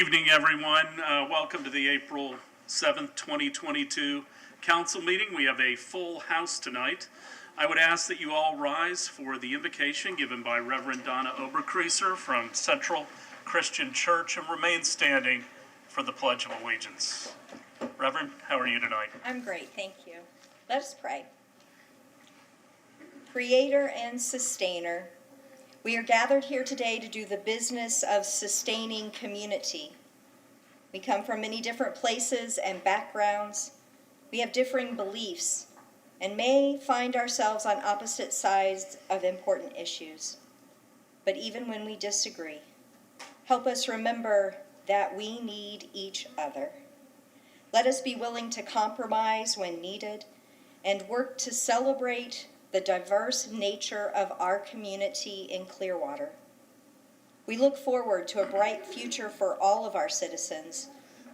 Evening, everyone. Welcome to the April 7th, 2022 council meeting. We have a full house tonight. I would ask that you all rise for the invocation given by Reverend Donna Oberkreisser from Central Christian Church and remain standing for the Pledge of Allegiance. Reverend, how are you tonight? I'm great, thank you. Let us pray. Creator and sustainer, we are gathered here today to do the business of sustaining community. We come from many different places and backgrounds. We have differing beliefs and may find ourselves on opposite sides of important issues. But even when we disagree, help us remember that we need each other. Let us be willing to compromise when needed and work to celebrate the diverse nature of our community in Clearwater. We look forward to a bright future for all of our citizens,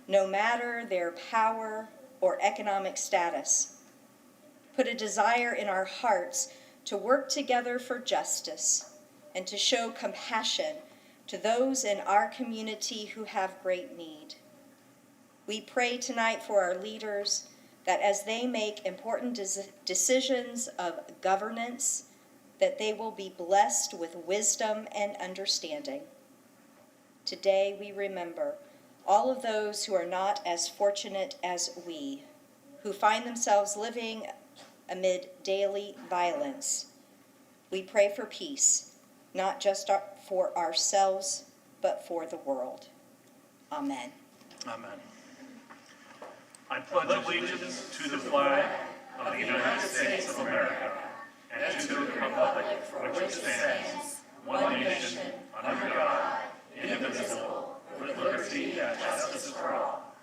no matter their power or economic status. Put a desire in our hearts to work together for justice and to show compassion to those in our community who have great need. We pray tonight for our leaders that as they make important decisions of governance, that they will be blessed with wisdom and understanding. Today we remember all of those who are not as fortunate as we, who find themselves living amid daily violence. We pray for peace, not just for ourselves, but for the world. Amen. Amen. I pledge allegiance to the flag of the United States of America and to the republic for which it stands, one nation, under God, indivisible, with liberty and justice for all.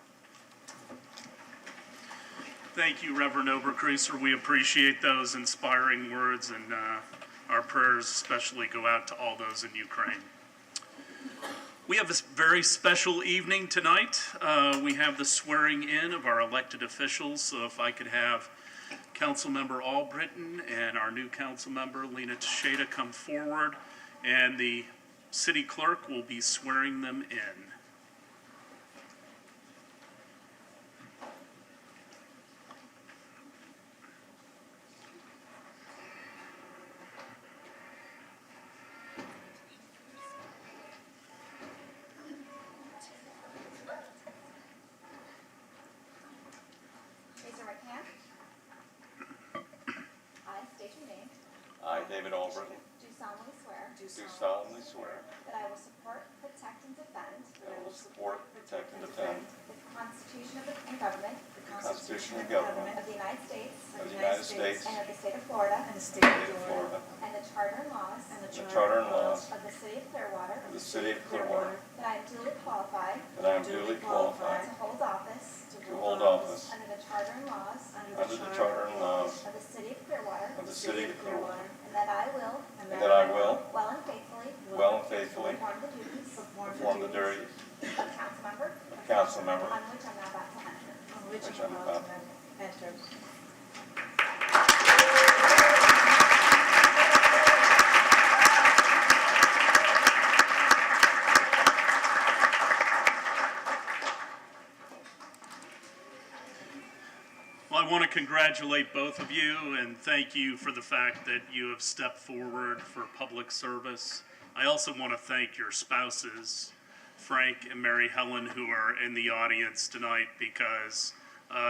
Thank you, Reverend Oberkreisser. We appreciate those inspiring words, and our prayers especially go out to all those in Ukraine. We have a very special evening tonight. We have the swearing in of our elected officials. So if I could have Councilmember Albritton and our new Councilmember Lena Teixeira come forward, and the city clerk will be swearing them in. David Albritton, do solemnly swear that I will support, protect, and defend that I will support, protect, and defend the Constitution and government Constitution and government of the United States of the United States and of the state of Florida and the state of Florida and the charter and laws the charter and laws of the city of Clearwater, of the city of Clearwater, that I am duly qualified that I am duly qualified to hold office under the charter and laws of the city of Clearwater, of the city of Clearwater, and that I will well and faithfully perform the duties of council member on on which I'm now about to enter. which I'm about to enter. Well, I want to congratulate both of you and thank you for the fact that you have stepped forward for public service. I also want to thank your spouses, Frank and Mary Helen, who are in the audience tonight, because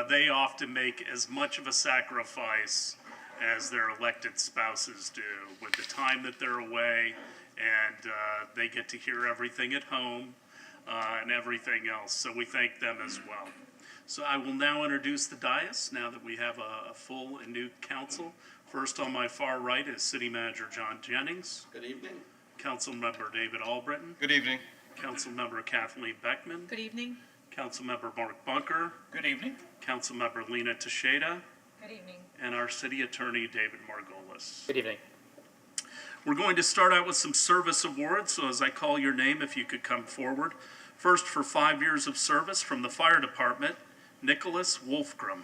they often make as much of a sacrifice as their elected spouses do with the time that they're away, and they get to hear everything at home and everything else. So we thank them as well. So I will now introduce the dais now that we have a full and new council. First on my far right is City Manager John Jennings. Good evening. Councilmember David Albritton. Good evening. Councilmember Kathleen Beckman. Good evening. Councilmember Mark Bunker. Good evening. Councilmember Lena Teixeira. Good evening. And our City Attorney David Margolis. Good evening. We're going to start out with some service awards, so as I call your name, if you could come forward. First, for 5 years of service from the Fire Department, Nicholas Wolfgram.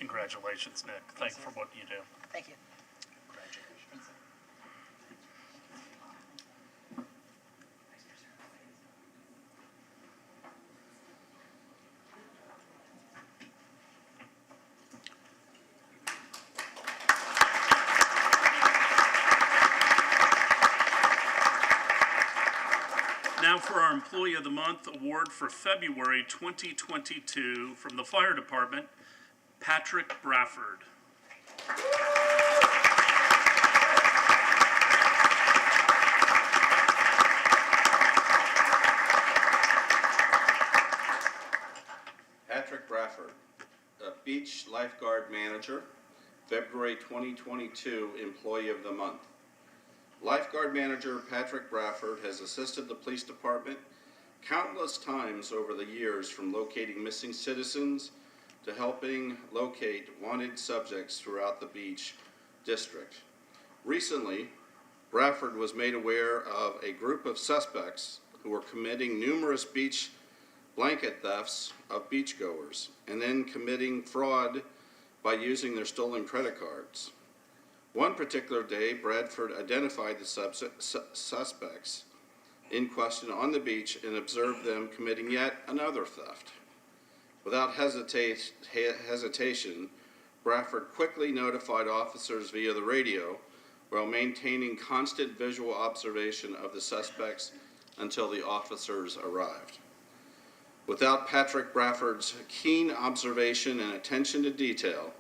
Congratulations, Nick. Thanks for what you do. Thank you. Now for our Employee of the Month award for February 2022 from the Fire Department, Patrick Brafford. Patrick Brafford, a beach lifeguard manager, February 2022 Employee of the Month. Lifeguard manager Patrick Brafford has assisted the police department countless times over the years, from locating missing citizens to helping locate wanted subjects throughout the beach district. Recently, Brafford was made aware of a group of suspects who were committing numerous beach blanket thefts of beachgoers and then committing fraud by using their stolen credit cards. One particular day, Bradford identified the suspects in question on the beach and observed them committing yet another theft. Without hesitation, Bradford quickly notified officers via the radio while maintaining constant visual observation of the suspects until the officers arrived. Without Patrick Brafford's keen observation and attention to detail,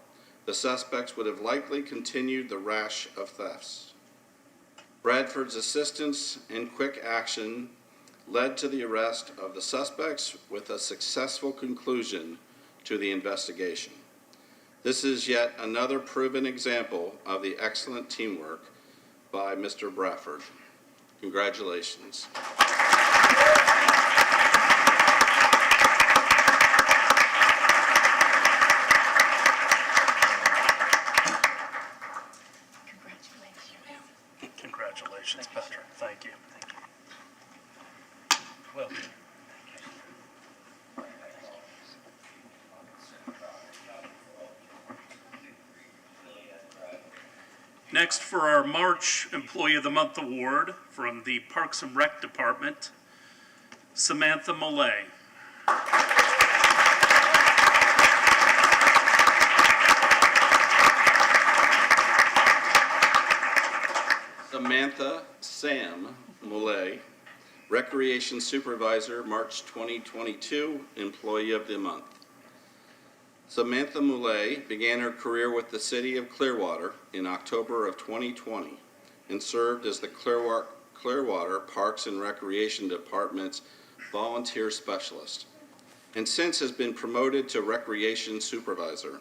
the suspects would have likely continued the rash of thefts. Bradford's assistance and quick action led to the arrest of the suspects with a successful conclusion to the investigation. This is yet another proven example of the excellent teamwork by Mr. Brafford. Congratulations. Congratulations, Patrick. Thank you. Well, next, for our March Employee of the Month award from the Parks and Rec Department, Samantha Millay. Samantha Sam Millay, Recreation Supervisor, March 2022, Employee of the Month. Samantha Millay began her career with the City of Clearwater in October of 2020 and served as the Clearwater Parks and Recreation Department's volunteer specialist, and since has been promoted to Recreation Supervisor.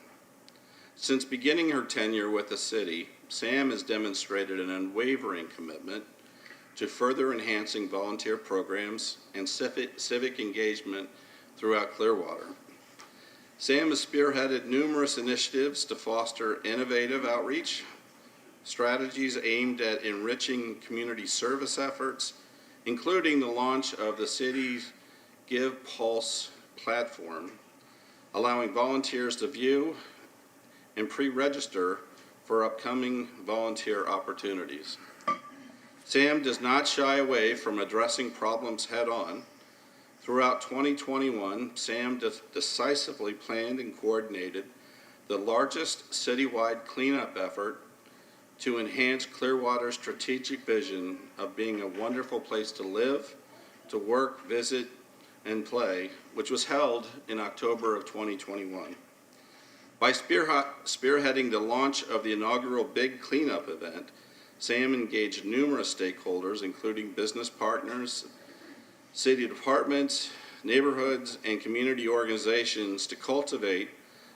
Since beginning her tenure with the city, Sam has demonstrated an unwavering commitment to further enhancing volunteer programs and civic engagement throughout Clearwater. Sam has spearheaded numerous initiatives to foster innovative outreach, strategies aimed at enriching community service efforts, including the launch of the city's Give Pulse platform, allowing volunteers to view and pre-register for upcoming volunteer opportunities. Sam does not shy away from addressing problems head-on. Throughout 2021, Sam decisively planned and coordinated the largest citywide cleanup effort to enhance Clearwater's strategic vision of being a wonderful place to live, to work, visit, and play, which was held in October of 2021. By spearheading the launch of the inaugural Big Cleanup event, Sam engaged numerous stakeholders, including business partners, city departments, neighborhoods, and community organizations, to cultivate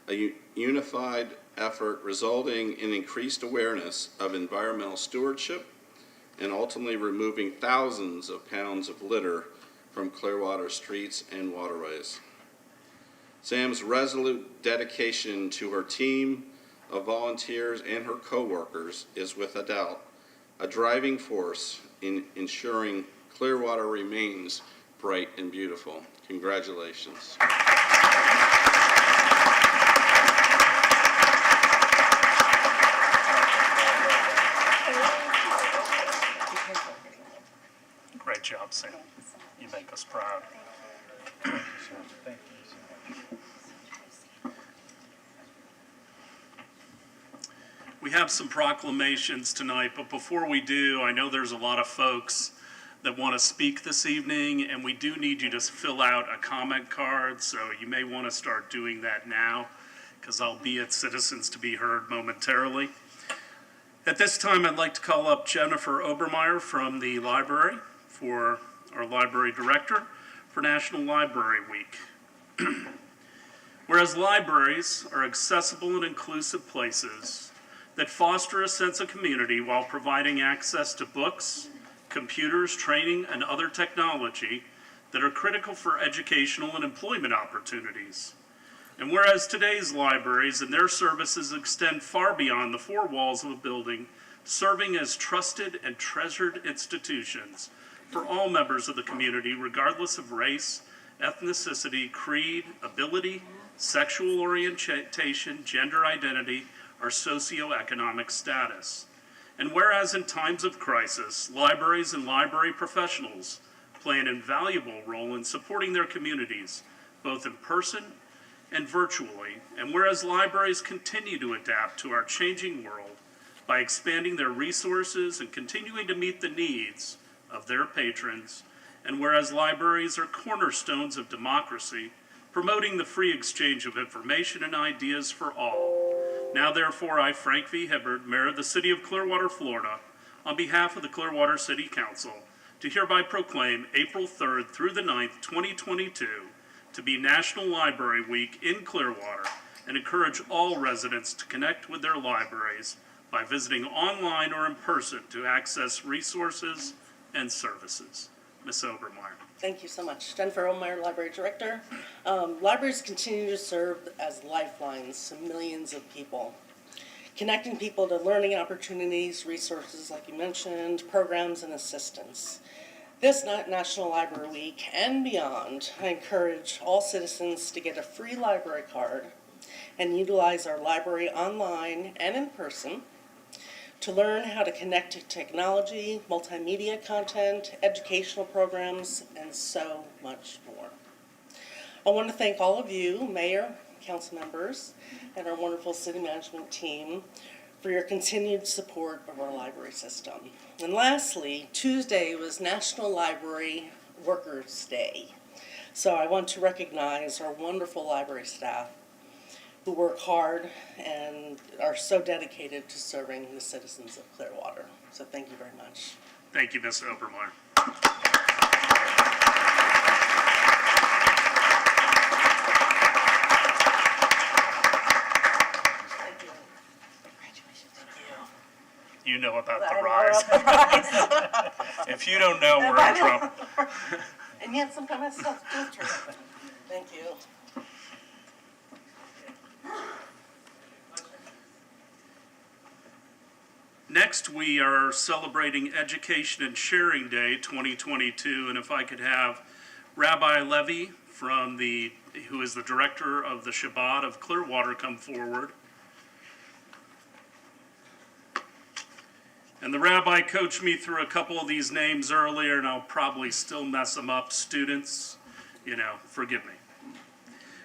a unified effort resulting in increased awareness of environmental stewardship and ultimately removing thousands of pounds of litter from Clearwater streets and waterways. Sam's resolute dedication to her team of volunteers and her co-workers is without a doubt a driving force in ensuring Clearwater remains bright and beautiful. Congratulations. We have some proclamations tonight, but before we do, I know there's a lot of folks that want to speak this evening, and we do need you to fill out a comment card, so you may want to start doing that now, because I'll be at Citizens to be Heard momentarily. At this time, I'd like to call up Jennifer Obermeyer from the library for our library director for National Library Week. Whereas libraries are accessible and inclusive places that foster a sense of community while providing access to books, computers, training, and other technology that are critical for educational and employment opportunities. And whereas today's libraries and their services extend far beyond the four walls of a building, serving as trusted and treasured institutions for all members of the community, regardless of race, ethnicity, creed, ability, sexual orientation, gender identity, or socioeconomic status. And whereas in times of crisis, libraries and library professionals play an invaluable role in supporting their communities, both in person and virtually, and whereas libraries continue to adapt to our changing world by expanding their resources and continuing to meet the needs of their patrons, and whereas libraries are cornerstones of democracy, promoting the free exchange of information and ideas for all. Now therefore, I, Frank V. Hibbard, Mayor of the City of Clearwater, Florida, on behalf of the Clearwater City Council, do hereby proclaim April 3rd through the 9th, 2022, to be National Library Week in Clearwater, and encourage all residents to connect with their libraries by visiting online or in person to access resources and services. Ms. Obermeyer. Thank you so much. Jennifer Obermeyer, Library Director. Libraries continue to serve as lifelines to millions of people, connecting people to learning opportunities, resources like you mentioned, programs and assistance. This National Library Week and beyond, I encourage all citizens to get a free library card and utilize our library online and in person to learn how to connect to technology, multimedia content, educational programs, and so much more. I want to thank all of you, Mayor, Council members, and our wonderful city management team for your continued support of our library system. And lastly, Tuesday was National Library Workers' Day. So I want to recognize our wonderful library staff who work hard and are so dedicated to serving the citizens of Clearwater. So thank you very much. Thank you, Ms. Obermeyer. Thank you. You know about the rise. If you don't know, we're in trouble. And yet sometimes I still filter. Thank you. Next, we are celebrating Education and Sharing Day 2022, and if I could have Rabbi Levy who is the director of the Shabbat of Clearwater, come forward. And the rabbi coached me through a couple of these names earlier, and I'll probably still mess them up. Students, forgive me.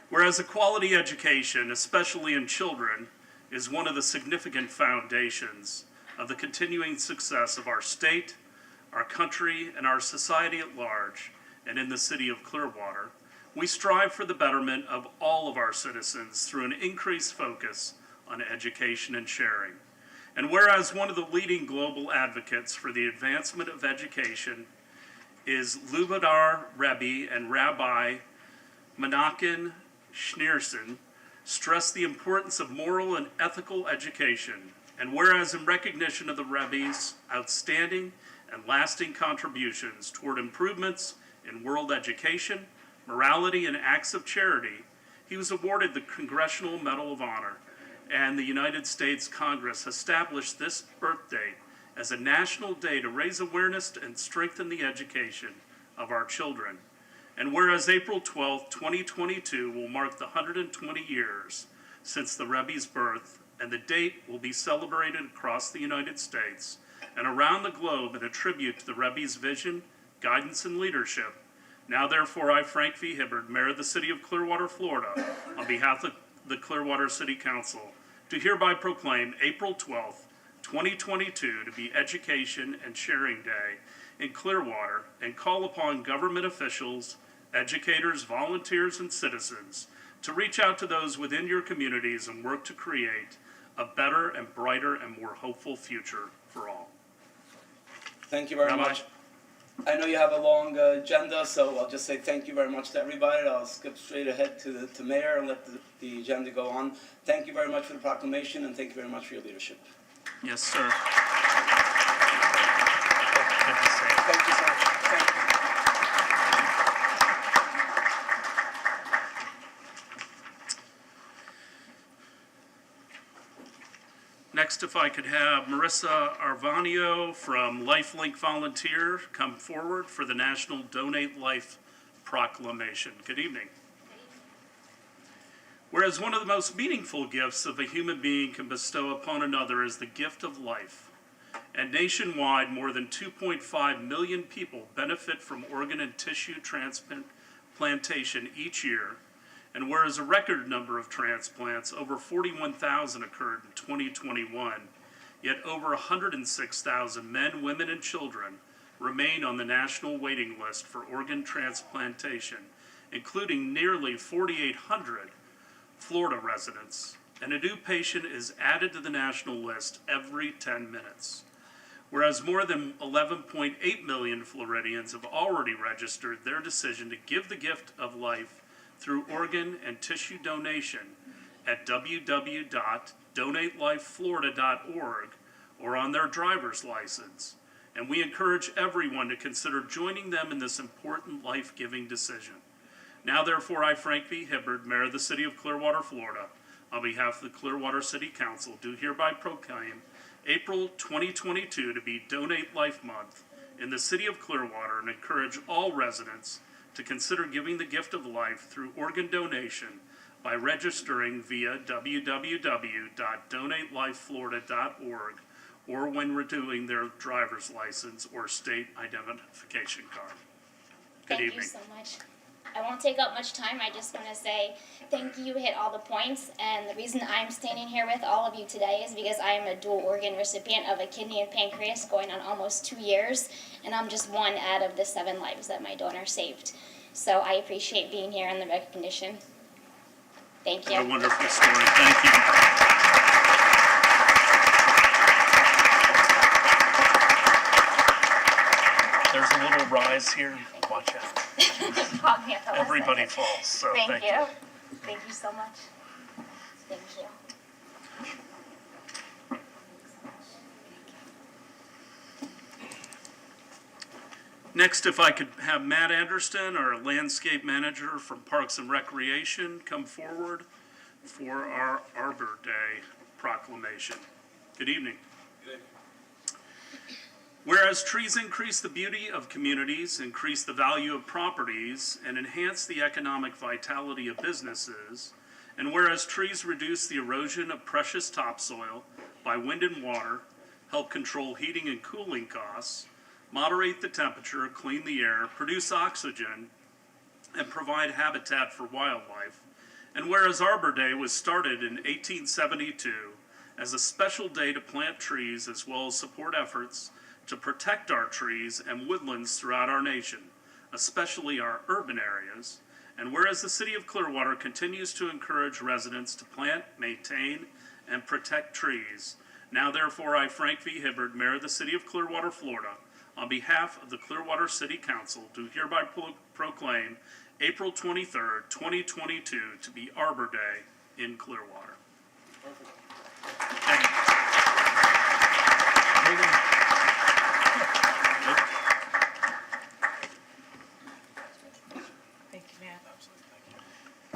Whereas a quality education, especially in children, is one of the significant foundations of the continuing success of our state, our country, and our society at large, and in the city of Clearwater, we strive for the betterment of all of our citizens through an increased focus on education and sharing. And whereas one of the leading global advocates for the advancement of education is Lubavitcher Rebbe and Rabbi Menachem Schneerson, stress the importance of moral and ethical education. And whereas in recognition of the Rebbe's outstanding and lasting contributions toward improvements in world education, morality, and acts of charity, he was awarded the Congressional Medal of Honor, and the United States Congress established this birthday as a national day to raise awareness and strengthen the education of our children. And whereas April 12, 2022 will mark the 120 years since the Rebbe's birth, and the date will be celebrated across the United States and around the globe in a tribute to the Rebbe's vision, guidance, and leadership. Now therefore, I, Frank V. Hibbard, Mayor of the City of Clearwater, Florida, on behalf of the Clearwater City Council, to hereby proclaim April 12th, 2022 to be Education and Sharing Day in Clearwater and call upon government officials, educators, volunteers, and citizens to reach out to those within your communities and work to create a better and brighter and more hopeful future for all. Thank you very Rabbi? much. I know you have a long agenda, so I'll just say thank you very much to everybody. I'll skip straight ahead to Mayor and let the agenda go on. Thank you very much for the proclamation, and thank you very much for your leadership. Yes, sir. Good to see you. Thank you so much. Thank you. Next, if I could have Marissa Arvanio from LifeLink Volunteer come forward for the National Donate Life Proclamation. Good evening. Whereas one of the most meaningful gifts of a human being can bestow upon another is the gift of life, and nationwide more than 2.5 million people benefit from organ and tissue transplantation each year, and whereas a record number of transplants, over 41,000 occurred in 2021, yet over 106,000 men, women, and children remain on the national waiting list for organ transplantation, including nearly 4,800 Florida residents, and a new patient is added to the national list every 10 minutes. Whereas more than 11.8 million Floridians have already registered their decision to give the gift of life through organ and tissue donation at www.donatelifeflorida.org or on their driver's license. And we encourage everyone to consider joining them in this important life-giving decision. Now, therefore, I, Frank V. Hibbard, Mayor of the City of Clearwater, Florida, on behalf of the Clearwater City Council, do hereby proclaim April 2022 to be Donate Life Month in the City of Clearwater and encourage all residents to consider giving the gift of life through organ donation by registering via www.donatelifeflorida.org or when renewing their driver's license or state identification card. Good Thank evening. you so much. I won't take up much time. I just want to say thank you, hit all the points. And the reason I'm standing here with all of you today is because I am a dual organ recipient of a kidney and pancreas going on almost 2 years. And I'm just one out of the 7 lives that my donor saved. So I appreciate being here and the recognition. Thank you. What a wonderful story. Thank you. There's a little rise here. Watch out. Everybody falls, so thank you. Thank you so much. Thank you. Next, if I could have Matt Anderson, our landscape manager from Parks and Recreation, come forward for our Arbor Day proclamation. Good evening. Good evening. Whereas trees increase the beauty of communities, increase the value of properties, and enhance the economic vitality of businesses, and whereas trees reduce the erosion of precious topsoil by wind and water, help control heating and cooling costs, moderate the temperature, clean the air, produce oxygen, and provide habitat for wildlife, and whereas Arbor Day was started in 1872 as a special day to plant trees as well as support efforts to protect our trees and woodlands throughout our nation, especially our urban areas, and whereas the City of Clearwater continues to encourage residents to plant, maintain, and protect trees, now therefore I, Frank V. Hibbard, Mayor of the City of Clearwater, Florida, on behalf of the Clearwater City Council, do hereby proclaim April 23rd, 2022 to be Arbor Day in Clearwater. Perfect. Thank you. Thank you, Matt.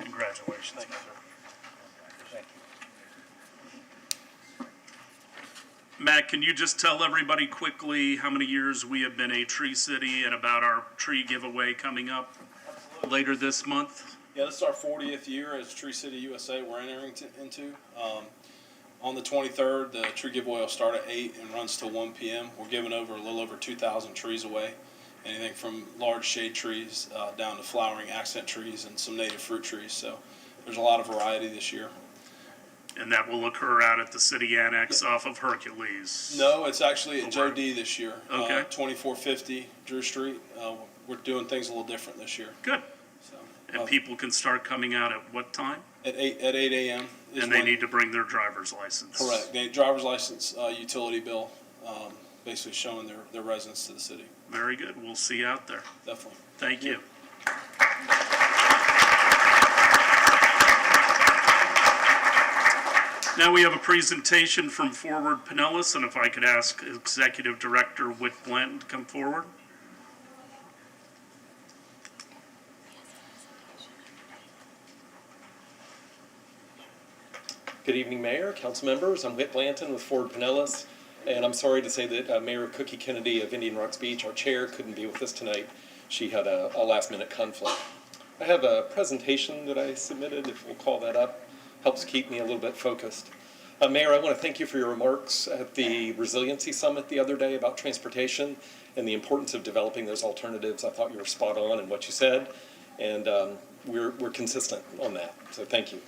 Congratulations. Thank you, sir. Thank you. Matt, can you just tell everybody quickly how many years we have been a tree city and about our tree giveaway coming up later this month? Yeah, this is our 40th year as Tree City USA we're entering into. On the 23rd, the tree giveaway will start at 8 and runs till 1 p.m. We're giving over a little over 2,000 trees away, anything from large shade trees down to flowering accent trees and some native fruit trees. So there's a lot of variety this year. And that will occur out at the city annex off of Hercules. No, it's actually at Joe Or- D this year. Okay. 2450 Drew Street. We're doing things a little different this year. Good. So, And people can start coming out at what time? at 8 a.m. is And they when- need to bring their driver's license. Correct. They driver's license, utility bill, basically showing their residence to the city. Very good. We'll see you out there. Definitely. Thank you. Now we have a presentation from Forward Pinellas, and if I could ask Executive Director Whit Blanton to come forward. Good evening, Mayor, council members. I'm Whit Blanton with Forward Pinellas, and I'm sorry to say that Mayor Cookie Kennedy of Indian Rocks Beach, our chair, couldn't be with us tonight. She had a last-minute conflict. I have a presentation that I submitted, if we'll call that up. Helps keep me a little bit focused. Mayor, I want to thank you for your remarks at the Resiliency Summit the other day about transportation and the importance of developing those alternatives. I thought you were spot on in what you said, and we're consistent on that, so thank you.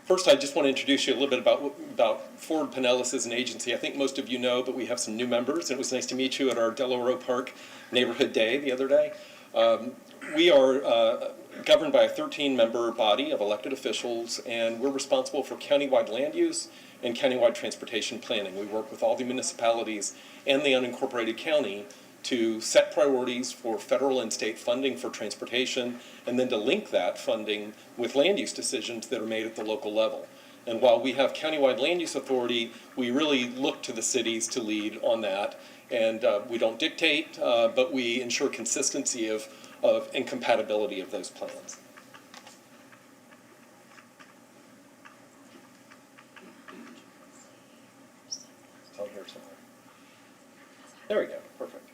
First, I just want to introduce you a little bit about Forward Pinellas as an agency. I think most of you know, but we have some new members, and it was nice to meet you at our Delaware Park Neighborhood Day the other day. We are governed by a 13-member body of elected officials, and we're responsible for countywide land use and countywide transportation planning. We work with all the municipalities and the unincorporated county to set priorities for federal and state funding for transportation, and then to link that funding with land use decisions that are made at the local level. And while we have countywide land use authority, we really look to the cities to lead on that. And we don't dictate, but we ensure consistency of and compatibility of those plans. It's on here somewhere. There we go, perfect.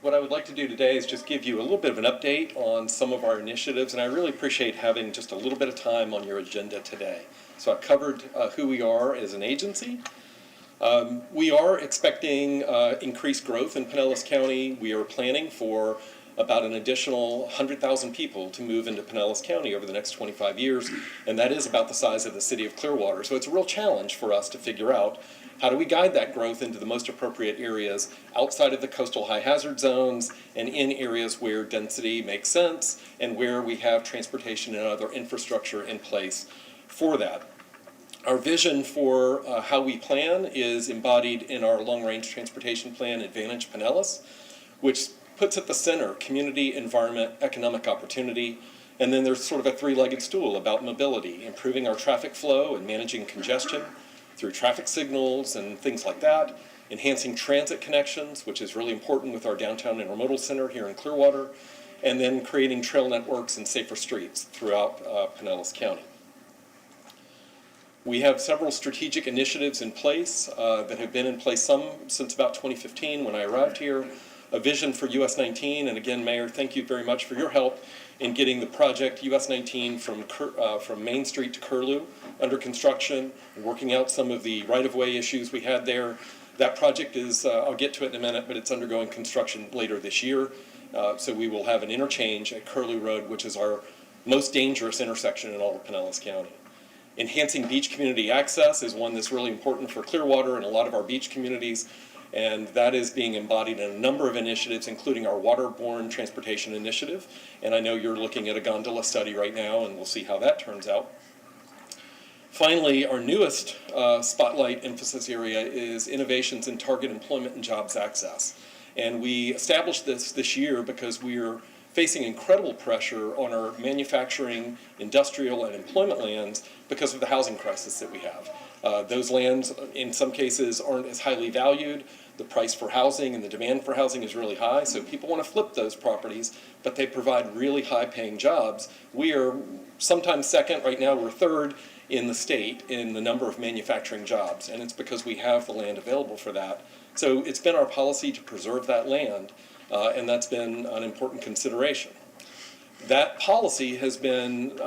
What I would like to do today is just give you a little bit of an update on some of our initiatives, and I really appreciate having just a little bit of time on your agenda today. So I've covered who we are as an agency. We are expecting increased growth in Pinellas County. We are planning for about an additional 100,000 people to move into Pinellas County over the next 25 years, and that is about the size of the city of Clearwater. So it's a real challenge for us to figure out how do we guide that growth into the most appropriate areas outside of the coastal high hazard zones and in areas where density makes sense and where we have transportation and other infrastructure in place for that. Our vision for how we plan is embodied in our long-range transportation plan, Advantage Pinellas, which puts at the center community, environment, economic opportunity, and then there's sort of a three-legged stool about mobility, improving our traffic flow and managing congestion through traffic signals and things like that, enhancing transit connections, which is really important with our downtown intermodal center here in Clearwater, and then creating trail networks and safer streets throughout Pinellas County. We have several strategic initiatives in place that have been in place, some since about 2015 when I arrived here. A vision for US 19, and again, Mayor, thank you very much for your help in getting the project US 19 from Main Street to Curlew under construction, and working out some of the right-of-way issues we had there. That project is, I'll get to it in a minute, but it's undergoing construction later this year. So we will have an interchange at Curlew Road, which is our most dangerous intersection in all of Pinellas County. Enhancing beach community access is one that's really important for Clearwater and a lot of our beach communities, and that is being embodied in a number of initiatives, including our waterborne transportation initiative. And I know you're looking at a gondola study right now, and we'll see how that turns out. Finally, our newest spotlight emphasis area is innovations in target employment and jobs access. And we established this year because we are facing incredible pressure on our manufacturing, industrial, and employment lands because of the housing crisis that we have. Those lands, in some cases, aren't as highly valued. The price for housing and the demand for housing is really high, so people want to flip those properties, but they provide really high-paying jobs. We are sometimes second, right now we're third in the state in the number of manufacturing jobs, and it's because we have the land available for that. So it's been our policy to preserve that land, and that's been an important consideration. That policy has been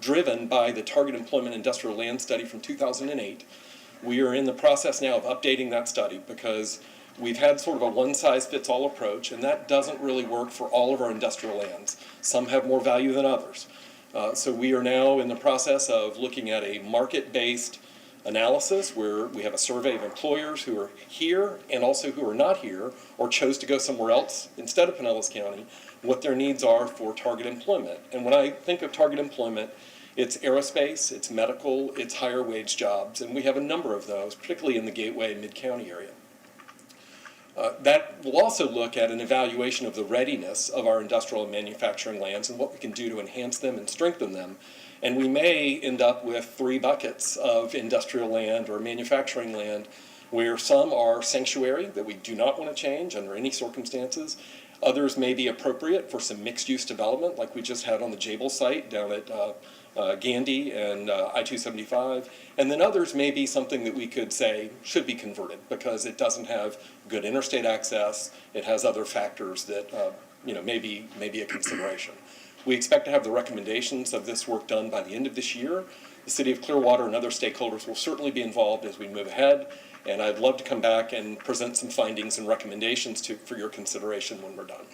driven by the Target Employment Industrial Land Study from 2008. We are in the process now of updating that study because we've had sort of a one-size-fits-all approach, and that doesn't really work for all of our industrial lands. Some have more value than others. So we are now in the process of looking at a market-based analysis where we have a survey of employers who are here and also who are not here or chose to go somewhere else instead of Pinellas County, what their needs are for target employment. And when I think of target employment, it's aerospace, it's medical, it's higher wage jobs, and we have a number of those, particularly in the Gateway Mid-County area. That will also look at an evaluation of the readiness of our industrial and manufacturing lands and what we can do to enhance them and strengthen them. And we may end up with 3 buckets of industrial land or manufacturing land where some are sanctuary that we do not want to change under any circumstances. Others may be appropriate for some mixed-use development like we just had on the Jabal site down at Gandy and I-275, and then others may be something that we could say should be converted because it doesn't have good interstate access, it has other factors that may be a consideration. We expect to have the recommendations of this work done by the end of this year. The City of Clearwater and other stakeholders will certainly be involved as we move ahead, and I'd love to come back and present some findings and recommendations for your consideration when we're done.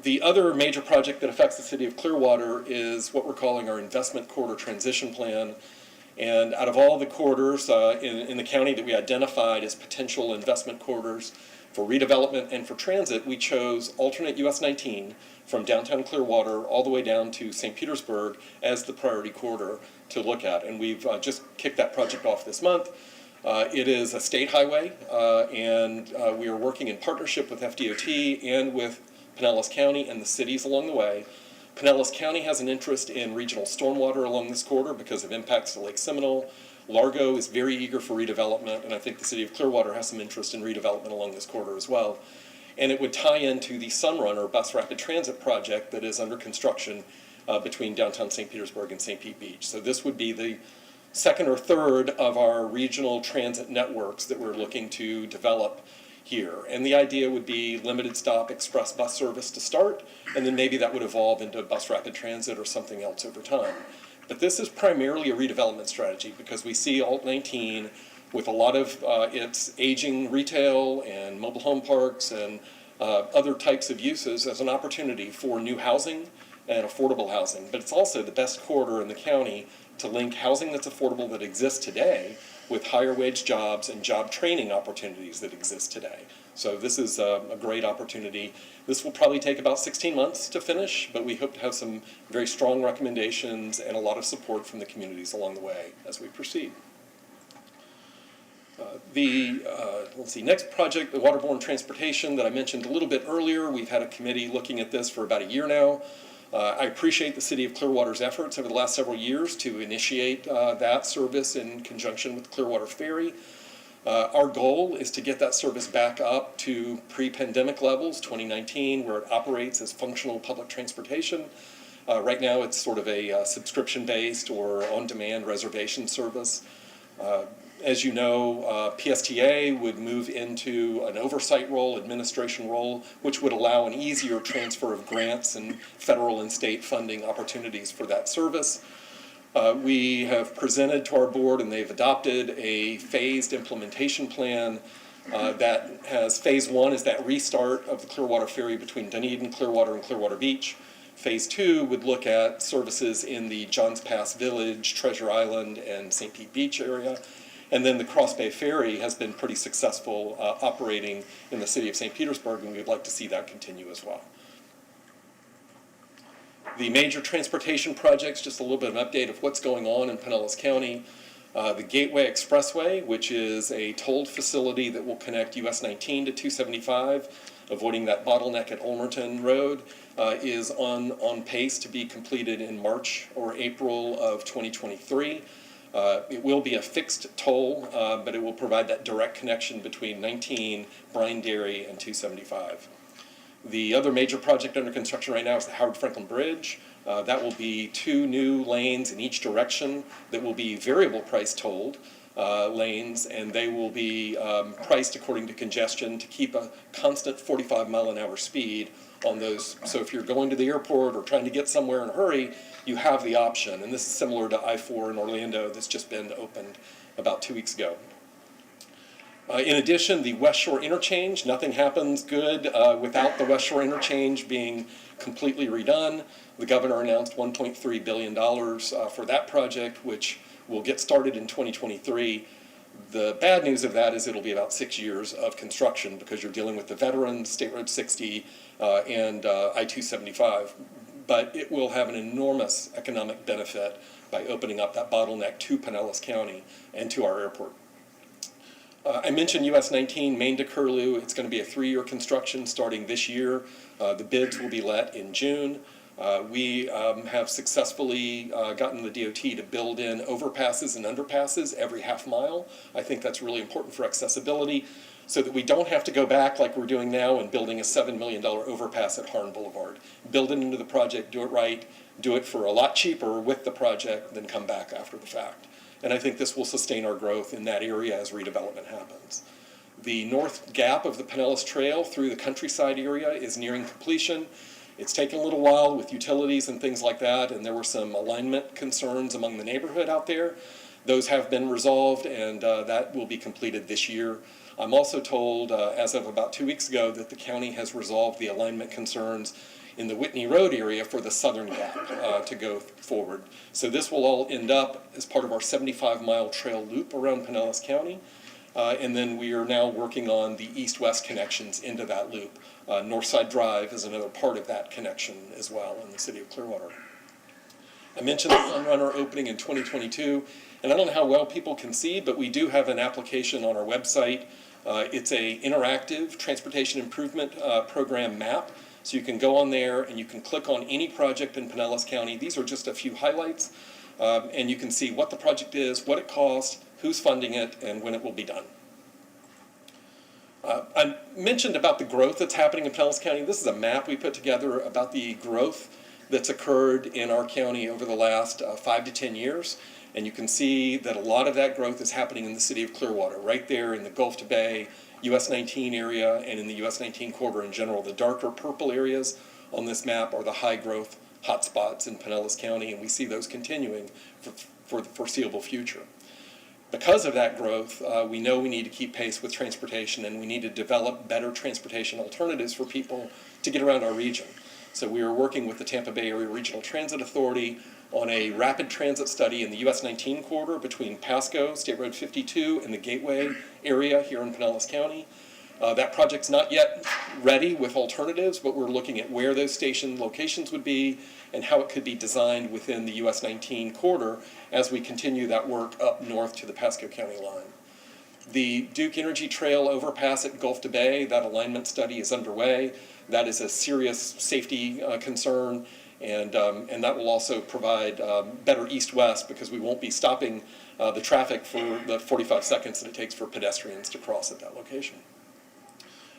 The other major project that affects the City of Clearwater is what we're calling our investment corridor transition plan. And out of all the corridors in the county that we identified as potential investment corridors for redevelopment and for transit, we chose alternate US 19 from downtown Clearwater all the way down to St. Petersburg as the priority corridor to look at. And we've just kicked that project off this month. It is a state highway, and we are working in partnership with FDOT and with Pinellas County and the cities along the way. Pinellas County has an interest in regional stormwater along this corridor because of impacts to Lake Seminole. Largo is very eager for redevelopment, and I think the City of Clearwater has some interest in redevelopment along this corridor as well. And it would tie into the Sunrunner bus rapid transit project that is under construction between downtown St. Petersburg and St. Pete Beach. So this would be the second or third of our regional transit networks that we're looking to develop here. And the idea would be limited stop express bus service to start, and then maybe that would evolve into bus rapid transit or something else over time. But this is primarily a redevelopment strategy because we see Alt 19 with a lot of its aging retail and mobile home parks and other types of uses as an opportunity for new housing and affordable housing. But it's also the best corridor in the county to link housing that's affordable that exists today with higher wage jobs and job training opportunities that exist today. So this is a great opportunity. This will probably take about 16 months to finish, but we hope to have some very strong recommendations and a lot of support from the communities along the way as we proceed. Next project, the waterborne transportation that I mentioned a little bit earlier. We've had a committee looking at this for about a year now. I appreciate the City of Clearwater's efforts over the last several years to initiate that service in conjunction with Clearwater Ferry. Our goal is to get that service back up to pre-pandemic levels, 2019, where it operates as functional public transportation. Right now it's sort of a subscription-based or on-demand reservation service. As you know, PSTA would move into an oversight role, administration role, which would allow an easier transfer of grants and federal and state funding opportunities for that service. We have presented to our board, and they've adopted a phased implementation plan that has phase 1 is that restart of the Clearwater Ferry between Dunedin, Clearwater, and Clearwater Beach. Phase 2 would look at services in the Johns Pass Village, Treasure Island, and St. Pete Beach area. And then the Cross Bay Ferry has been pretty successful operating in the city of St. Petersburg, and we'd like to see that continue as well. The major transportation projects, just a little bit of an update of what's going on in Pinellas County. The Gateway Expressway, which is a tolled facility that will connect US 19 to 275, avoiding that bottleneck at Ulmerton Road, is on pace to be completed in March or April of 2023. It will be a fixed toll, but it will provide that direct connection between 19, Bryan Dairy, and 275. The other major project under construction right now is the Howard Franklin Bridge. That will be 2 new lanes in each direction that will be variable price tolled lanes, and they will be priced according to congestion to keep a constant 45-mile-an-hour speed on those. So if you're going to the airport or trying to get somewhere in a hurry, you have the option. And this is similar to I-4 in Orlando that's just been opened about 2 weeks ago. In addition, the West Shore Interchange, nothing happens good without the West Shore Interchange being completely redone. The governor announced $1.3 billion for that project, which will get started in 2023. The bad news of that is it'll be about 6 years of construction because you're dealing with the veterans, State Road 60, and I-275. But it will have an enormous economic benefit by opening up that bottleneck to Pinellas County and to our airport. I mentioned US 19, Maine to Curlew. It's going to be a 3-year construction starting this year. The bids will be let in June. We have successfully gotten the DOT to build in overpasses and underpasses every half mile. I think that's really important for accessibility so that we don't have to go back like we're doing now and building a $7 million overpass at Harn Boulevard. Build it into the project, do it right, do it for a lot cheaper with the project, then come back after the fact. And I think this will sustain our growth in that area as redevelopment happens. The north gap of the Pinellas Trail through the countryside area is nearing completion. It's taken a little while with utilities and things like that, and there were some alignment concerns among the neighborhood out there. Those have been resolved, and that will be completed this year. I'm also told, as of about 2 weeks ago, that the county has resolved the alignment concerns in the Whitney Road area for the southern gap to go forward. So this will all end up as part of our 75-mile trail loop around Pinellas County. And then we are now working on the east-west connections into that loop. Northside Drive is another part of that connection as well in the city of Clearwater. I mentioned the Sunrunner opening in 2022, and I don't know how well people can see, but we do have an application on our website. It's a interactive transportation improvement program map. So you can go on there and you can click on any project in Pinellas County. These are just a few highlights. And you can see what the project is, what it costs, who's funding it, and when it will be done. I mentioned about the growth that's happening in Pinellas County. This is a map we put together about the growth that's occurred in our county over the last 5 to 10 years. And you can see that a lot of that growth is happening in the city of Clearwater, right there in the Gulf to Bay, US 19 area, and in the US 19 corridor in general. The darker purple areas on this map are the high growth hotspots in Pinellas County, and we see those continuing for the foreseeable future. Because of that growth, we know we need to keep pace with transportation, and we need to develop better transportation alternatives for people to get around our region. So we are working with the Tampa Bay Area Regional Transit Authority on a rapid transit study in the US 19 corridor between Pasco, State Road 52, and the Gateway area here in Pinellas County. That project's not yet ready with alternatives, but we're looking at where those station locations would be and how it could be designed within the US 19 corridor as we continue that work up north to the Pasco County line. The Duke Energy Trail overpass at Gulf to Bay, that alignment study is underway. That is a serious safety concern. And that will also provide better east-west because we won't be stopping the traffic for the 45 seconds that it takes for pedestrians to cross at that location.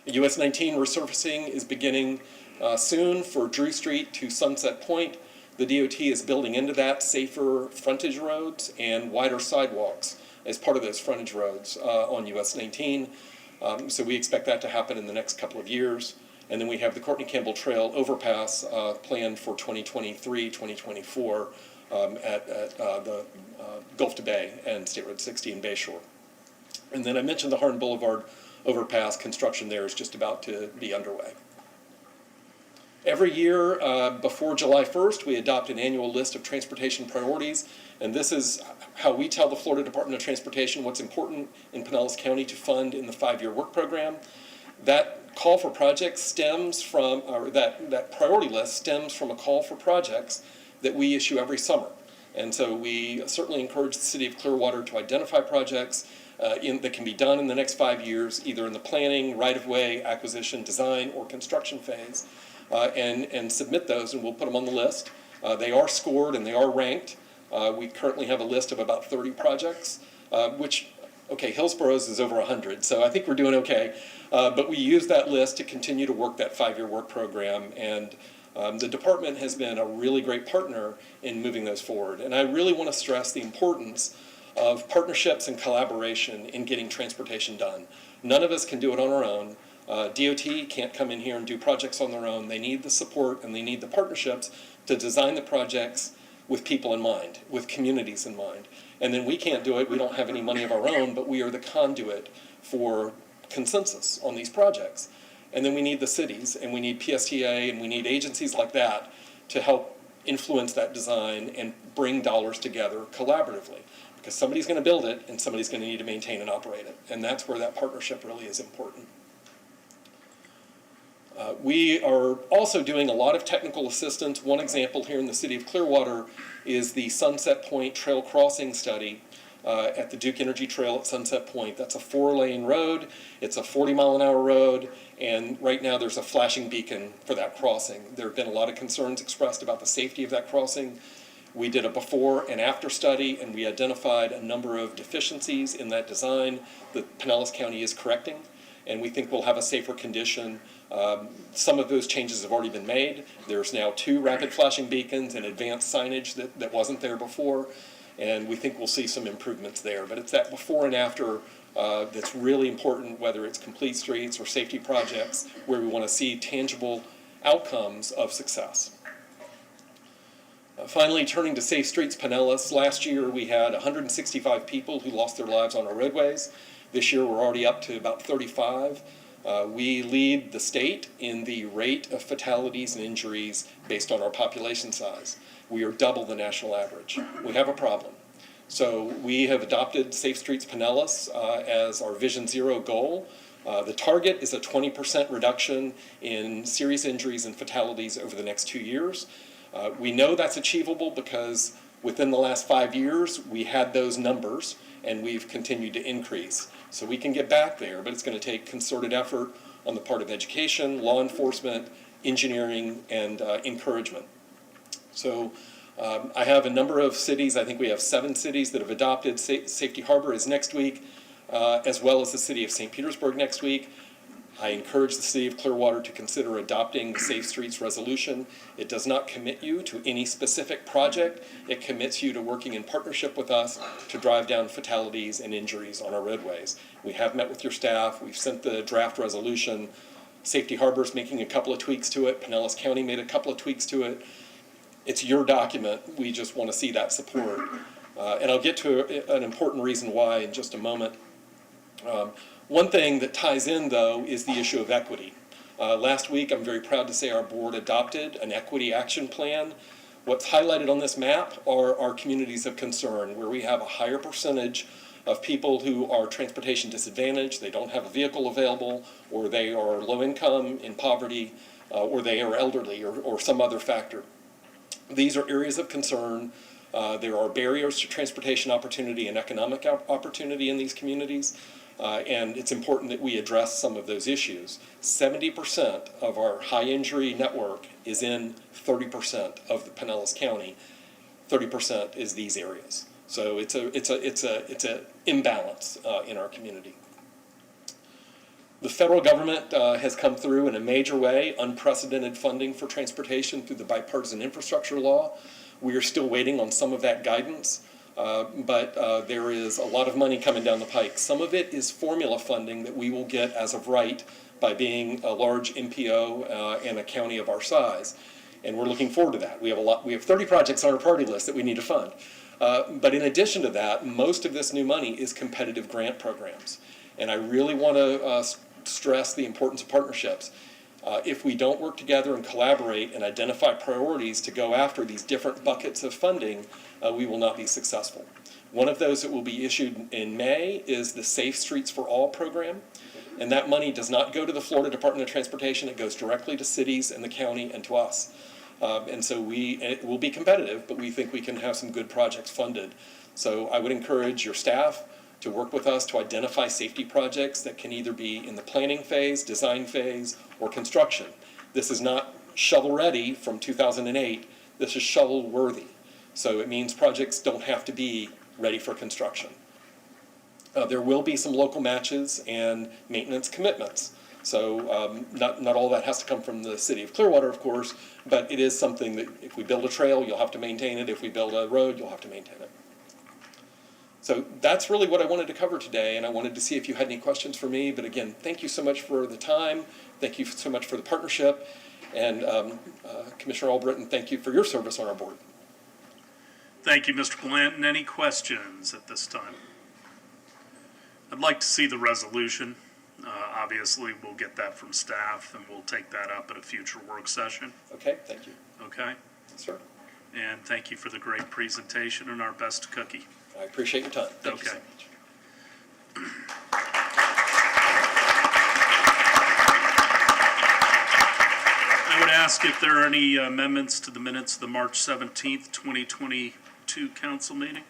US 19 resurfacing is beginning soon for Drew Street to Sunset Point. The DOT is building into that safer frontage roads and wider sidewalks as part of those frontage roads on US 19. So we expect that to happen in the next couple of years. And then we have the Courtney Campbell Trail overpass planned for 2023, 2024 at the Gulf to Bay and State Road 60 in Bayshore. And then I mentioned the Harn Boulevard overpass. Construction there is just about to be underway. Every year before July 1st, we adopt an annual list of transportation priorities. And this is how we tell the Florida Department of Transportation what's important in Pinellas County to fund in the 5-year work program. That call for projects stems from, or that priority list stems from a call for projects that we issue every summer. And so we certainly encourage the city of Clearwater to identify projects that can be done in the next 5 years, either in the planning, right-of-way, acquisition, design, or construction phase, and submit those, and we'll put them on the list. They are scored and they are ranked. We currently have a list of about 30 projects, which, okay, Hillsborough's is over 100, so I think we're doing okay. But we use that list to continue to work that 5-year work program, and the department has been a really great partner in moving those forward. And I really want to stress the importance of partnerships and collaboration in getting transportation done. None of us can do it on our own. DOT can't come in here and do projects on their own. They need the support and they need the partnerships to design the projects with people in mind, with communities in mind. And then we can't do it. We don't have any money of our own, but we are the conduit for consensus on these projects. And then we need the cities, and we need PSTA, and we need agencies like that to help influence that design and bring dollars together collaboratively. Because somebody's going to build it, and somebody's going to need to maintain and operate it. And that's where that partnership really is important. We are also doing a lot of technical assistance. One example here in the city of Clearwater is the Sunset Point Trail Crossing Study at the Duke Energy Trail at Sunset Point. That's a 4-lane road. It's a 40-mile-an-hour road, and right now there's a flashing beacon for that crossing. There have been a lot of concerns expressed about the safety of that crossing. We did a before and after study, and we identified a number of deficiencies in that design that Pinellas County is correcting, and we think we'll have a safer condition. Some of those changes have already been made. There's now 2 rapid flashing beacons and advanced signage that wasn't there before, and we think we'll see some improvements there. But it's that before and after that's really important, whether it's complete streets or safety projects, where we want to see tangible outcomes of success. Finally, turning to Safe Streets Pinellas, last year we had 165 people who lost their lives on our roadways. This year we're already up to about 35. We lead the state in the rate of fatalities and injuries based on our population size. We are double the national average. We have a problem. So we have adopted Safe Streets Pinellas as our Vision Zero goal. The target is a 20% reduction in serious injuries and fatalities over the next 2 years. We know that's achievable because within the last 5 years, we had those numbers and we've continued to increase. So we can get back there, but it's going to take concerted effort on the part of education, law enforcement, engineering, and encouragement. So I have a number of cities. I think we have 7 cities that have adopted. Safety Harbor is next week, as well as the city of St. Petersburg next week. I encourage the city of Clearwater to consider adopting the Safe Streets resolution. It does not commit you to any specific project. It commits you to working in partnership with us to drive down fatalities and injuries on our roadways. We have met with your staff. We've sent the draft resolution. Safety Harbor is making a couple of tweaks to it. Pinellas County made a couple of tweaks to it. It's your document. We just want to see that support. And I'll get to an important reason why in just a moment. One thing that ties in, though, is the issue of equity. Last week, I'm very proud to say our board adopted an equity action plan. What's highlighted on this map are our communities of concern, where we have a higher percentage of people who are transportation disadvantaged, they don't have a vehicle available, or they are low income, in poverty, or they are elderly, or some other factor. These are areas of concern. There are barriers to transportation opportunity and economic opportunity in these communities. And it's important that we address some of those issues. 70% of our high injury network is in 30% of the Pinellas County. 30% is these areas. So it's a imbalance in our community. The federal government has come through in a major way, unprecedented funding for transportation through the bipartisan infrastructure law. We are still waiting on some of that guidance. But there is a lot of money coming down the pike. Some of it is formula funding that we will get as of right by being a large MPO and a county of our size. And we're looking forward to that. We have 30 projects on our priority list that we need to fund. But in addition to that, most of this new money is competitive grant programs. And I really want to stress the importance of partnerships. If we don't work together and collaborate and identify priorities to go after these different buckets of funding, we will not be successful. One of those that will be issued in May is the Safe Streets for All program. And that money does not go to the Florida Department of Transportation. It goes directly to cities and the county and to us. And so it will be competitive, but we think we can have some good projects funded. So I would encourage your staff to work with us to identify safety projects that can either be in the planning phase, design phase, or construction. This is not shovel-ready from 2008. This is shovel-worthy. So it means projects don't have to be ready for construction. There will be some local matches and maintenance commitments. So not all that has to come from the city of Clearwater, of course, but it is something that if we build a trail, you'll have to maintain it. If we build a road, you'll have to maintain it. So that's really what I wanted to cover today, and I wanted to see if you had any questions for me. But again, thank you so much for the time. Thank you so much for the partnership. And Commissioner Albritton, thank you for your service on our board. Thank you, Mr. Blanton. Any questions at this time? I'd like to see the resolution. Obviously, we'll get that from staff, and we'll take that up at a future work session, Okay, thank you. okay? Sir, And thank you for the great presentation and our best cookie. I appreciate your time. Thank you so Okay. much. I would ask if there are any amendments to the minutes of the March 17th, 2022 council meeting.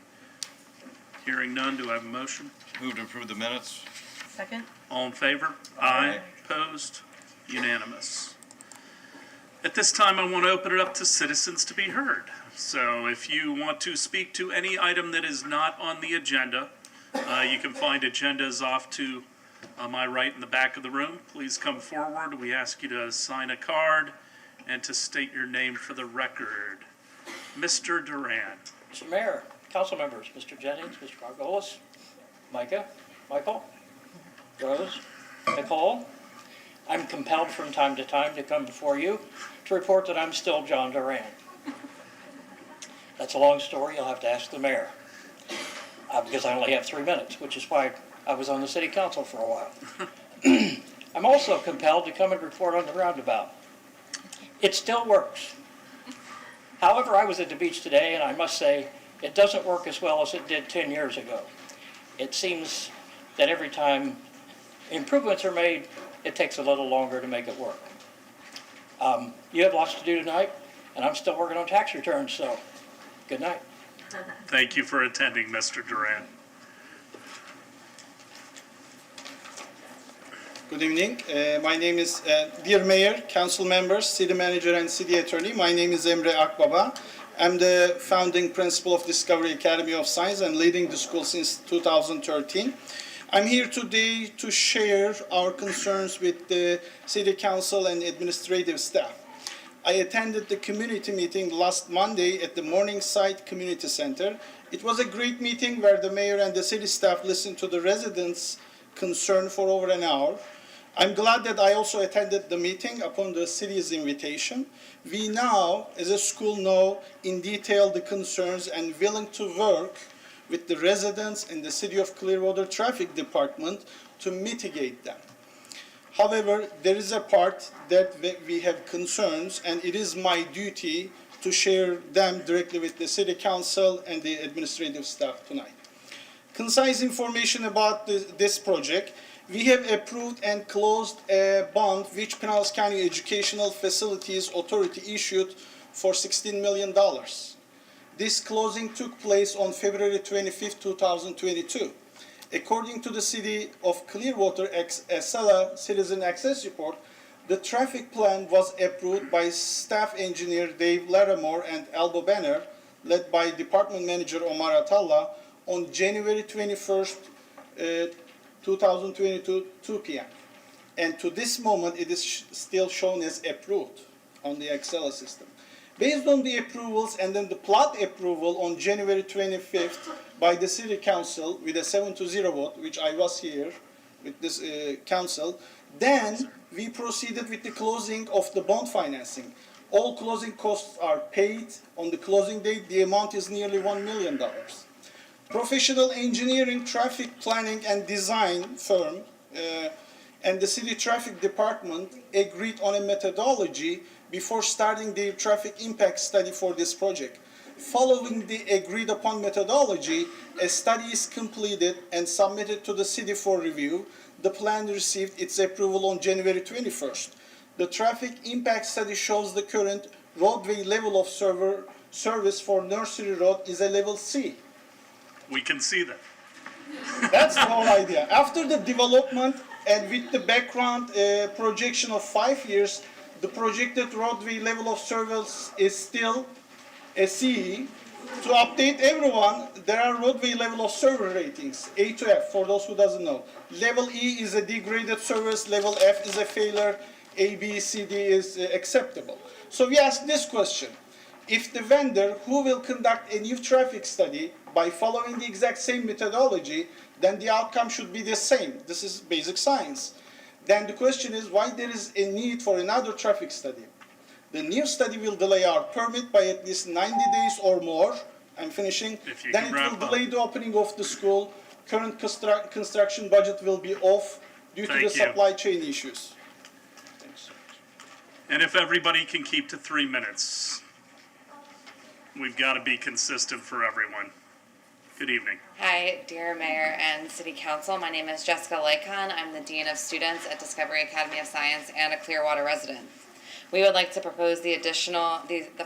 Hearing none, do I have a motion? Move to approve the minutes. Second? All in favor? Aye. Opposed? Unanimous. At this time, I want to open it up to citizens to be heard. So if you want to speak to any item that is not on the agenda, you can find agendas off to my right in the back of the room. Please come forward. We ask you to sign a card and to state your name for the record. Mr. Duran. Mr. Mayor, council members, Mr. Jennings, Mr. Margolis, Michael, Rose, Nicole, I'm compelled from time to time to come before you to report that I'm still John Duran. That's a long story, you'll have to ask the mayor, because I only have 3 minutes, which is why I was on the city council for a while. I'm also compelled to come and report on the roundabout. It still works. However, I was at the beach today, and I must say, it doesn't work as well as it did 10 years ago. It seems that every time improvements are made, it takes a little longer to make it work. You have lots to do tonight, and I'm still working on tax returns, so good night. Thank you for attending, Mr. Duran. Good evening. My name is, dear Mayor, Council members, City Manager and City Attorney. My name is Emre Akbaba. I'm the founding principal of Discovery Academy of Science and leading the school since 2013. I'm here today to share our concerns with the City Council and administrative staff. I attended the community meeting last Monday at the Morningside Community Center. It was a great meeting where the mayor and the city staff listened to the residents' concern for over an hour. I'm glad that I also attended the meeting upon the city's invitation. We now, as a school, know in detail the concerns and willing to work with the residents and the City of Clearwater Traffic Department to mitigate them. However, there is a part that we have concerns, and it is my duty to share them directly with the City Council and the administrative staff tonight. Concise information about this project. We have approved and closed a bond which Pinellas County Educational Facilities Authority issued for $16 million. This closing took place on February 25, 2022. According to the City of Clearwater SLA Citizen Access Report, the traffic plan was approved by staff engineer Dave Laramore and Albo Banner, led by Department Manager Omar Atalla, on January 21st, 2022, 2 p.m. And to this moment, it is still shown as approved on the Excel system. Based on the approvals and then the plot approval on January 25th by the City Council with a 7-0 vote, which I was here with this council, then we proceeded with the closing of the bond financing. All closing costs are paid on the closing date. The amount is nearly $1 million. Professional engineering, traffic planning and design firm and the city traffic department agreed on a methodology before starting the traffic impact study for this project. Following the agreed upon methodology, a study is completed and submitted to the city for review. The plan received its approval on January 21st. The traffic impact study shows the current roadway level of service for Nursery Road is a level C. We can see that. That's the whole idea. After the development and with the background projection of 5 years, the projected roadway level of service is still a C. To update everyone, there are roadway level of service ratings, A to F, for those who doesn't know. Level E is a degraded service, level F is a failure, A, B, C, D is acceptable. So we ask this question. If the vendor who will conduct a new traffic study by following the exact same methodology, then the outcome should be the same. This is basic science. Then the question is why there is a need for another traffic study. The new study will delay our permit by at least 90 days or more. I'm finishing. Then it will delay the opening of the school, current construction budget will be off due to the Thank you. supply chain issues. And if everybody can keep to 3 minutes, we've got to be consistent for everyone. Good evening. Hi, dear Mayor and City Council. My name is Jessica Lacon. I'm the Dean of Students at Discovery Academy of Science and a Clearwater resident. We would like to propose the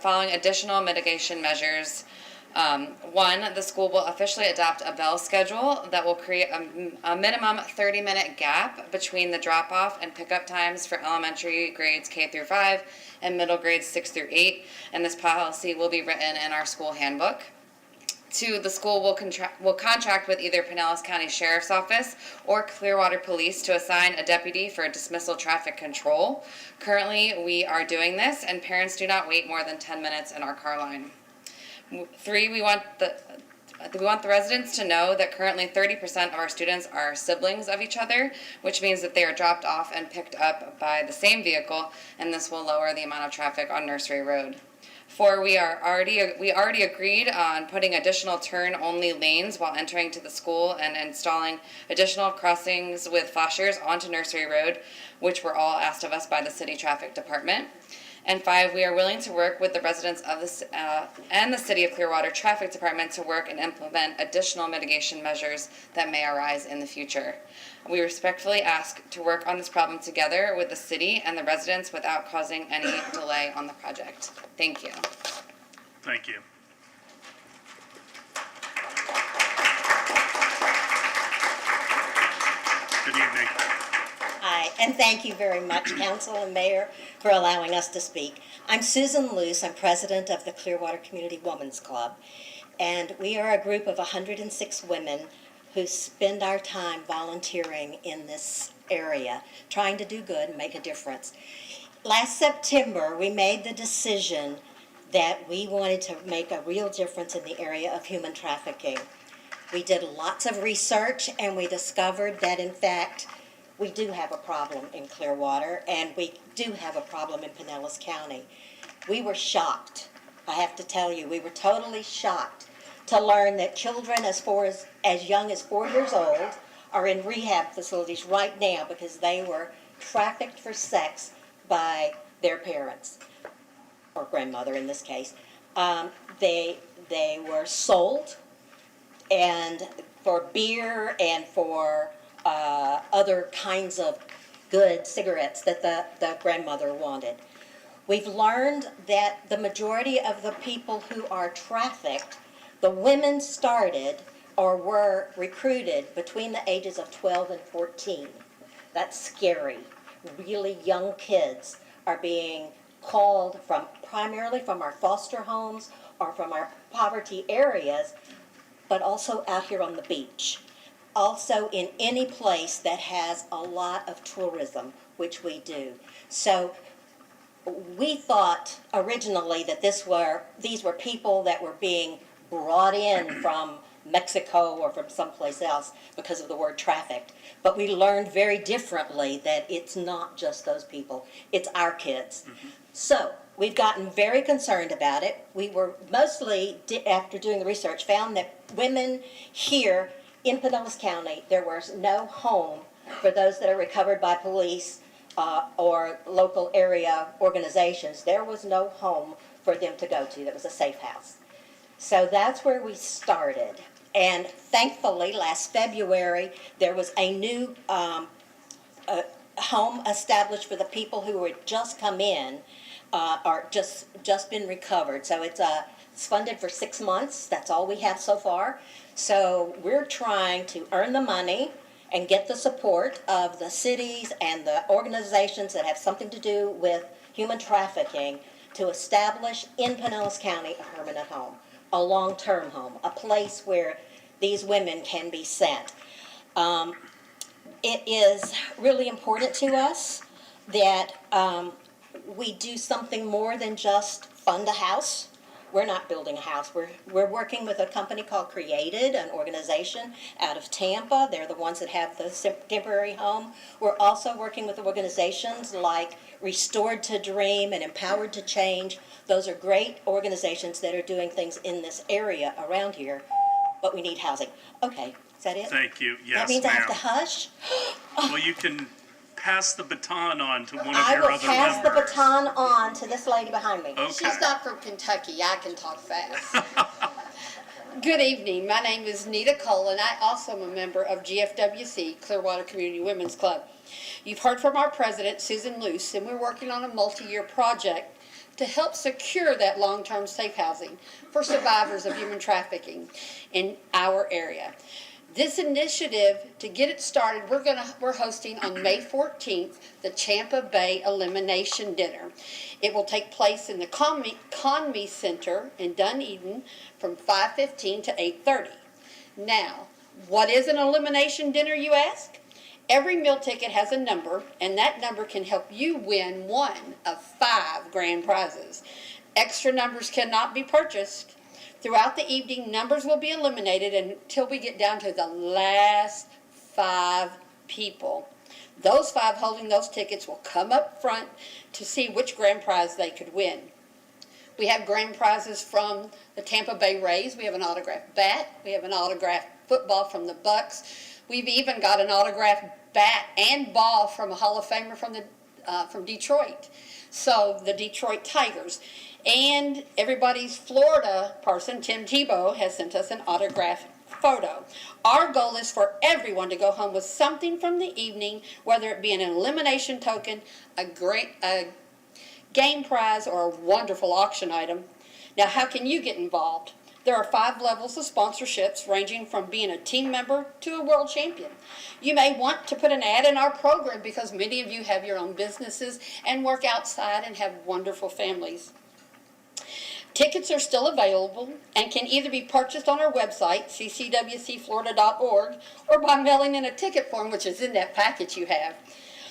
following additional mitigation measures. One, the school will officially adopt a bell schedule that will create a minimum 30-minute gap between the drop-off and pickup times for elementary grades K through 5 and middle grades 6 through 8, and this policy will be written in our school handbook. 2, the school will contract with either Pinellas County Sheriff's Office or Clearwater Police to assign a deputy for dismissal traffic control. Currently, we are doing this, and parents do not wait more than 10 minutes in our car line. 3, we want the residents to know that currently 30% of our students are siblings of each other, which means that they are dropped off and picked up by the same vehicle, and this will lower the amount of traffic on Nursery Road. 4, we already agreed on putting additional turn-only lanes while entering to the school and installing additional crossings with flashers onto Nursery Road, which were all asked of us by the City Traffic Department. And 5, we are willing to work with the residents of and the City of Clearwater Traffic Department to work and implement additional mitigation measures that may arise in the future. We respectfully ask to work on this problem together with the city and the residents without causing any delay on the project. Thank you. Thank you. Good evening. Hi, and thank you very much, Council and Mayor, for allowing us to speak. I'm Susan Luce. I'm president of the Clearwater Community Women's Club, and we are a group of 106 women who spend our time volunteering in this area, trying to do good and make a difference. Last September, we made the decision that we wanted to make a real difference in the area of human trafficking. We did lots of research, and we discovered that, in fact, we do have a problem in Clearwater, and we do have a problem in Pinellas County. We were shocked. I have to tell you, we were totally shocked to learn that children as young as 4 years old are in rehab facilities right now because they were trafficked for sex by their parents, or grandmother in this case. They were sold, and for beer and for other kinds of good cigarettes that the grandmother wanted. We've learned that the majority of the people who are trafficked, the women started or were recruited between the ages of 12 and 14. That's scary. Really young kids are being called primarily from our foster homes or from our poverty areas, but also out here on the beach. Also in any place that has a lot of tourism, which we do. So we thought originally that these were people that were being brought in from Mexico or from someplace else because of the word trafficked. But we learned very differently that it's not just those people, it's our kids. Mm-hmm. So we've gotten very concerned about it. We were mostly, after doing the research, found that women here in Pinellas County, there was no home for those that are recovered by police or local area organizations. There was no home for them to go to that was a safe house. So that's where we started. And thankfully, last February, there was a new home established for the people who had just come in or just been recovered. So it's funded for 6 months. That's all we have so far. So we're trying to earn the money and get the support of the cities and the organizations that have something to do with human trafficking to establish in Pinellas County a permanent home, a long-term home, a place where these women can be sent. It is really important to us that we do something more than just fund a house. We're not building a house. We're working with a company called Created, an organization out of Tampa. They're the ones that have the temporary home. We're also working with organizations like Restored to Dream and Empowered to Change. Those are great organizations that are doing things in this area around here, but we need housing. Okay, Is that it? Thank you. That Yes, means I have to ma'am. hush? Well, you can pass the baton on to one of I your will other pass the members. baton on to this lady behind me. Okay. She's not from Kentucky. I can talk fast. Good evening. My name is Nita Cole, and I also am a member of GFWC, Clearwater Community Women's Club. You've heard from our president, Susan Luce, and we're working on a multi-year project to help secure that long-term safe housing for survivors of human trafficking in our area. This initiative, to get it started, we're hosting on May 14th the Champa Bay Elimination Dinner. It will take place in the Conme Center in Dunedin from 5:15 to 8:30. Now, what is an elimination dinner, you ask? Every meal ticket has a number, and that number can help you win one of 5 grand prizes. Extra numbers cannot be purchased. Throughout the evening, numbers will be eliminated until we get down to the last 5 people. Those 5 holding those tickets will come up front to see which grand prize they could win. We have grand prizes from the Tampa Bay Rays. We have an autographed bat. We have an autographed football from the Bucks. We've even got an autographed bat and ball from a Hall of Famer from Detroit. So the Detroit Tigers. And everybody's Florida person, Tim Tebow, has sent us an autographed photo. Our goal is for everyone to go home with something from the evening, whether it be an elimination token, a game prize, or a wonderful auction item. Now, how can you get involved? There are 5 levels of sponsorships, ranging from being a team member to a world champion. You may want to put an ad in our program because many of you have your own businesses and work outside and have wonderful families. Tickets are still available and can either be purchased on our website, ccwcflorida.org, or by mailing in a ticket form, which is in that packet you have.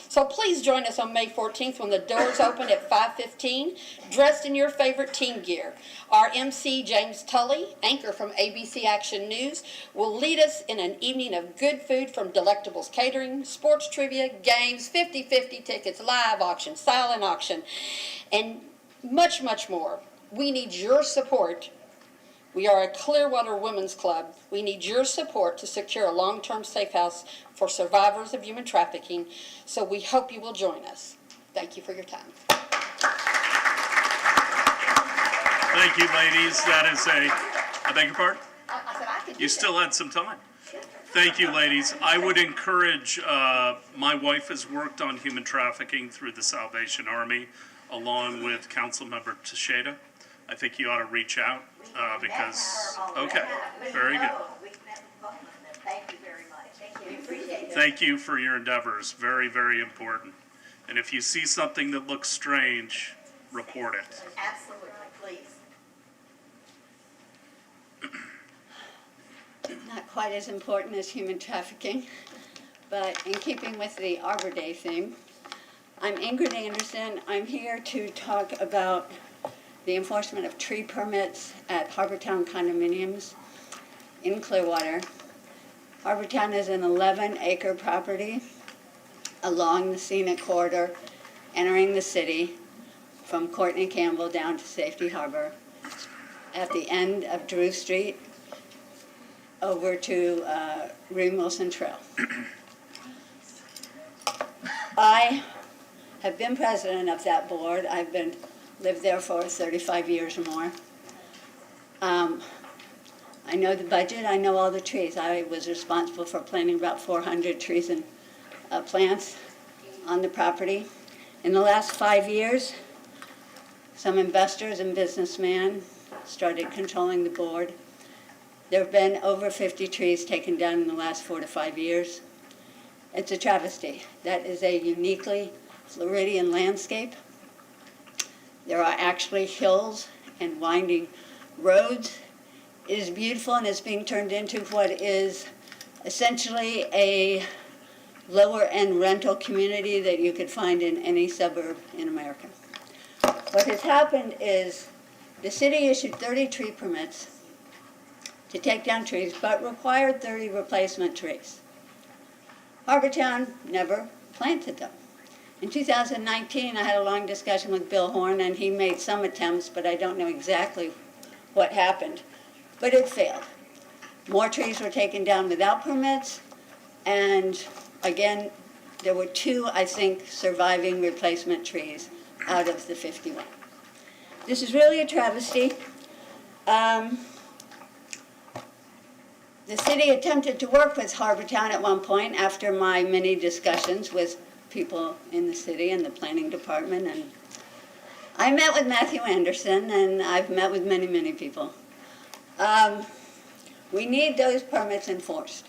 So please join us on May 14th when the doors open at 5:15, dressed in your favorite team gear. Our MC, James Tully, anchor from ABC Action News, will lead us in an evening of good food from Delectables Catering, sports trivia, games, 50-50 tickets, live auction, silent auction, and much, much more. We need your support. We are a Clearwater Women's Club. We need your support to secure a long-term safe house for survivors of human trafficking, so we hope you will join us. Thank you for your time. Thank you, ladies. That is I beg your pardon? I said I could do You that. still had some time. Thank you, ladies. I would encourage, my wife has worked on human trafficking through the Salvation Army, along with Councilmember Teixeira. I think you ought to reach out, because, okay, very good. Thank you very much. We appreciate it. Thank you for your endeavors. Very, very important. And if you see something that looks strange, report it. Absolutely, please. Not quite as important as human trafficking, but in keeping with the Arbor Day theme, I'm Ingrid Anderson. I'm here to talk about the enforcement of tree permits at Harbortown condominiums in Clearwater. Harbortown is an 11-acre property along the scenic corridor, entering the city from Courtney Campbell down to Safety Harbor, at the end of Drew Street, over to Ream Wilson Trail. I have been president of that board. I've lived there for 35 years or more. I know the budget, I know all the trees. I was responsible for planting about 400 trees and plants on the property. In the last 5 years, some investors and businessmen started controlling the board. There have been over 50 trees taken down in the last 4 to 5 years. It's a travesty. That is a uniquely Floridian landscape. There are actually hills and winding roads. It is beautiful, and it's being turned into what is essentially a lower-end rental community that you could find in any suburb in America. What has happened is the city issued 30 tree permits to take down trees, but required 30 replacement trees. Harbortown never planted them. In 2019, I had a long discussion with Bill Horn, and he made some attempts, but I don't know exactly what happened. But it failed. More trees were taken down without permits, and again, there were 2, I think, surviving replacement trees out of the 51. This is really a travesty. The city attempted to work with Harbortown at one point after my many discussions with people in the city and the planning department, and I met with Matthew Anderson, and I've met with many, many people. We need those permits enforced.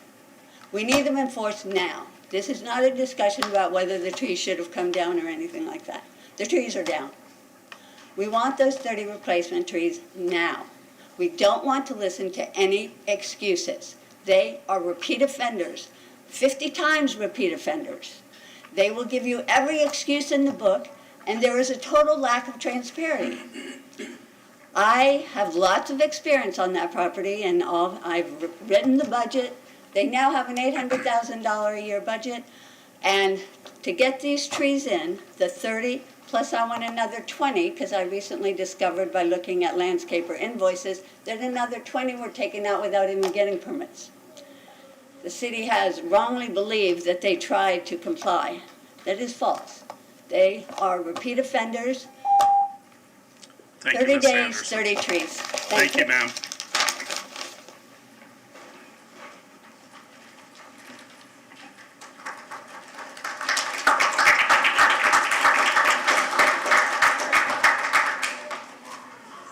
We need them enforced now. This is not a discussion about whether the trees should have come down or anything like that. The trees are down. We want those 30 replacement trees now. We don't want to listen to any excuses. They are repeat offenders, 50 times repeat offenders. They will give you every excuse in the book, and there is a total lack of transparency. I have lots of experience on that property, and I've written the budget. They now have an $800,000 a year budget, and to get these trees in, the 30, plus I want another 20, because I recently discovered by looking at landscaper invoices that another 20 were taken out without even getting permits. The city has wrongly believed that they tried to comply. That is false. They are repeat offenders. Thank 30 you, Ms. days, Anderson. 30 trees. Thank you, ma'am.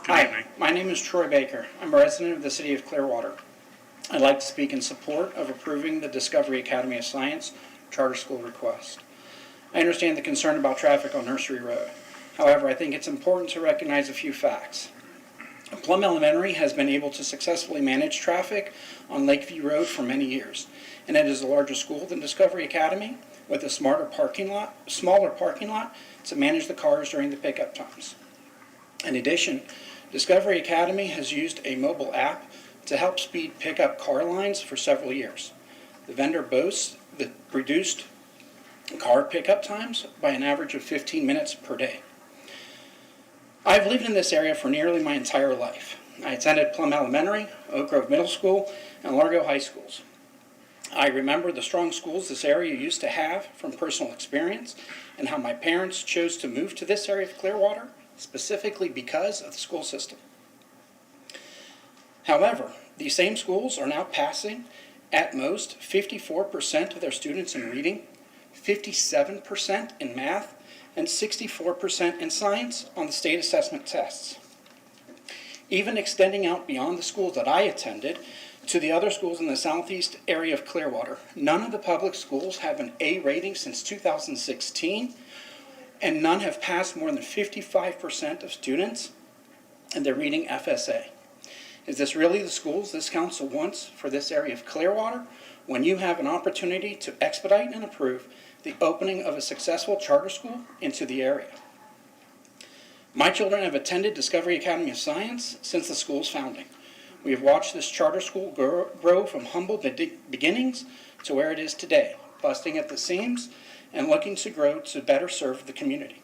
Hi, my name is Troy Baker. I'm a resident of the city of Clearwater. I'd like to speak in support of approving the Discovery Academy of Science charter school request. I understand the concern about traffic on Nursery Road. However, I think it's important to recognize a few facts. Plum Elementary has been able to successfully manage traffic on Lakeview Road for many years, and it is a larger school than Discovery Academy with a smaller parking lot to manage the cars during the pickup times. In addition, Discovery Academy has used a mobile app to help speed pickup car lines for several years. The vendor boasts the reduced car pickup times by an average of 15 minutes per day. I've lived in this area for nearly my entire life. I attended Plum Elementary, Oak Grove Middle School, and Largo High Schools. I remember the strong schools this area used to have from personal experience and how my parents chose to move to this area of Clearwater specifically because of the school system. However, these same schools are now passing at most 54% of their students in reading, 57% in math, and 64% in science on the state assessment tests. Even extending out beyond the schools that I attended to the other schools in the southeast area of Clearwater, none of the public schools have an A rating since 2016, and none have passed more than 55% of students in their reading FSA. Is this really the schools this council wants for this area of Clearwater when you have an opportunity to expedite and approve the opening of a successful charter school into the area? My children have attended Discovery Academy of Science since the school's founding. We have watched this charter school grow from humble beginnings to where it is today, busting at the seams and looking to grow to better serve the community.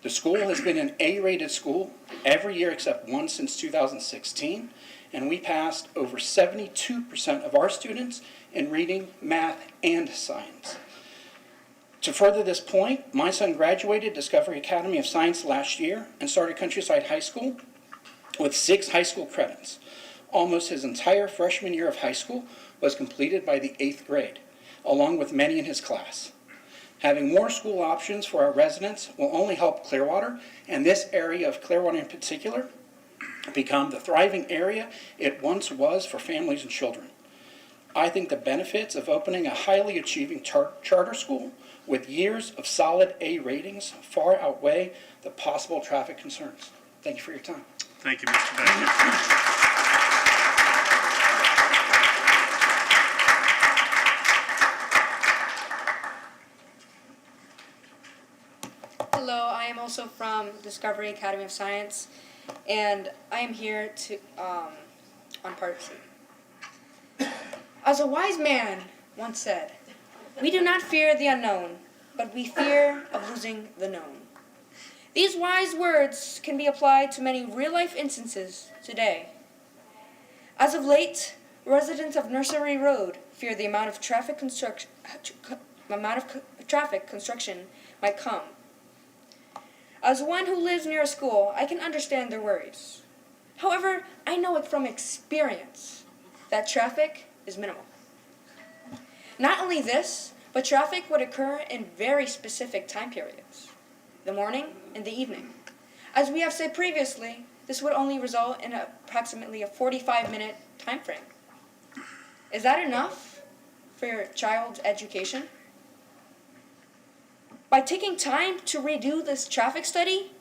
The school has been an A-rated school every year except one since 2016, and we passed over 72% of our students in reading, math, and science. To further this point, my son graduated Discovery Academy of Science last year and started Countryside High School with 6 high school credits. Almost his entire freshman year of high school was completed by the 8th grade, along with many in his class. Having more school options for our residents will only help Clearwater, and this area of Clearwater in particular, become the thriving area it once was for families and children. I think the benefits of opening a highly achieving charter school with years of solid A ratings far outweigh the possible traffic concerns. Thank you for your time. Thank you, Mr. Baker. Hello, I am also from Discovery Academy of Science, and I am here to on part C. As a wise man once said, "We do not fear the unknown, but we fear of losing the known." These wise words can be applied to many real-life instances today. As of late, Residents of Nursery Road fear the amount of traffic construction might come. As one who lives near a school, I can understand their worries. However, I know it from experience that traffic is minimal. Not only this, but traffic would occur in very specific time periods, the morning and the evening. As we have said previously, this would only result in approximately a 45-minute time frame. Is that enough for your child's education? By taking time to redo this traffic study,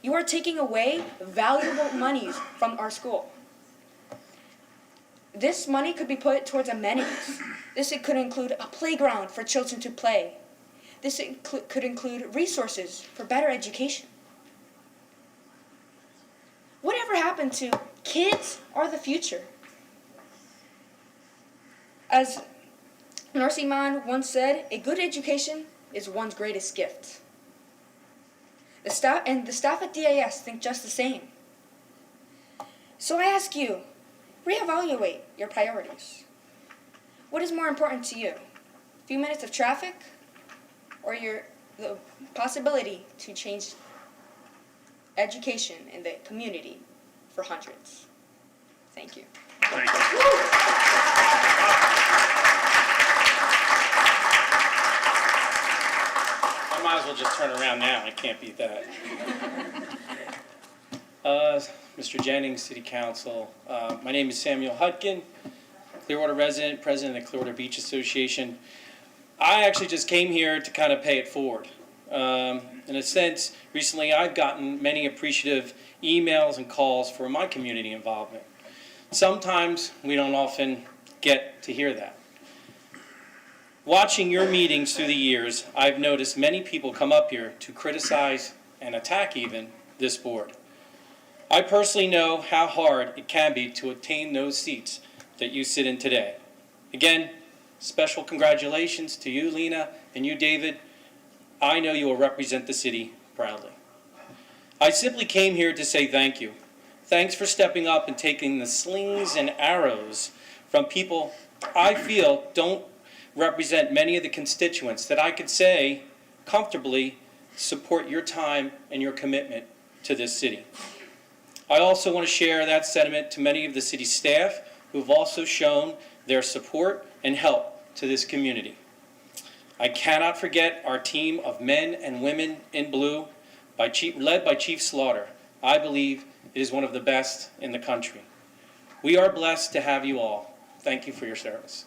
you are taking away valuable monies from our school. This money could be put towards amenities. This could include a playground for children to play. This could include resources for better education. Whatever happened to kids are the future? As Narcy Mann once said, a good education is one's greatest gift. The staff at DAS think just the same. So I ask you, reevaluate your priorities. What is more important to you? A few minutes of traffic or the possibility to change education in the community for hundreds? Thank you. Thank you. I might as well just turn around now. I can't beat that. Mr. Jennings, City Council. My name is Samuel Hutkin, Clearwater resident, president of the Clearwater Beach Association. I actually just came here to kind of pay it forward. In a sense, recently I've gotten many appreciative emails and calls for my community involvement. Sometimes we don't often get to hear that. Watching your meetings through the years, I've noticed many people come up here to criticize and attack even this board. I personally know how hard it can be to attain those seats that you sit in today. Again, special congratulations to you, Lena, and you, David. I know you will represent the city proudly. I simply came here to say thank you. Thanks for stepping up and taking the slings and arrows from people I feel don't represent many of the constituents that I could say comfortably support your time and your commitment to this city. I also want to share that sentiment to many of the city staff who have also shown their support and help to this community. I cannot forget our team of men and women in blue, led by Chief Slaughter. I believe it is one of the best in the country. We are blessed to have you all. Thank you for your service.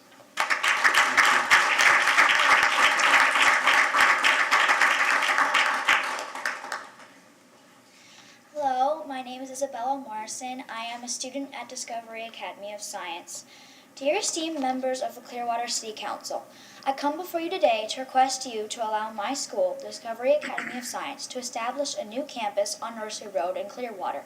Hello, my name is Isabella Morrison. I am a student at Discovery Academy of Science. Dear esteemed members of the Clearwater City Council, I come before you today to request you to allow my school, Discovery Academy of Science, to establish a new campus on Nursery Road in Clearwater.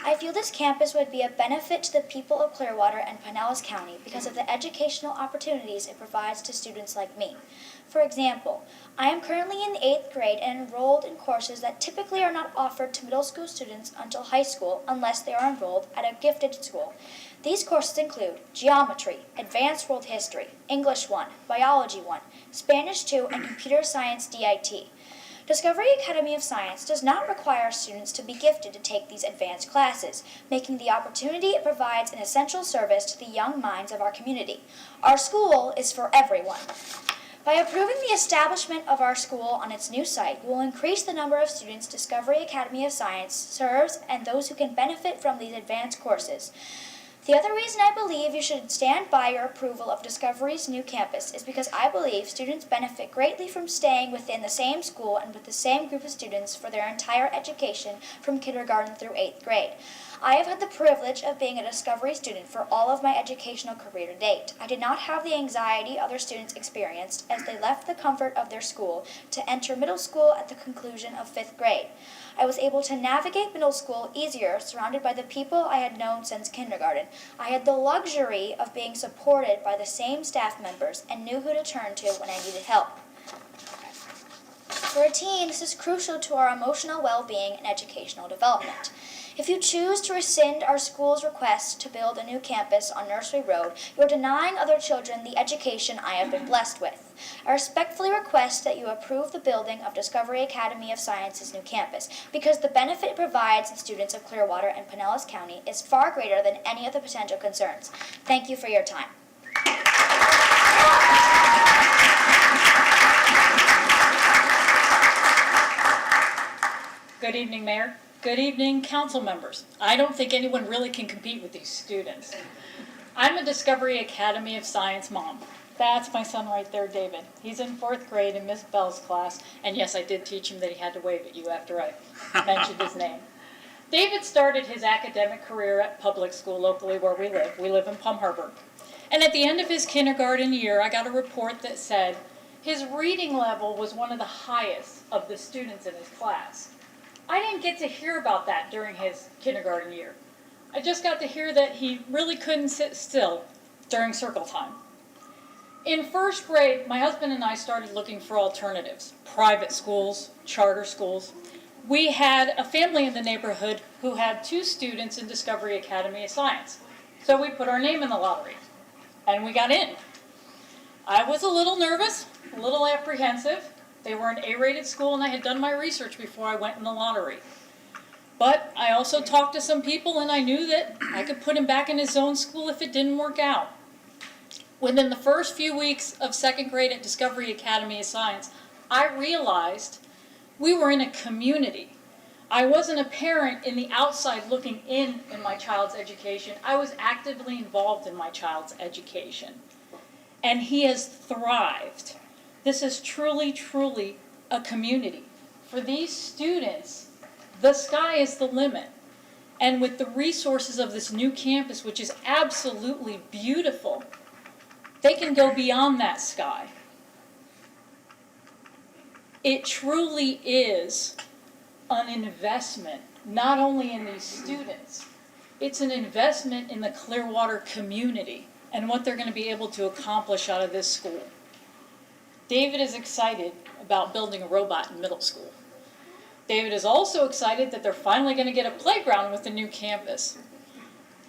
I feel this campus would be a benefit to the people of Clearwater and Pinellas County because of the educational opportunities it provides to students like me. For example, I am currently in the 8th grade and enrolled in courses that typically are not offered to middle school students until high school unless they are enrolled at a gifted school. These courses include Geometry, Advanced World History, English 1, Biology 1, Spanish 2, and Computer Science DIT. Discovery Academy of Science does not require students to be gifted to take these advanced classes, making the opportunity it provides an essential service to the young minds of our community. Our school is for everyone. By approving the establishment of our school on its new site, you will increase the number of students Discovery Academy of Science serves and those who can benefit from these advanced courses. The other reason I believe you should stand by your approval of Discovery's new campus is because I believe students benefit greatly from staying within the same school and with the same group of students for their entire education from kindergarten through 8th grade. I have had the privilege of being a Discovery student for all of my educational career to date. I did not have the anxiety other students experienced as they left the comfort of their school to enter middle school at the conclusion of 5th grade. I was able to navigate middle school easier, surrounded by the people I had known since kindergarten. I had the luxury of being supported by the same staff members and knew who to turn to when I needed help. For a teen, this is crucial to our emotional well-being and educational development. If you choose to rescind our school's request to build a new campus on Nursery Road, you are denying other children the education I have been blessed with. I respectfully request that you approve the building of Discovery Academy of Science's new campus, because the benefit it provides the students of Clearwater and Pinellas County is far greater than any of the potential concerns. Thank you for your time. Good evening, Mayor. Good evening, council members. I don't think anyone really can compete with these students. I'm a Discovery Academy of Science mom. That's my son right there, David. He's in 4th grade in Miss Bell's class, and yes, I did teach him that he had to wave at you after I mentioned his name. David started his academic career at public school locally where we live. We live in Palm Harbor. And at the end of his kindergarten year, I got a report that said his reading level was one of the highest of the students in his class. I didn't get to hear about that during his kindergarten year. I just got to hear that he really couldn't sit still during circle time. In 1st grade, my husband and I started looking for alternatives, private schools, charter schools. We had a family in the neighborhood who had 2 students in Discovery Academy of Science. So we put our name in the lottery, and we got in. I was a little nervous, a little apprehensive. They were an A-rated school, and I had done my research before I went in the lottery. But I also talked to some people, and I knew that I could put him back in his own school if it didn't work out. Within the first few weeks of 2nd grade at Discovery Academy of Science, I realized we were in a community. I wasn't a parent in the outside looking in my child's education. I was actively involved in my child's education. And he has thrived. This is truly, truly a community. For these students, the sky is the limit. And with the resources of this new campus, which is absolutely beautiful, they can go beyond that sky. It truly is an investment, not only in these students, it's an investment in the Clearwater community and what they're going to be able to accomplish out of this school. David is excited about building a robot in middle school. David is also excited that they're finally going to get a playground with the new campus.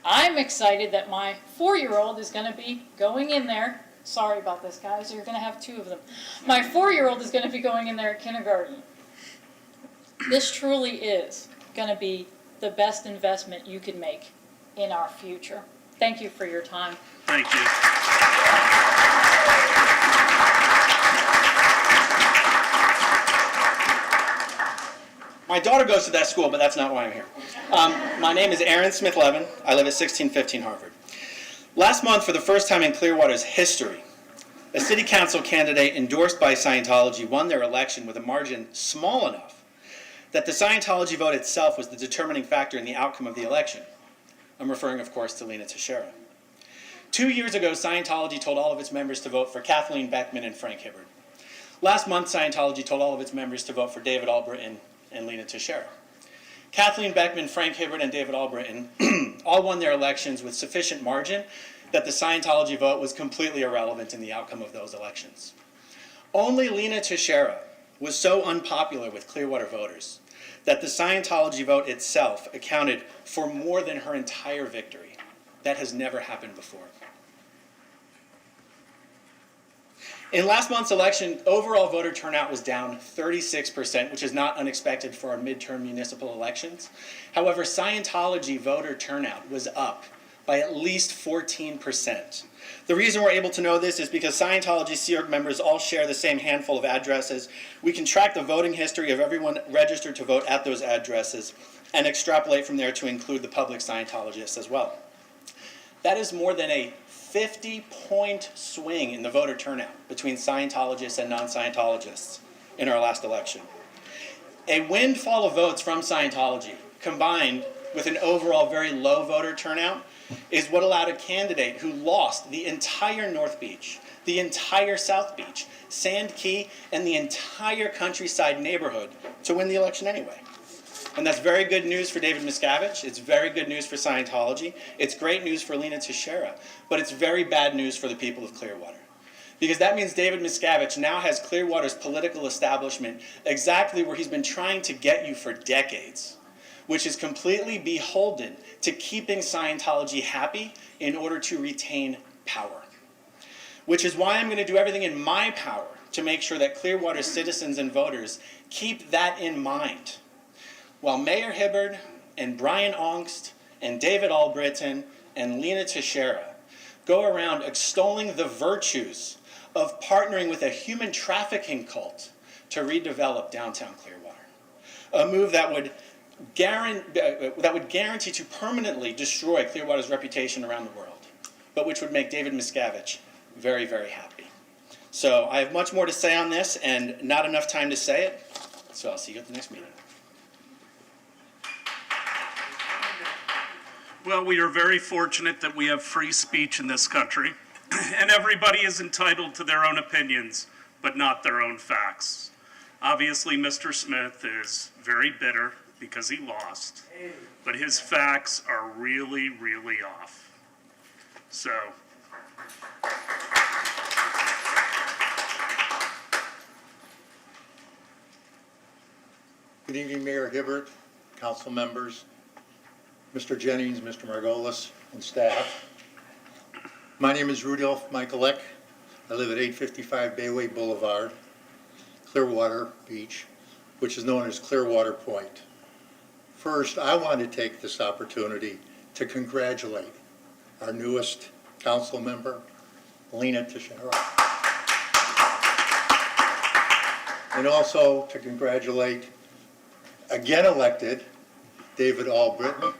I'm excited that my 4-year-old is going to be going in there. Sorry about this, guys. You're going to have 2 of them. My 4-year-old is going to be going in there at kindergarten. This truly is going to be the best investment you can make in our future. Thank you for your time. Thank you. My daughter goes to that school, but that's not why I'm here. My name is Aaron Smith-Levin. I live at 1615 Harvard. Last month, for the first time in Clearwater's history, a city council candidate endorsed by Scientology won their election with a margin small enough that the Scientology vote itself was the determining factor in the outcome of the election. I'm referring, of course, to Lena Teixeira. 2 years ago, Scientology told all of its members to vote for Kathleen Beckman and Frank Hibbard. Last month, Scientology told all of its members to vote for David Albritton and Lena Teixeira. Kathleen Beckman, Frank Hibbard, and David Albritton all won their elections with sufficient margin that the Scientology vote was completely irrelevant in the outcome of those elections. Only Lena Teixeira was so unpopular with Clearwater voters that the Scientology vote itself accounted for more than her entire victory. That has never happened before. In last month's election, overall voter turnout was down 36%, which is not unexpected for our midterm municipal elections. However, Scientology voter turnout was up by at least 14%. The reason we're able to know this is because Scientology Sea Org members all share the same handful of addresses. We can track the voting history of everyone registered to vote at those addresses and extrapolate from there to include the public Scientologists as well. That is more than a 50-point swing in the voter turnout between Scientologists and non-Scientologists in our last election. A windfall of votes from Scientology, combined with an overall very low voter turnout, is what allowed a candidate who lost the entire North Beach, the entire South Beach, Sand Key, and the entire countryside neighborhood to win the election anyway. And that's very good news for David Miscavige. It's very good news for Scientology. It's great news for Lena Teixeira. But it's very bad news for the people of Clearwater. because that means David Miscavige now has Clearwater's political establishment exactly where he's been trying to get you for decades, which is completely beholden to keeping Scientology happy in order to retain power. Which is why I'm going to do everything in my power to make sure that Clearwater citizens and voters keep that in mind. While Mayor Hibbard and Brian Ongst and David Albritton and Lena Teixeira go around extolling the virtues of partnering with a human trafficking cult to redevelop downtown Clearwater. A move that would guarantee to permanently destroy Clearwater's reputation around the world, but which would make David Miscavige very, very happy. So I have much more to say on this and not enough time to say it, so I'll see you at the next meeting. Well, we are very fortunate that we have free speech in this country, and everybody is entitled to their own opinions, but not their own facts. Obviously, Mr. Smith is very bitter because he lost, but his facts are really, really off. So, good evening, Mayor Hibbert, council members, Mr. Jennings, Mr. Margolis, and staff. My name is Rudolph Michaelek. I live at 855 Bayway Boulevard, Clearwater Beach, which is known as Clearwater Point. First, I want to take this opportunity to congratulate our newest council member, Lena Teixeira, and also to congratulate again elected David Albritton.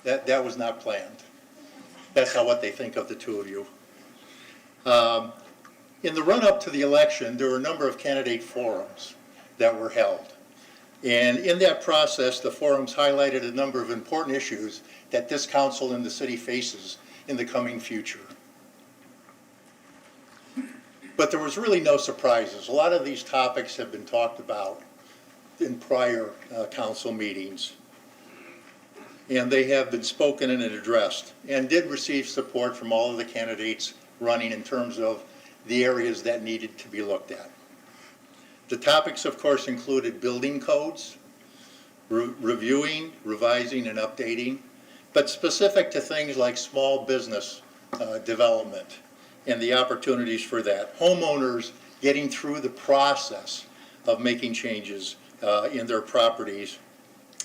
That was not planned. That's how what they think of the two of you. In the run-up to the election, there were a number of candidate forums that were held. And in that process, the forums highlighted a number of important issues that this council and the city faces in the coming future. But there was really no surprises. A lot of these topics have been talked about in prior council meetings. And they have been spoken and addressed, and did receive support from all of the candidates running in terms of the areas that needed to be looked at. The topics, of course, included building codes, reviewing, revising, and updating, but specific to things like small business development and the opportunities for that. Homeowners getting through the process of making changes in their properties,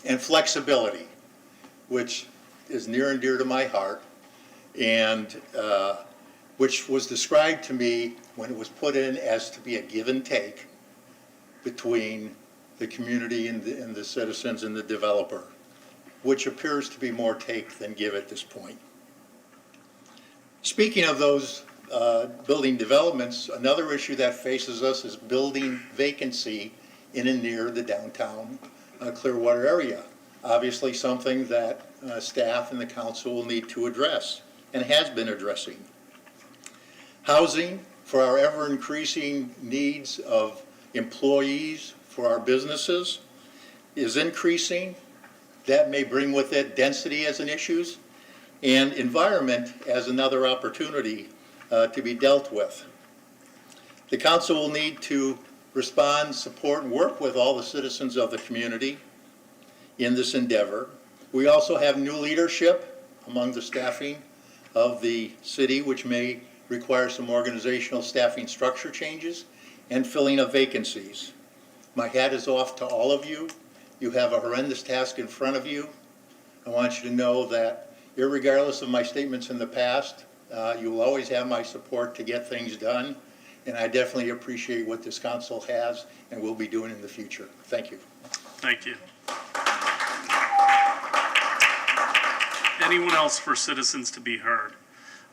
and flexibility, which is near and dear to my heart, and which was described to me when it was put in as to be a give and take between the community and the citizens and the developer, which appears to be more take than give at this point. Speaking of those building developments, another issue that faces us is building vacancy in and near the downtown Clearwater area. Obviously something that staff and the council will need to address and has been addressing. Housing for our ever-increasing needs of employees for our businesses is increasing. That may bring with it density as an issue, and environment as another opportunity to be dealt with. The council will need to respond, support, and work with all the citizens of the community in this endeavor. We also have new leadership among the staffing of the city, which may require some organizational staffing structure changes and filling of vacancies. My hat is off to all of you. You have a horrendous task in front of you. I want you to know that irregardless of my statements in the past, you will always have my support to get things done, and I definitely appreciate what this council has and will be doing in the future. Thank you. thank you. Anyone else for citizens to be heard?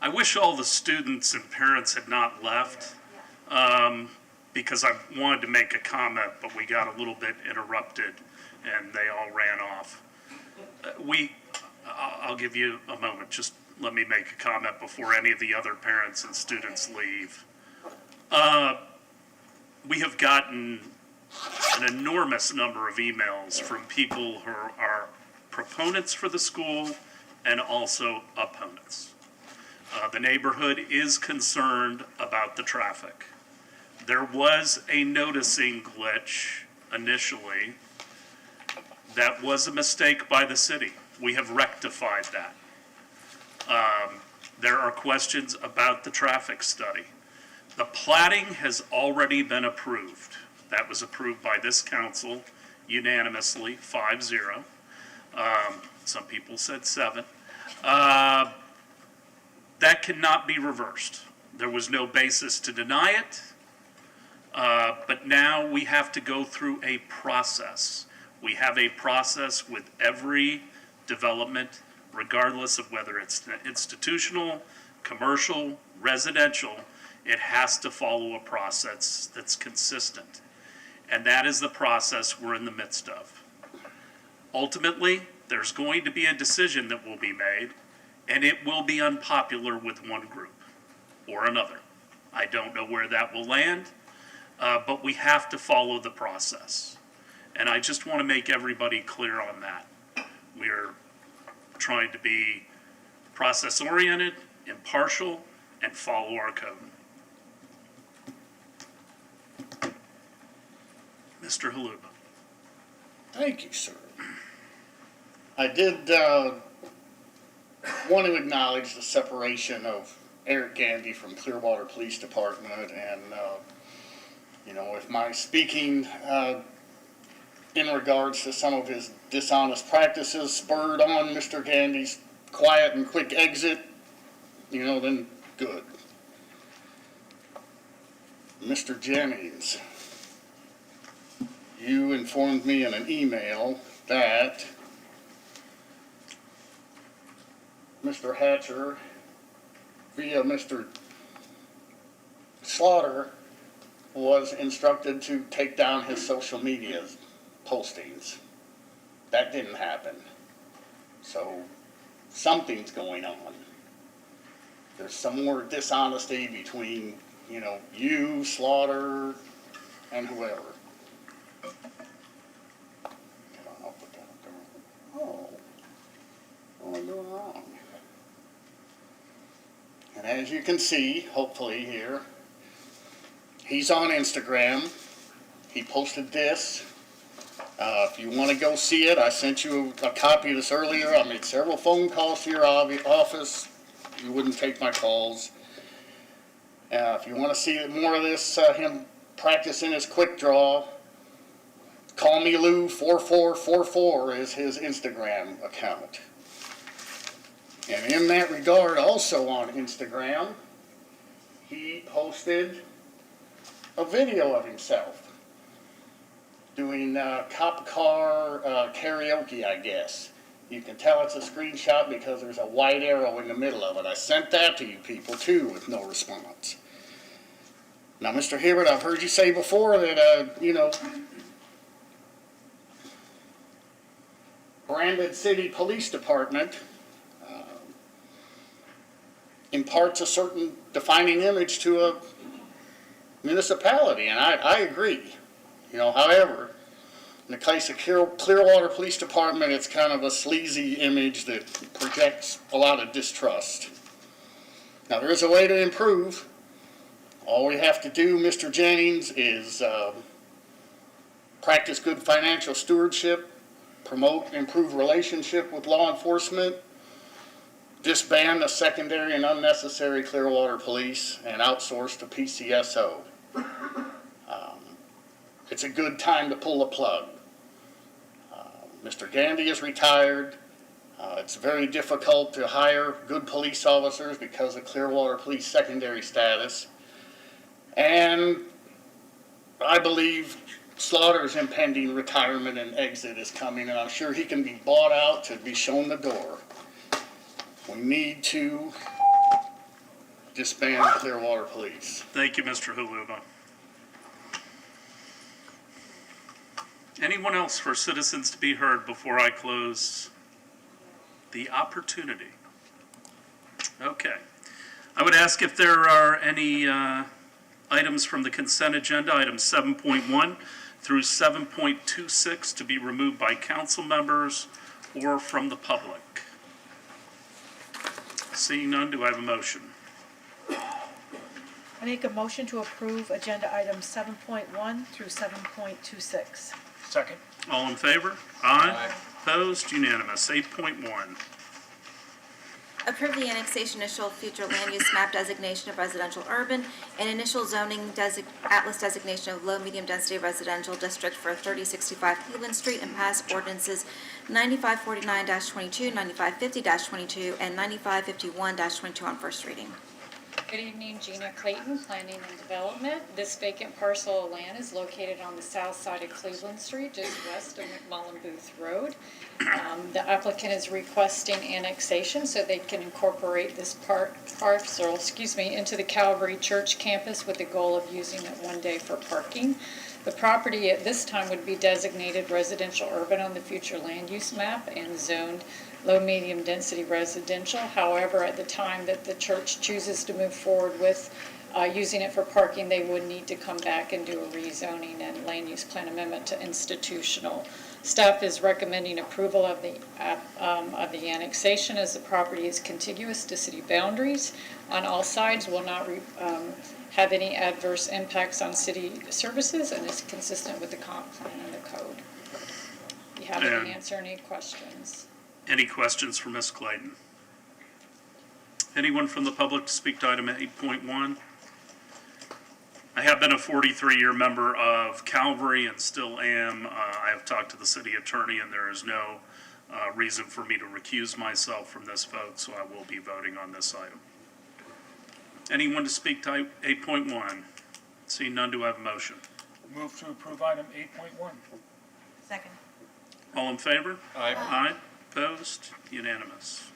I wish all the students and parents had not left, because I wanted to make a comment, but we got a little bit interrupted and they all ran off. I'll give you a moment. Just let me make a comment before any of the other parents and students leave. We have gotten an enormous number of emails from people who are proponents for the school and also opponents. The neighborhood is concerned about the traffic. There was a noticing glitch initially. That was a mistake by the city. We have rectified that. There are questions about the traffic study. The plating has already been approved. That was approved by this council unanimously, 5-0. Some people said 7. That cannot be reversed. There was no basis to deny it, but now we have to go through a process. We have a process with every development, regardless of whether it's institutional, commercial, residential. It has to follow a process that's consistent. And that is the process we're in the midst of. Ultimately, there's going to be a decision that will be made, and it will be unpopular with one group or another. I don't know where that will land, but we have to follow the process. And I just want to make everybody clear on that. We're trying to be process-oriented, impartial, and follow our code. Mr. Haluba. Thank you, sir. I did want to acknowledge the separation of Eric Gandy from Clearwater Police Department, and with my speaking in regards to some of his dishonest practices spurred on Mr. Gandy's quiet and quick exit, then good. Mr. Jennings, you informed me in an email that Mr. Hatcher, via Mr. Slaughter, was instructed to take down his social media postings. That didn't happen. So something's going on. There's some more dishonesty between, you, Slaughter, and whoever. Come on, I'll put that up there. Oh, what am I doing wrong? And as you can see, hopefully here, he's on Instagram. He posted this. If you want to go see it, I sent you a copy of this earlier. I made several phone calls to your office. You wouldn't take my calls. If you want to see more of this, him practicing his quick draw, Call Me Lou 4444 is his Instagram account. And in that regard, also on Instagram, he posted a video of himself doing cop car karaoke, I guess. You can tell it's a screenshot because there's a white arrow in the middle of it. I sent that to you people too with no response. Now, Mr. Hibbert, I've heard you say before that, Branded City Police Department imparts a certain defining image to a municipality, and I agree. However, in the case of Clearwater Police Department, it's kind of a sleazy image that projects a lot of distrust. Now, there is a way to improve. All we have to do, Mr. Jennings, is practice good financial stewardship, promote and improve relationship with law enforcement, disband the secondary and unnecessary Clearwater Police, and outsource to PCSO. It's a good time to pull the plug. Mr. Gandy is retired. It's very difficult to hire good police officers because of Clearwater Police secondary status. And I believe Slaughter's impending retirement and exit is coming, and I'm sure he can be bought out to be shown the door. We need to disband Clearwater Police. Thank you, Mr. Haluba. Anyone else for citizens to be heard before I close the opportunity? Okay. I would ask if there are any items from the consent agenda, items 7.1 through 7.26, to be removed by council members or from the public. Seeing none, do I have a motion? I make a motion to approve agenda items 7.1 through 7.26. Second. All in favor? Aye. Opposed? Unanimous. 8.1. Approve the annexation initial future land use map designation of residential urban and initial zoning atlas designation of low medium density residential district for 3065 Cleveland Street and pass ordinances 9549-22, 9550-22, and 9551-22 on first reading. Good evening, Gina Clayton, Planning and Development. This vacant parcel of land is located on the south side of Cleveland Street, just west of McMullen Booth Road. The applicant is requesting annexation so they can incorporate this parcel, into the Calvary Church campus with the goal of using it one day for parking. The property at this time would be designated residential urban on the future land use map and zoned low medium density residential. However, at the time that the church chooses to move forward with using it for parking, they would need to come back and do a rezoning and land use plan amendment to institutional. Staff is recommending approval of the annexation as the property is contiguous to city boundaries on all sides, will not have any adverse impacts on city services, and is consistent with the comp plan and the code. Be happy to answer any questions. Any questions for Ms. Clayton? Anyone from the public to speak to item 8.1? I have been a 43-year member of Calvary and still am. I have talked to the city attorney, and there is no reason for me to recuse myself from this vote, so I will be voting on this item. Anyone to speak to 8.1? Seeing none, do I have a motion? Move to approve item 8.1. Second. All in favor? Aye. Aye. Opposed? Unanimous.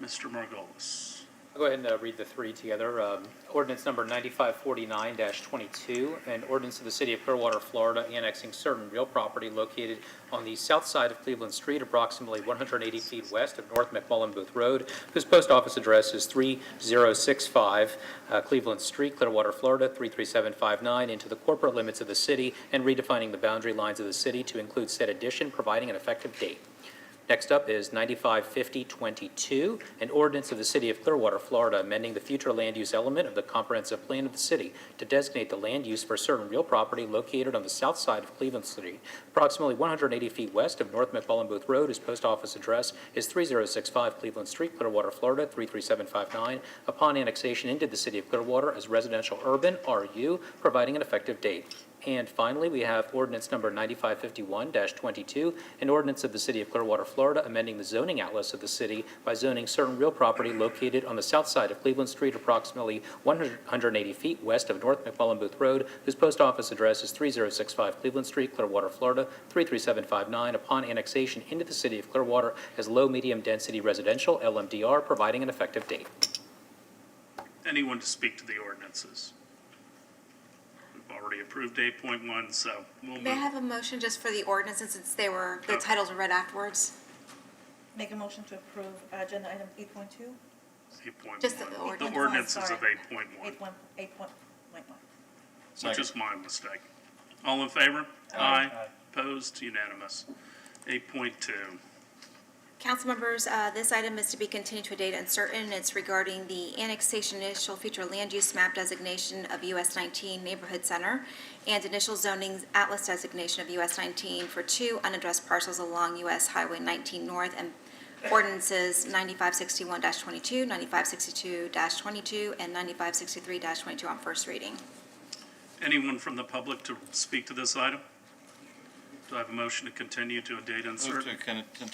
Mr. Margolis. I'll go ahead and read the three together. Ordinance number 9549-22, an ordinance of the City of Clearwater, Florida, annexing certain real property located on the south side of Cleveland Street, approximately 180 feet west of North McMullen Booth Road, whose post office address is 3065 Cleveland Street, Clearwater, Florida, 33759, into the corporate limits of the city and redefining the boundary lines of the city to include said addition, providing an effective date. Next up is 9550-22, an ordinance of the City of Clearwater, Florida, amending the future land use element of the comprehensive plan of the city to designate the land use for certain real property located on the south side of Cleveland City, approximately 180 feet west of North McMullen Booth Road, whose post office address is 3065 Cleveland Street, Clearwater, Florida, 33759, upon annexation into the City of Clearwater as residential urban, RU, providing an effective date. And finally, we have ordinance number 9551-22, an ordinance of the City of Clearwater, Florida, amending the zoning atlas of the city by zoning certain real property located on the south side of Cleveland Street, approximately 180 feet west of North McMullen Booth Road, whose post office address is 3065 Cleveland Street, Clearwater, Florida, 33759, upon annexation into the City of Clearwater as low medium density residential, LMDR, providing an effective date. Anyone to speak to the ordinances? Already approved 8.1, so we'll May I move. have a motion just for the ordinances since the titles were read afterwards? Make a motion to approve agenda item 8.2. 8.1. Just the The ordinance. ordinances of Sorry. 8.1, 8.1. which is my mistake. All in favor? Aye. Opposed? Unanimous. 8.2. Council members, this item is to be continued to a date uncertain. It's regarding the annexation initial future land use map designation of US 19 Neighborhood Center and initial zoning atlas designation of US 19 for two unaddressed parcels along US Highway 19 North and ordinances 9561-22, 9562-22, and 9563-22 on first reading. Anyone from the public to speak to this item? Do I have a motion to continue to a date uncertain? Move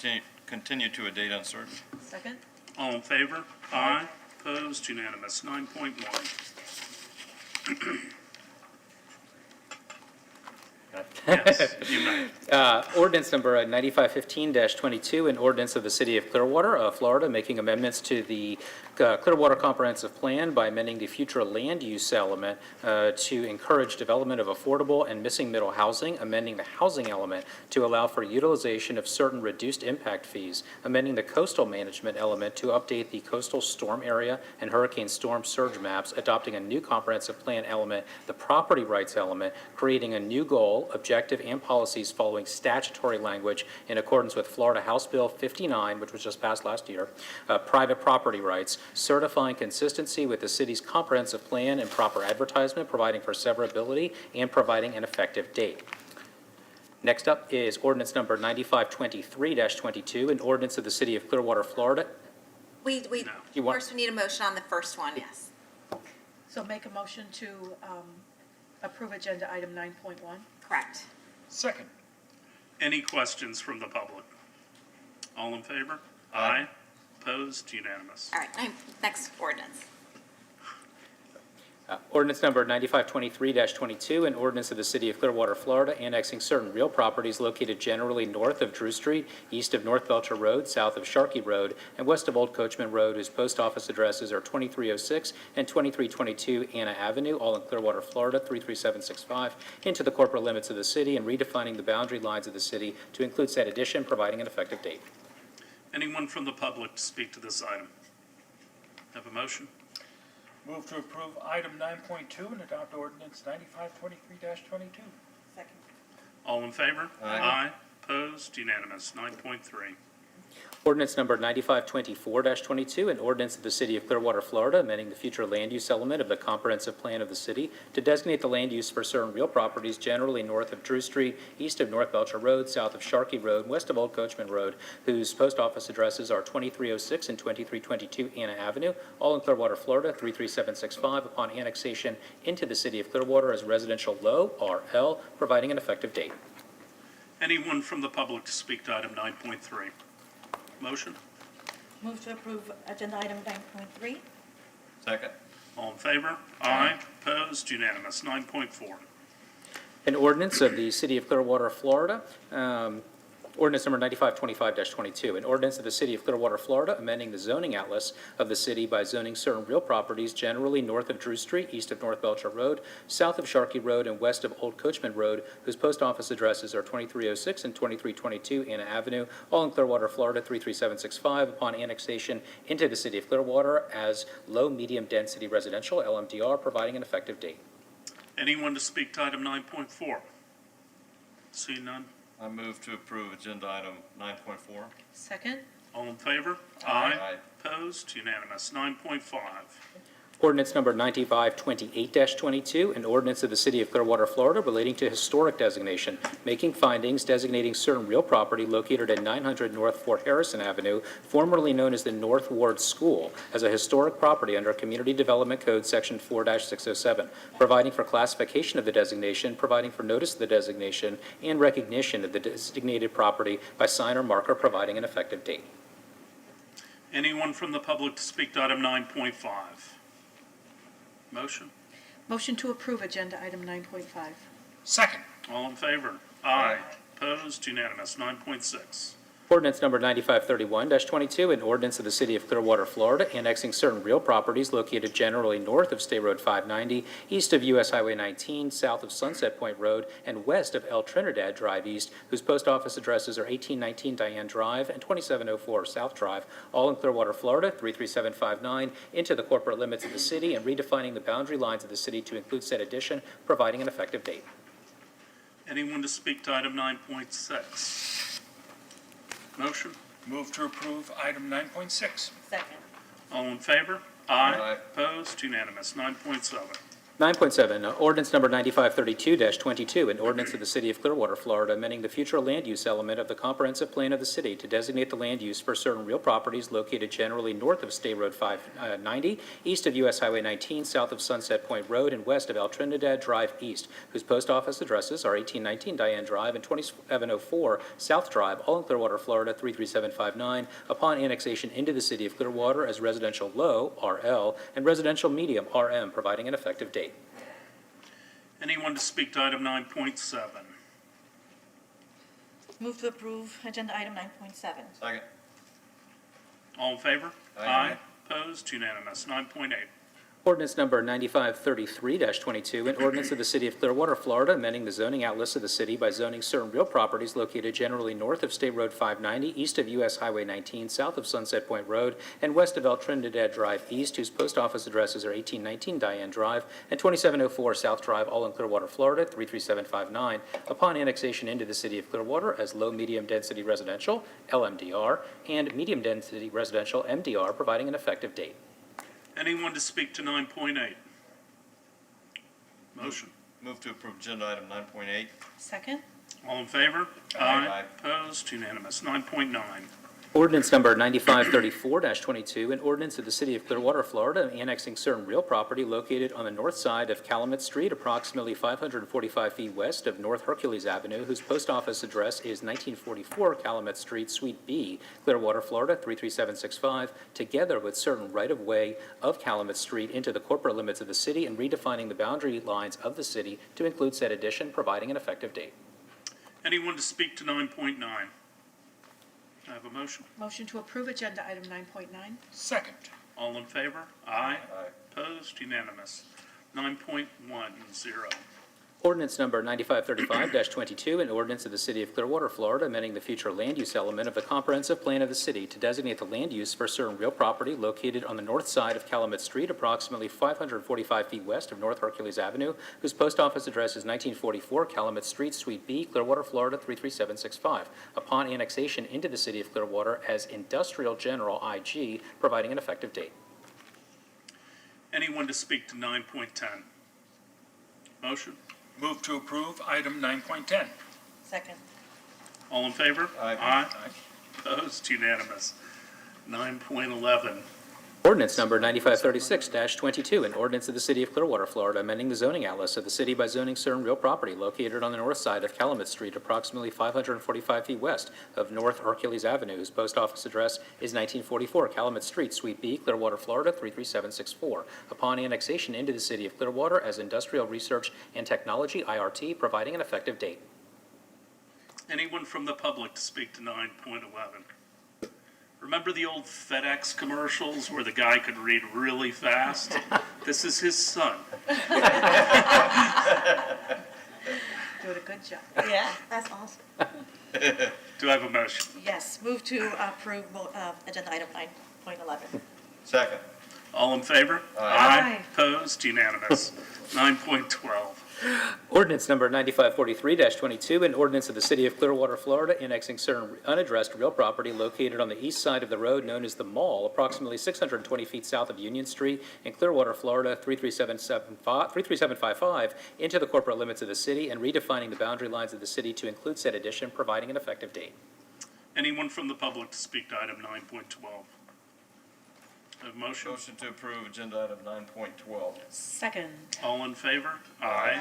to continue to a date uncertain. Second. All in favor? Aye. Opposed? Unanimous. 9.1. Yes, you may. Ordinance number 9515-22, an ordinance of the City of Clearwater, Florida, making amendments to the Clearwater Comprehensive Plan by amending the future land use element to encourage development of affordable and missing middle housing, amending the housing element to allow for utilization of certain reduced impact fees, amending the coastal management element to update the coastal storm area and hurricane storm surge maps, adopting a new comprehensive plan element, the property rights element, creating a new goal goal, objective, and policies following statutory language in accordance with Florida House Bill 59, which was just passed last year, private property rights, certifying consistency with the city's comprehensive plan and proper advertisement, providing for severability, and providing an effective date. Next up is ordinance number 9523-22, an ordinance of the City of Clearwater, Florida. First we need a motion on the first one, yes. So make a motion to approve agenda item 9.1. Correct. Second. Any questions from the public? All in favor? Aye. Opposed? Unanimous. All right, next ordinance. Ordinance number 9523-22, an ordinance of the City of Clearwater, Florida, annexing certain real properties located generally north of Drew Street, east of North Belcher Road, south of Sharkey Road, and west of Old Coachman Road, whose post office addresses are 2306 and 2322 Anna Avenue, all in Clearwater, Florida, 33765, into the corporate limits of the city and redefining the boundary lines of the city to include said addition, providing an effective date. Anyone from the public to speak to this item? Have a motion? Move to approve item 9.2 and adopt ordinance 9523-22. Second. All in favor? Aye. Opposed? Unanimous. 9.3. Ordinance number 9524-22, an ordinance of the City of Clearwater, Florida, amending the future land use element of the comprehensive plan of the city to designate the land use for certain real properties generally north of Drew Street, east of North Belcher Road, south of Sharkey Road, west of Old Coachman Road, whose post office addresses are 2306 and 2322 Anna Avenue, all in Clearwater, Florida, 33765, upon annexation into the City of Clearwater as residential low, RL, providing an effective date. Anyone from the public to speak to item 9.3? Motion? Move to approve agenda item 9.3. Second. All in favor? Aye. Opposed? Unanimous. 9.4. An ordinance of the City of Clearwater, Florida, ordinance number 9525-22, an ordinance of the City of Clearwater, Florida, amending the zoning atlas of the city by zoning certain real properties generally north of Drew Street, east of North Belcher Road, south of Sharkey Road, and west of Old Coachman Road, whose post office addresses are 2306 and 2322 Anna Avenue, all in Clearwater, Florida, 33765, upon annexation into the City of Clearwater as low-medium density residential, LMDR, providing an effective date. Anyone to speak to item 9.4? See none? I move to approve agenda item 9.4. Second. All in favor? Aye. Opposed? Unanimous. 9.5. Ordinance number 9528-22, an ordinance of the City of Clearwater, Florida, relating to historic designation, making findings, designating certain real property located at 900 North Fort Harrison Avenue, formerly known as the North Ward School, as a historic property under Community Development Code Section 4-607, providing for classification of the designation, providing for notice of the designation, and recognition of the designated property by sign or marker, providing an effective date. Anyone from the public to speak to item 9.5? Motion? Motion to approve agenda item 9.5. Second. All in favor? Aye. Opposed? Unanimous. 9.6. Ordinance number 9531-22, an ordinance of the City of Clearwater, Florida, annexing certain real properties located generally north of State Road 590, east of U.S. Highway 19, south of Sunset Point Road, and west of El Trinidad Drive East, whose post office addresses are 1819 Diane Drive and 2704 South Drive, all in Clearwater, Florida, 33759, into the corporate limits of the city and redefining the boundary lines of the city to include said addition, providing an effective date. Anyone to speak to item 9.6? Motion? Move to approve item 9.6. Second. All in favor? Aye. Opposed? Unanimous. 9.7. 9.7, ordinance number 9532-22, an ordinance of the City of Clearwater, Florida, amending the future land use element of the comprehensive plan of the city to designate the land use for certain real properties located generally north of State Road 590, east of U.S. Highway 19, south of Sunset Point Road, and west of El Trinidad Drive East, whose post office addresses are 1819 Diane Drive and 2704 South Drive, all in Clearwater, Florida, 33759, upon annexation into the City of Clearwater as residential low, RL, and residential medium, RM, providing an effective date. Anyone to speak to item 9.7? Move to approve agenda item 9.7. Second. All in favor? Aye. Opposed? Unanimous. 9.8. Ordinance number 9533-22, an ordinance of the City of Clearwater, Florida, amending the zoning outlist of the city by zoning certain real properties located generally north of State Road 590, east of U.S. Highway 19, south of Sunset Point Road, and west of El Trinidad Drive East, whose post office addresses are 1819 Diane Drive and 2704 South Drive, all in Clearwater, Florida, 33759, upon annexation into the City of Clearwater as low-medium density residential, LMDR, and medium density residential, MDR, providing an effective date. Anyone to speak to 9.8? Motion. Move to approve agenda item 9.8. Second? All in favor? Aye. Opposed? Unanimous. 9.9. Ordinance number 9534-22, an ordinance of the City of Clearwater, Florida, annexing certain real property located on the north side of Calumet Street, approximately 545 feet west of North Hercules Avenue, whose post office address is 1944 Calumet Street, Suite B, Clearwater, Florida, 33765, together with certain right-of-way of Calumet Street into the corporate limits of the city and redefining the boundary lines of the city to include said addition, providing an effective date. Anyone to speak to 9.9? I have a motion. Motion to approve agenda item 9.9. Second. All in favor? Aye. Opposed? Unanimous. 9.10. Ordinance number 9535-22, an ordinance of the City of Clearwater, Florida, amending the future land use element of the comprehensive plan of the city to designate the land use for certain real property located on the north side of Calumet Street, approximately 545 feet west of North Hercules Avenue, whose post office address is 1944 Calumet Street, Suite B, Clearwater, Florida, 33765, upon annexation into the City of Clearwater as Industrial General IG, providing an effective date. Anyone to speak to 9.10? Motion. Move to approve item 9.10. Second. All in favor? Aye. Opposed? Unanimous. 9.11. Ordinance number 9536-22, an ordinance of the City of Clearwater, Florida, amending the zoning outlist of the city by zoning certain real property located on the north side of Calumet Street, approximately 545 feet west of North Hercules Avenue, whose post office address is 1944 Calumet Street, Suite B, Clearwater, Florida, 33764, upon annexation into the City of Clearwater as Industrial Research and Technology, IRT, providing an effective date. Anyone from the public to speak to 9.11? Remember the old FedEx commercials where the guy could read really fast? This is his son. Doing a good job. Yeah, that's awesome. Do I have a motion? Yes, move to approve agenda item 9.11. Second. All in favor? Aye. Opposed? Unanimous. 9.12. Ordinance number 9543-22, an ordinance of the City of Clearwater, Florida, annexing certain unaddressed real property located on the east side of the road known as the Mall, approximately 620 feet south of Union Street in Clearwater, Florida, 33755, into the corporate limits of the city and redefining the boundary lines of the city to include said addition, providing an effective date. Anyone from the public to speak to item 9.12? Have a motion? Motion to approve agenda item 9.12. Second. All in favor? Aye.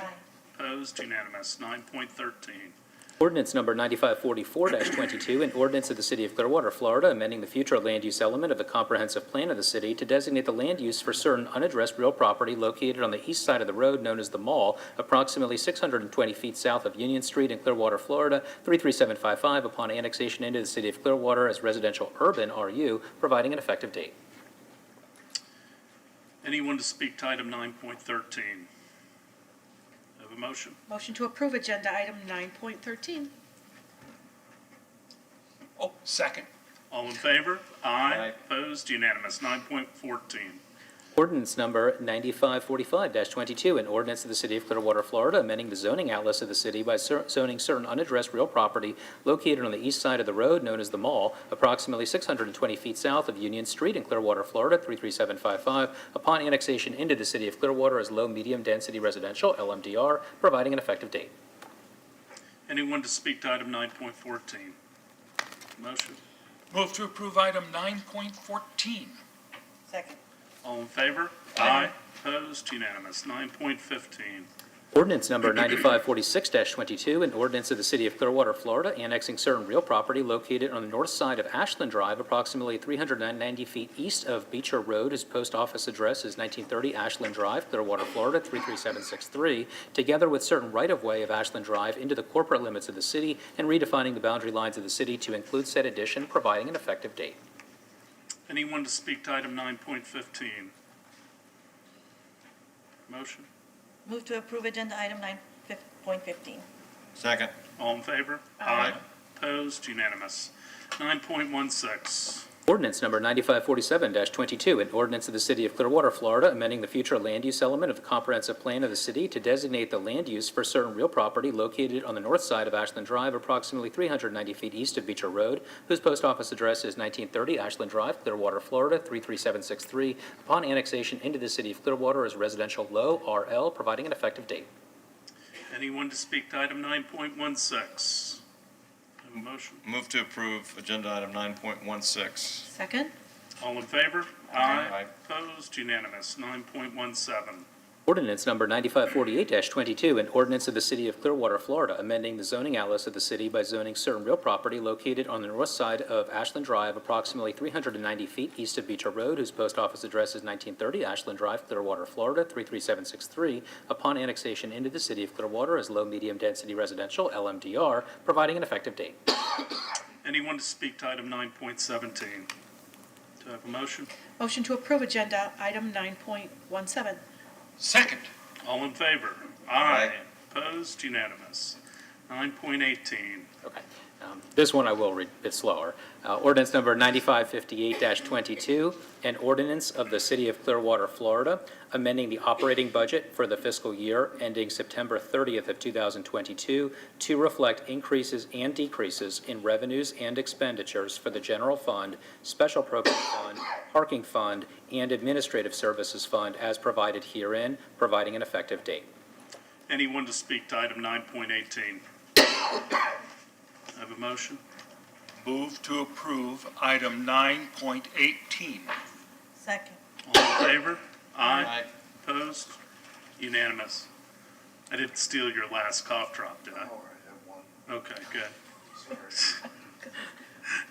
Opposed? Unanimous. 9.13. Ordinance number 9544-22, an ordinance of the City of Clearwater, Florida, amending the future land use element of the comprehensive plan of the city to designate the land use for certain unaddressed real property located on the east side of the road known as the Mall, approximately 620 feet south of Union Street in Clearwater, Florida, 33755, upon annexation into the City of Clearwater as residential urban RU, providing an effective date. Anyone to speak to item 9.13? Have a motion? Motion to approve agenda item 9.13. Oh, second. All in favor? Aye. Opposed? Unanimous. 9.14. Ordinance number 9545-22, an ordinance of the City of Clearwater, Florida, amending the zoning outlist of the city by zoning certain unaddressed real property located on the east side of the road known as the Mall, approximately 620 feet south of Union Street in Clearwater, Florida, 33755, upon annexation into the City of Clearwater as low-medium density residential, LMDR, providing an effective date. Anyone to speak to item 9.14? Motion? Move to approve item 9.14. Second. All in favor? Aye. Opposed? Unanimous. 9.15. Ordinance number 9546-22, an ordinance of the City of Clearwater, Florida, annexing certain real property located on the north side of Ashland Drive, approximately 390 feet east of Beecher Road. His post office address is 1930 Ashland Drive, Clearwater, Florida, 33763, together with certain right-of-way of Ashland Drive into the corporate limits of the city and redefining the boundary lines of the city to include said addition, providing an effective date. Anyone to speak to item 9.15? Motion? Move to approve agenda item 9.15. Second. All in favor? Aye. Opposed? Unanimous. 9.16. Ordinance number 9547-22, an ordinance of the City of Clearwater, Florida, amending the future land use element of the comprehensive plan of the city to designate the land use for certain real property located on the north side of Ashland Drive, approximately 390 feet east of Beecher Road, whose post office address is 1930 Ashland Drive, Clearwater, Florida, 33763, upon annexation into the City of Clearwater as residential low RL, providing an effective date. Anyone to speak to item 9.16? Have a motion? Move to approve agenda item 9.16. Second? All in favor? Aye. Opposed? Unanimous. 9.17. Ordinance number 9548-22, an ordinance of the City of Clearwater, Florida, amending the zoning atlas of the city by zoning certain real property located on the north side of Ashland Drive, approximately 390 feet east of Beecher Road, whose post office address is 1930 Ashland Drive, Clearwater, Florida, 33763, upon annexation into the City of Clearwater as low-medium density residential, LMDR, providing an effective date. Anyone to speak to item 9.17? Do I have a motion? Motion to approve agenda item 9.17. Second. All in favor? Aye. Opposed? Unanimous. 9.18. Okay. This one I will read a bit slower. Ordinance number 9558-22, an ordinance of the City of Clearwater, Florida, amending the operating budget for the fiscal year ending September 30th of 2022 to reflect increases and decreases in revenues and expenditures for the general fund, special program fund, parking fund, and administrative services fund as provided herein, providing an effective date. Anyone to speak to item 9.18? Have a motion? Move to approve item 9.18. Second. All in favor? Aye. Opposed? Unanimous. I didn't steal your last cough drop, did I? Oh, I have one. Okay, good.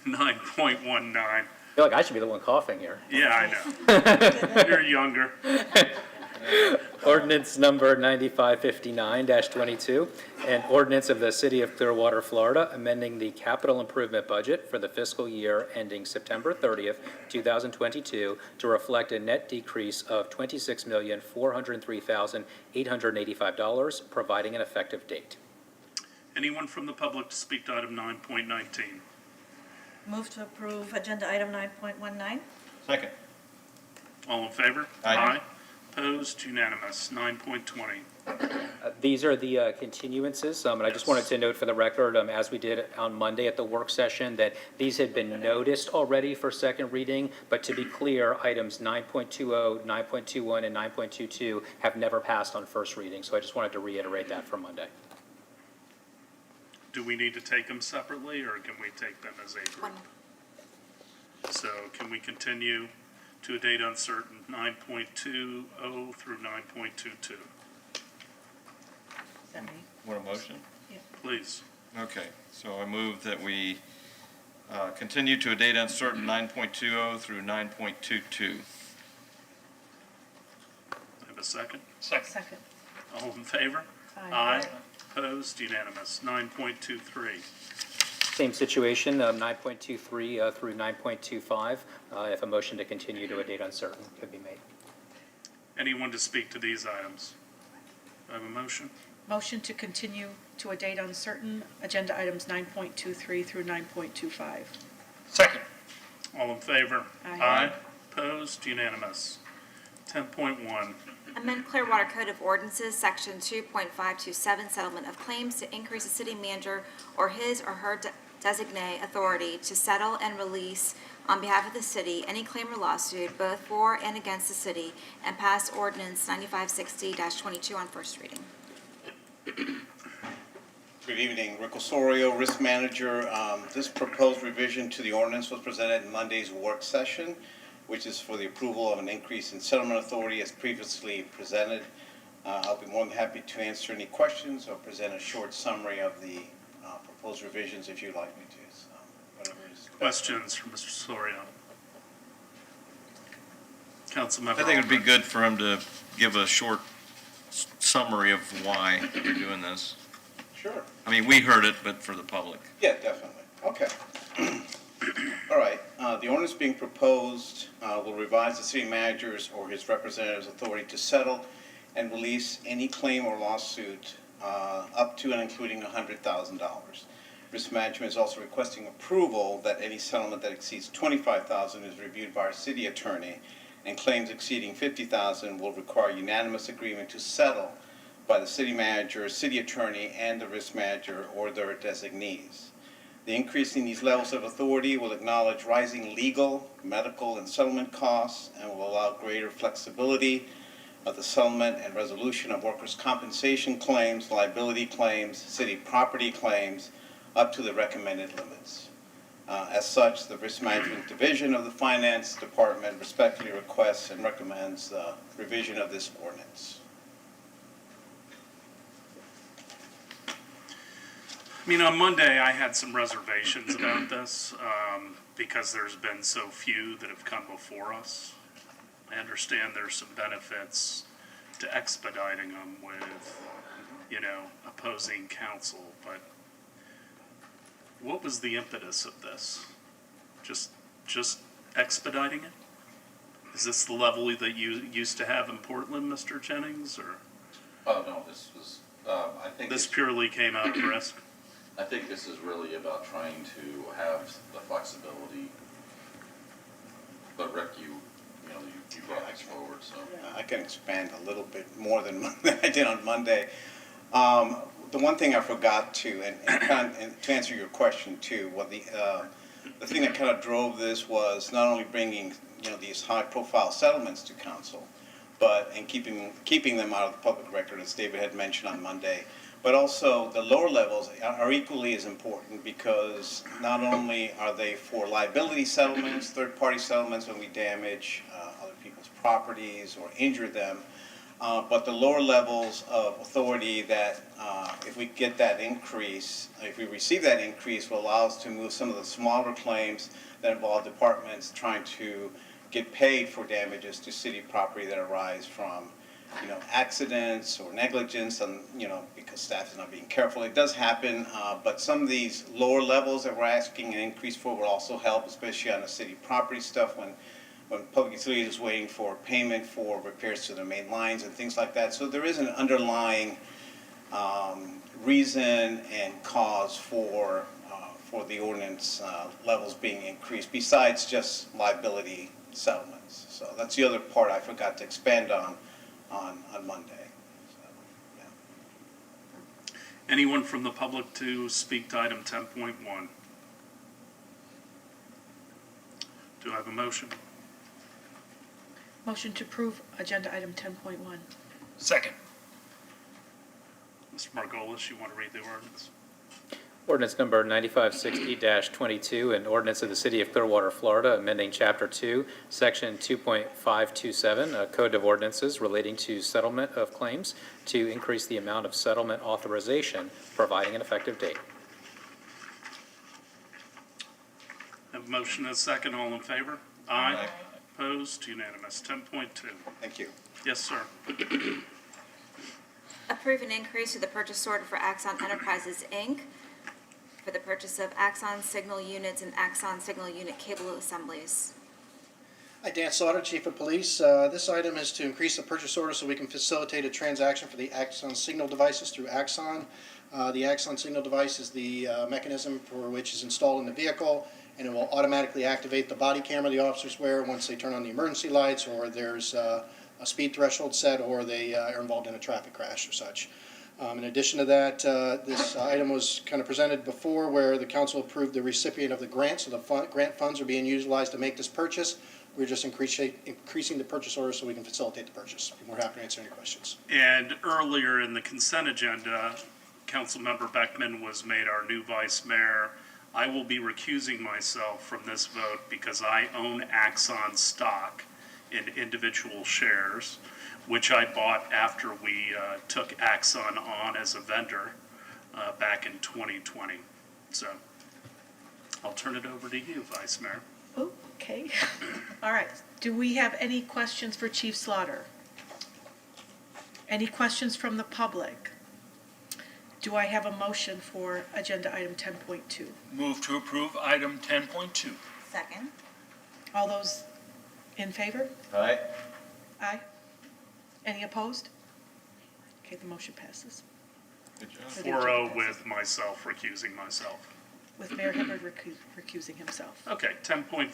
9.19. I feel like I should be the one coughing here. Yeah, I know. You're younger. Ordinance number 9559-22, an ordinance of the City of Clearwater, Florida, amending the capital improvement budget for the fiscal year ending September 30th, 2022, to reflect a net decrease of $26,403,885, providing an effective date. Anyone from the public to speak to item 9.19? Move to approve agenda item 9.19. Second. All in favor? Aye. Opposed? Unanimous. 9.20. These are the continuances, and I just wanted to note for the record, as we did on Monday at the work session, that these had been noticed already for second reading, but to be clear, items 9.20, 9.21, and 9.22 have never passed on first reading, so I just wanted to reiterate that for Monday. Do we need to take them separately, or can we take them as a group? So can we continue to a date uncertain, 9.20 through 9.22? Want a motion? Please. Okay, so I move that we continue to a date uncertain 9.20 through 9.22. Have a second? Second. All in favor? Aye. Opposed? Unanimous. 9.23. Same situation, 9.23 through 9.25, if a motion to continue to a date uncertain could be made. Anyone to speak to these items? Do I have a motion? Motion to continue to a date uncertain, agenda items 9.23 through 9.25. Second. All in favor? Aye. Opposed? Unanimous. 10.1. Amend Clearwater Code of Ordinances, Section 2.527, Settlement of Claims, to increase the city manager or his or her designate authority to settle and release on behalf of the city any claim or lawsuit both for and against the city, and pass ordinance 9560-22 on first reading. Good evening, Rick Osorio, Risk Manager. This proposed revision to the ordinance was presented in Monday's work session, which is for the approval of an increase in settlement authority as previously presented. I'll be more than happy to answer any questions or present a short summary of the proposed revisions if you'd like me to. So whatever is Questions from Mr. Soria? Councilmember. I think it would be good for him to give a short summary of why you're doing this. Sure. I mean, we heard it, but for the public. Yeah, definitely. Okay. All right. The ordinance being proposed will revise the city manager's or his representative's authority to settle and release any claim or lawsuit up to and including $100,000. Risk management is also requesting approval that any settlement that exceeds $25,000 is reviewed by our city attorney, and claims exceeding $50,000 will require unanimous agreement to settle by the city manager, city attorney, and the risk manager or their designees. The increase in these levels of authority will acknowledge rising legal, medical, and settlement costs, and will allow greater flexibility of the settlement and resolution of workers' compensation claims, liability claims, city property claims, up to the recommended limits. As such, the Risk Management Division of the Finance Department respectfully requests and recommends the revision of this ordinance. I mean, on Monday, I had some reservations about this because there's been so few that have come before us. I understand there's some benefits to expediting them with, opposing counsel, but what was the impetus of this? Just expediting it? Is this the level that you used to have in Portland, Mr. Jennings, or? Oh, no, this was, I think. This purely came out of risk? I think this is really about trying to have the flexibility. But Rick, you brought this forward, so. I can expand a little bit more than I did on Monday. The one thing I forgot to, and to answer your question too, the thing that kind of drove this was not only bringing these high-profile settlements to council, but keeping them out of the public record, as David had mentioned on Monday. But also the lower levels are equally as important, because not only are they for liability settlements, third-party settlements when we damage other people's properties or injure them, but the lower levels of authority that if we get that increase, if we receive that increase, will allow us to move some of the smaller claims that involve departments trying to get paid for damages to city property that arise from accidents or negligence, and because staff is not being careful. It does happen, but some of these lower levels that we're asking an increase for will also help, especially on the city property stuff when public utilities is waiting for payment for repairs to their main lines and things like that. So there is an underlying reason and cause for the ordinance levels being increased, besides just liability settlements. So that's the other part I forgot to expand on Monday. So, yeah. Anyone from the public to speak to item 10.1? Do I have a motion? Motion to approve agenda item 10.1. Second. Mr. Margolis, you want to read the ordinance? Ordinance number 9560-22, an ordinance of the City of Clearwater, Florida, amending Chapter 2, Section 2.527, a Code of Ordinances relating to settlement of claims to increase the amount of settlement authorization, providing an effective date. Have a motion and a second. All in favor? Aye. Opposed? Unanimous. 10.2. Thank you. Yes, sir. Approve an increase to the purchase order for Axon Enterprises, Inc. for the purchase of Axon signal units and Axon signal unit cable assemblies. Hi, Dan Slaughter, Chief of Police. This item is to increase the purchase order so we can facilitate a transaction for the Axon signal devices through Axon. The Axon signal device is the mechanism for which is installed in the vehicle, and it will automatically activate the body camera the officers wear once they turn on the emergency lights, or there's a speed threshold set, or they are involved in a traffic crash or such. In addition to that, this item was kind of presented before, where the council approved the recipient of the grant, so the grant funds are being utilized to make this purchase. We're just increasing the purchase order so we can facilitate the purchase. We're happy to answer any questions. And earlier in the consent agenda, Councilmember Beckman was made our new vice mayor. I will be recusing myself from this vote because I own Axon stock in individual shares, which I bought after we took Axon on as a vendor back in 2020. So I'll turn it over to you, Vice Mayor. Okay. All right. Do we have any questions for Chief Slaughter? Any questions from the public? Do I have a motion for agenda item 10.2? Move to approve item 10.2. Second. All those in favor? Aye. Aye. Any opposed? Okay, the motion passes. Good job. 4-0 with myself recusing myself. With Mayor Hibbard recusing himself. Okay, 10.3.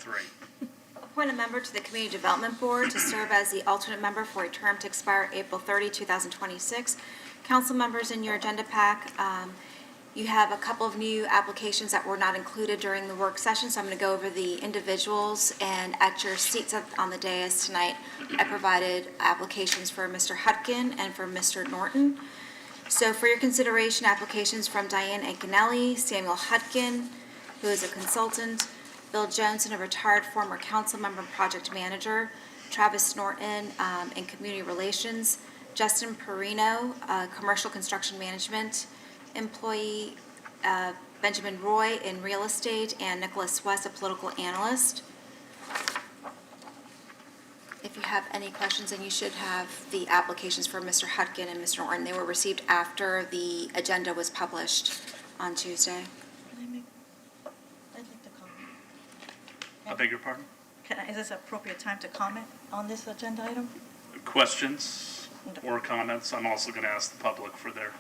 Appoint a member to the Community Development Board to serve as the alternate member for a term to expire April 30, 2026. Council members, in your agenda pack, you have a couple of new applications that were not included during the work session, so I'm going to go over the individuals, and at your seats on the dais tonight, I provided applications for Mr. Hutkin and for Mr. Norton. So for your consideration, applications from Diane Anconelli, Samuel Hutkin, who is a consultant, Bill Johnson, a retired former council member and project manager, Travis Norton in community relations, Justin Perino, commercial construction management employee, Benjamin Roy in real estate, and Nicholas West, a political analyst. If you have any questions, then you should have the applications for Mr. Hutkin and Mr. Norton. They were received after the agenda was published on Tuesday. I'd like to comment. I beg your pardon? Is this appropriate time to comment on this agenda item? Questions or comments? I'm also going to ask the public for their,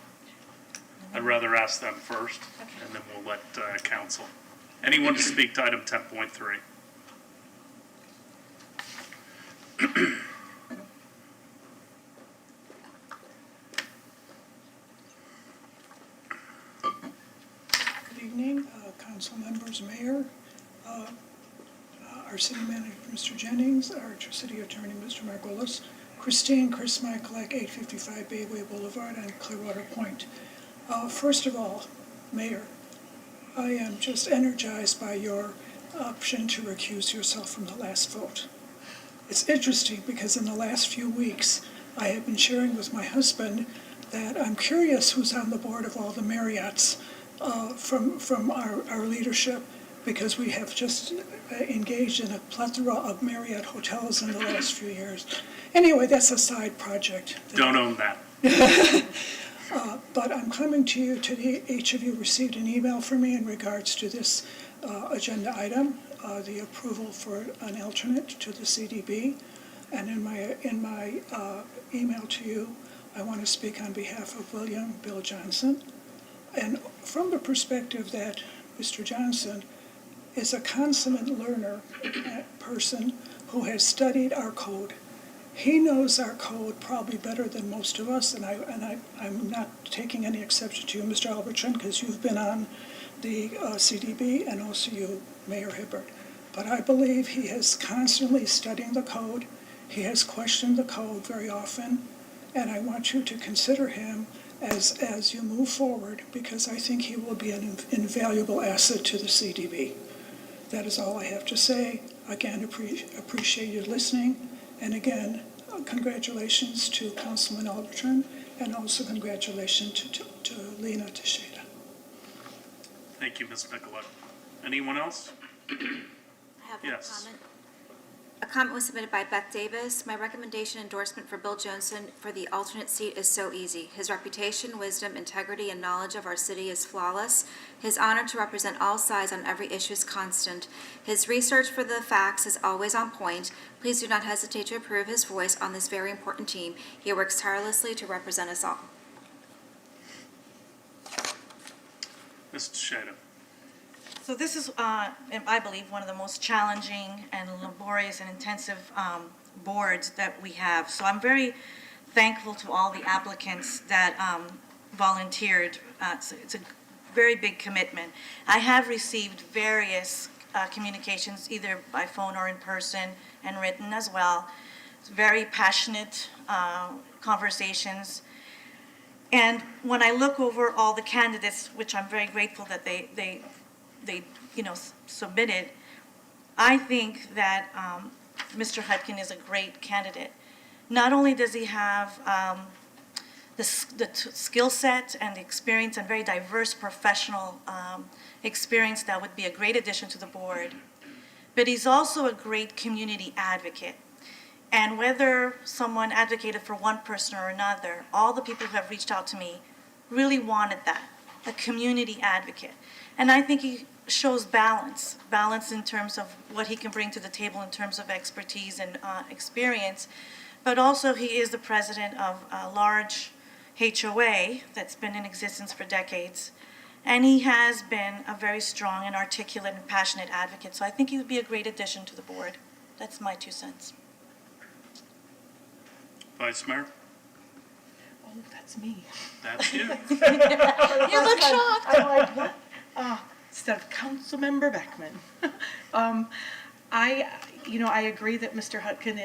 I'd rather ask them first, and then we'll let council. Anyone to speak to item 10.3? Good evening, council members, mayor, our city manager, Mr. Jennings, our city attorney, Mr. Margolis, Christine, Chris Michaelak, 855 Bayway Boulevard on Clearwater Point. First of all, Mayor, I am just energized by your option to recuse yourself from the last vote. It's interesting because in the last few weeks, I have been sharing with my husband that I'm curious who's on the board of all the Marriotts from our leadership, because we have just engaged in a plethora of Marriott hotels in the last few years. Anyway, that's a side project. Don't own that. But I'm coming to you today. Each of you received an email from me in regards to this agenda item, the approval for an alternate to the CDB. And in my email to you, I want to speak on behalf of Bill Johnson. And from the perspective that Mr. Johnson is a consummate learner person who has studied our code. He knows our code probably better than most of us, and I'm not taking any exception to you, Mr. Albertson, because you've been on the CDB, and also you, Mayor Hibbard. But I believe he is constantly studying the code. He has questioned the code very often, and I want you to consider him as you move forward, because I think he will be an invaluable asset to the CDB. That is all I have to say. Again, appreciate you listening. And again, congratulations to Councilman Albertson, and also congratulations to Lena Teixeira. Thank you, Ms. Nicolette. Anyone else? I have one Yes. comment. A comment was submitted by Beth Davis. My recommendation endorsement for Bill Johnson for the alternate seat is so easy. His reputation, wisdom, integrity, and knowledge of our city is flawless. His honor to represent all sides on every issue is constant. His research for the facts is always on point. Please do not hesitate to approve his voice on this very important team. He works tirelessly to represent us all. Ms. Teixeira. So this is, I believe, one of the most challenging and laborious and intensive boards that we have. So I'm very thankful to all the applicants that volunteered. It's a very big commitment. I have received various communications, either by phone or in person, and written as well. It's very passionate conversations. And when I look over all the candidates, which I'm very grateful that they submitted, I think that Mr. Hutkin is a great candidate. Not only does he have the skill set and the experience and very diverse professional experience that would be a great addition to the board, but he's also a great community advocate. And whether someone advocated for one person or another, all the people who have reached out to me really wanted that, a community advocate. And I think he shows balance in terms of what he can bring to the table in terms of expertise and experience, but also he is the president of a large HOA that's been in existence for decades. And he has been a very strong and articulate and passionate advocate. So I think he would be a great addition to the board. That's my 2 cents. Vice Mayor? Oh, that's me. That's you. You look shocked. I'm like, what? Instead of Councilmember Beckman. I agree that Mr. Hutkin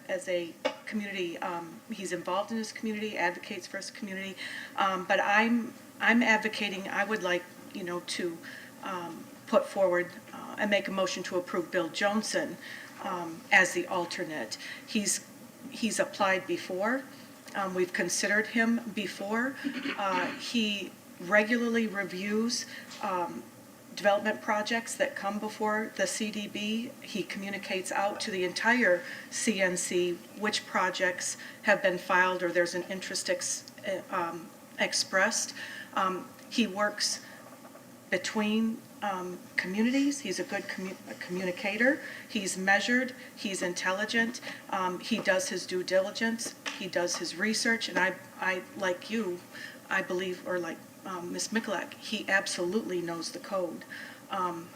is a community, he's involved in his community, advocates for his community. But I'm advocating, I would like, to put forward and make a motion to approve Bill Johnson as the alternate. He's applied before. We've considered him before. He regularly reviews development projects that come before the CDB. He communicates out to the entire CNC which projects have been filed or there's an interest expressed. He works between communities. He's a good communicator. He's measured. He's intelligent. He does his due diligence. He does his research. And I like you, I believe, or like Ms. Mikulak, he absolutely knows the code. And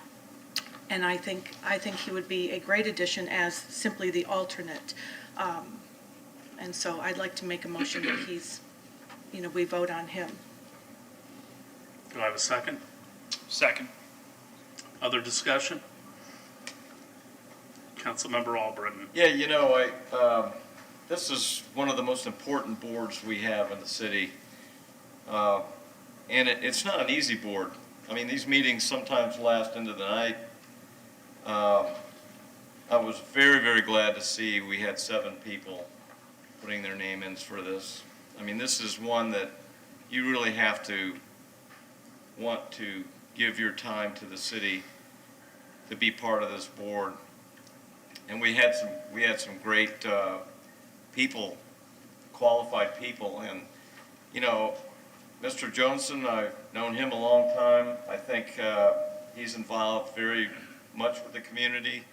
I think he would be a great addition as simply the alternate. And so I'd like to make a motion that we vote on him. Do I have a second? Second. Other discussion? Councilmember Albritton. Yeah, this is one of the most important boards we have in the city. And it's not an easy board. I mean, these meetings sometimes last into the night. I was very, very glad to see we had 7 people putting their name in for this. I mean, this is one that you really have to want to give your time to the city to be part of this board. And we had some great people, qualified people, and Mr. Johnson, I've known him a long time. I think he's involved very much with the community.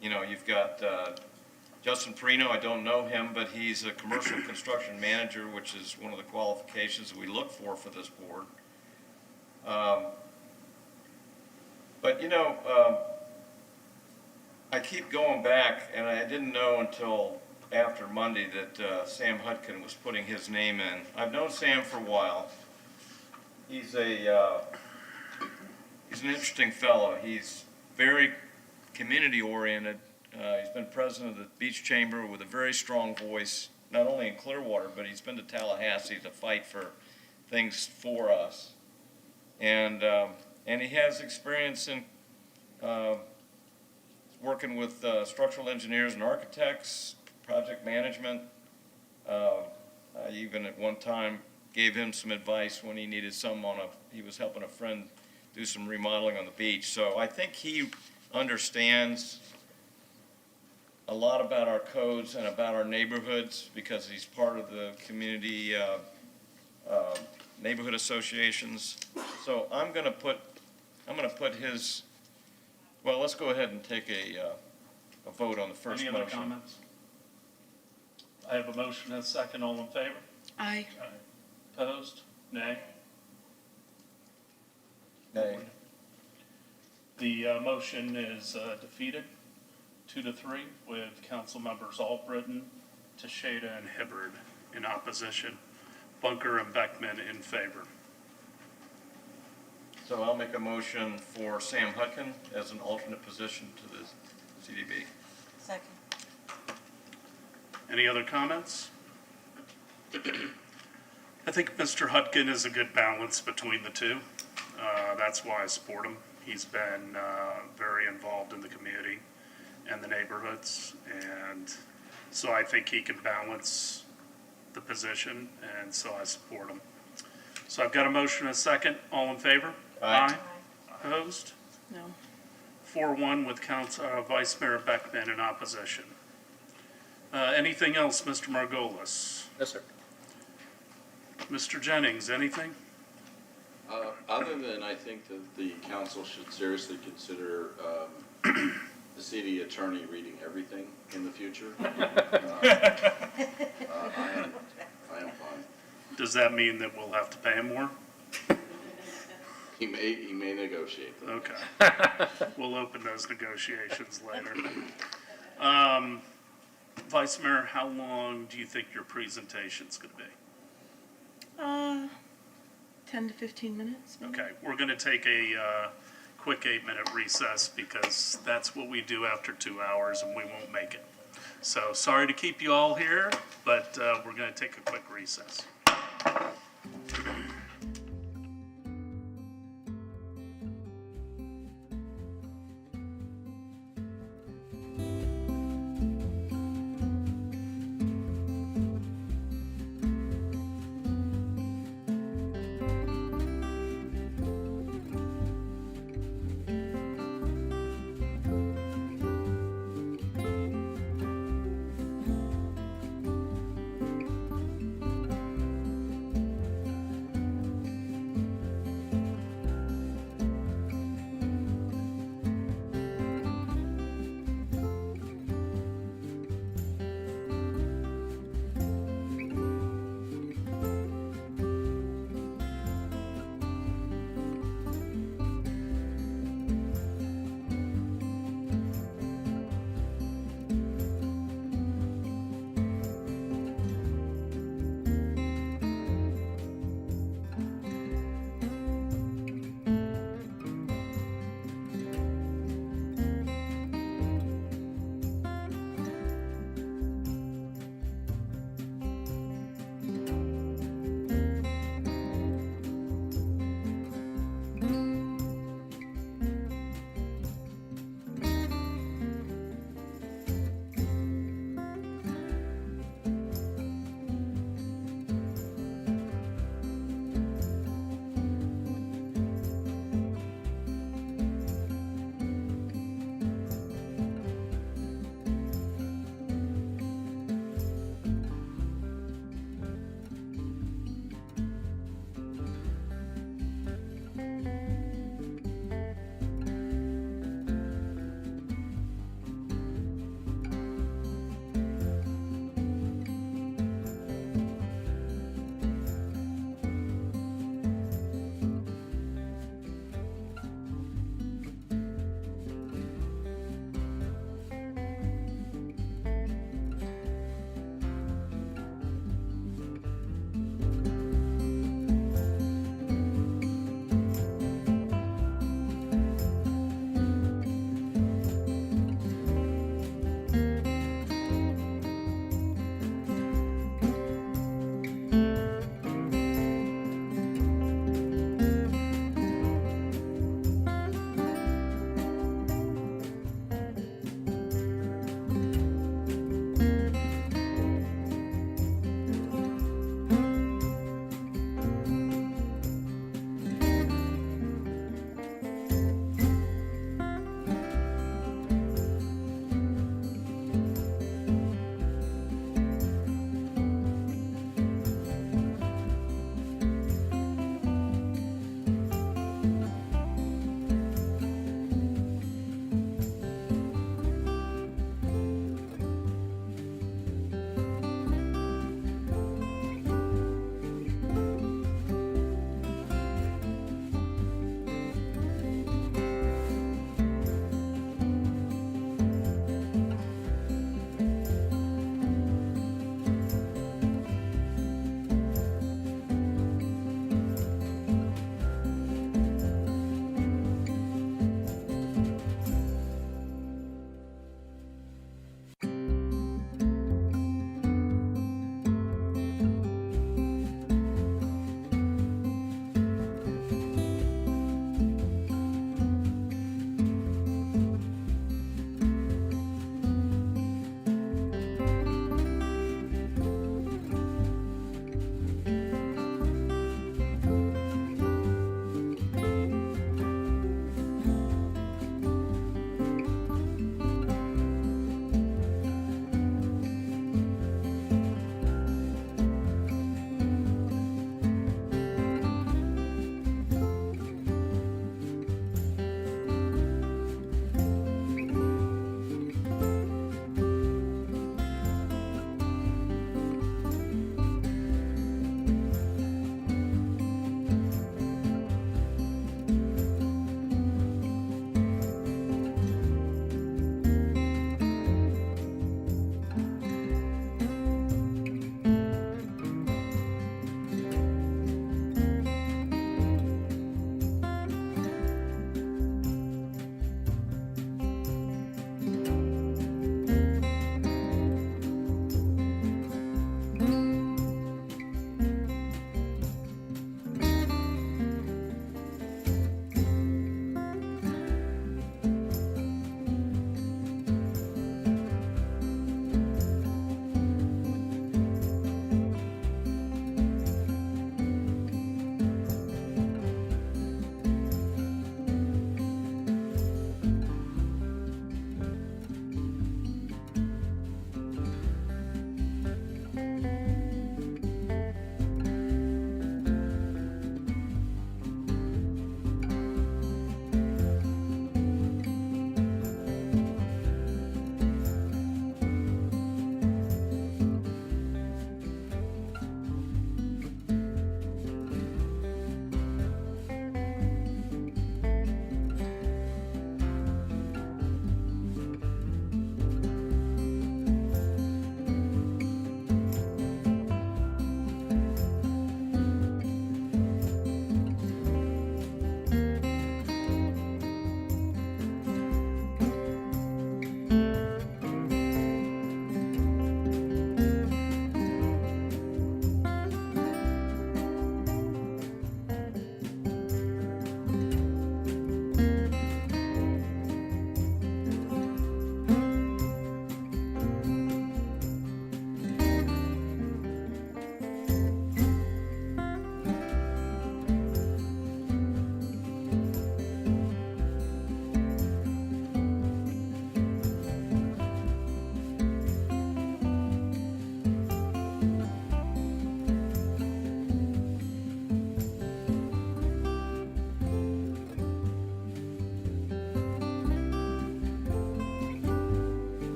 You've got Justin Perino. I don't know him, but he's a commercial construction manager, which is one of the qualifications that we look for this board. I keep going back, and I didn't know until after Monday that Sam Hutkin was putting his name in. I've known Sam for a while. He's an interesting fellow. He's very community-oriented. He's been president of the Beach Chamber with a very strong voice, not only in Clearwater, but he's been to Tallahassee to fight for things for us. And he has experience in working with structural engineers and architects, project management. I even at one time gave him some advice when he needed he was helping a friend do some remodeling on the beach. So I think he understands a lot about our codes and about our neighborhoods because he's part of the community neighborhood associations. So I'm gonna put his, well, let's go ahead and take a vote on the first motion. Any other comments? I have a motion and a second. All in favor? Aye. Opposed? Nay? Nay. The motion is defeated 2-3 with council members Albritton, Teixeira, and Hibbard in opposition. Bunker and Beckman in favor. So I'll make a motion for Sam Hutkin as an alternate position to the CDB. Second. Any other comments? I think Mr. Hutkin is a good balance between the two. That's why I support him. He's been very involved in the community and the neighborhoods, and so I think he can balance the position, and so I support him. So I've got a motion and a second. All in favor? Aye. Opposed? No. 4-1 with Vice Mayor Beckman in opposition. Anything else, Mr. Margolis? Yes, sir. Mr. Jennings, anything? Other than I think that the council should seriously consider the city attorney reading everything in the future. I I am fine. Does that mean that we'll have to pay him more? He may negotiate. Okay. We'll open those negotiations later. Vice Mayor, how long do you think your presentation's gonna be? 10 to 15 minutes. maybe? Okay, we're gonna take a quick 8-minute recess because that's what we do after 2 hours and we won't make it. So sorry to keep you all here, but we're gonna take a quick recess.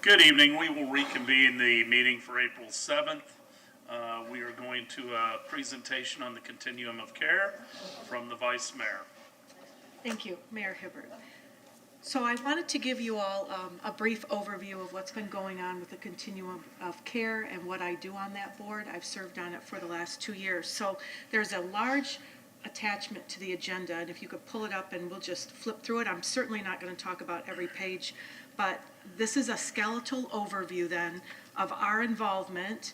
Good evening. We will reconvene the meeting for April 7th. We are going to a presentation on the Continuum of Care from the Vice Mayor. Thank you, Mayor Hibbert. So I wanted to give you all a brief overview of what's been going on with the Continuum of Care and what I do on that board. I've served on it for the last 2 years. So there's a large attachment to the agenda, and if you could pull it up and we'll just flip through it. I'm certainly not going to talk about every page, but this is a skeletal overview then of our involvement,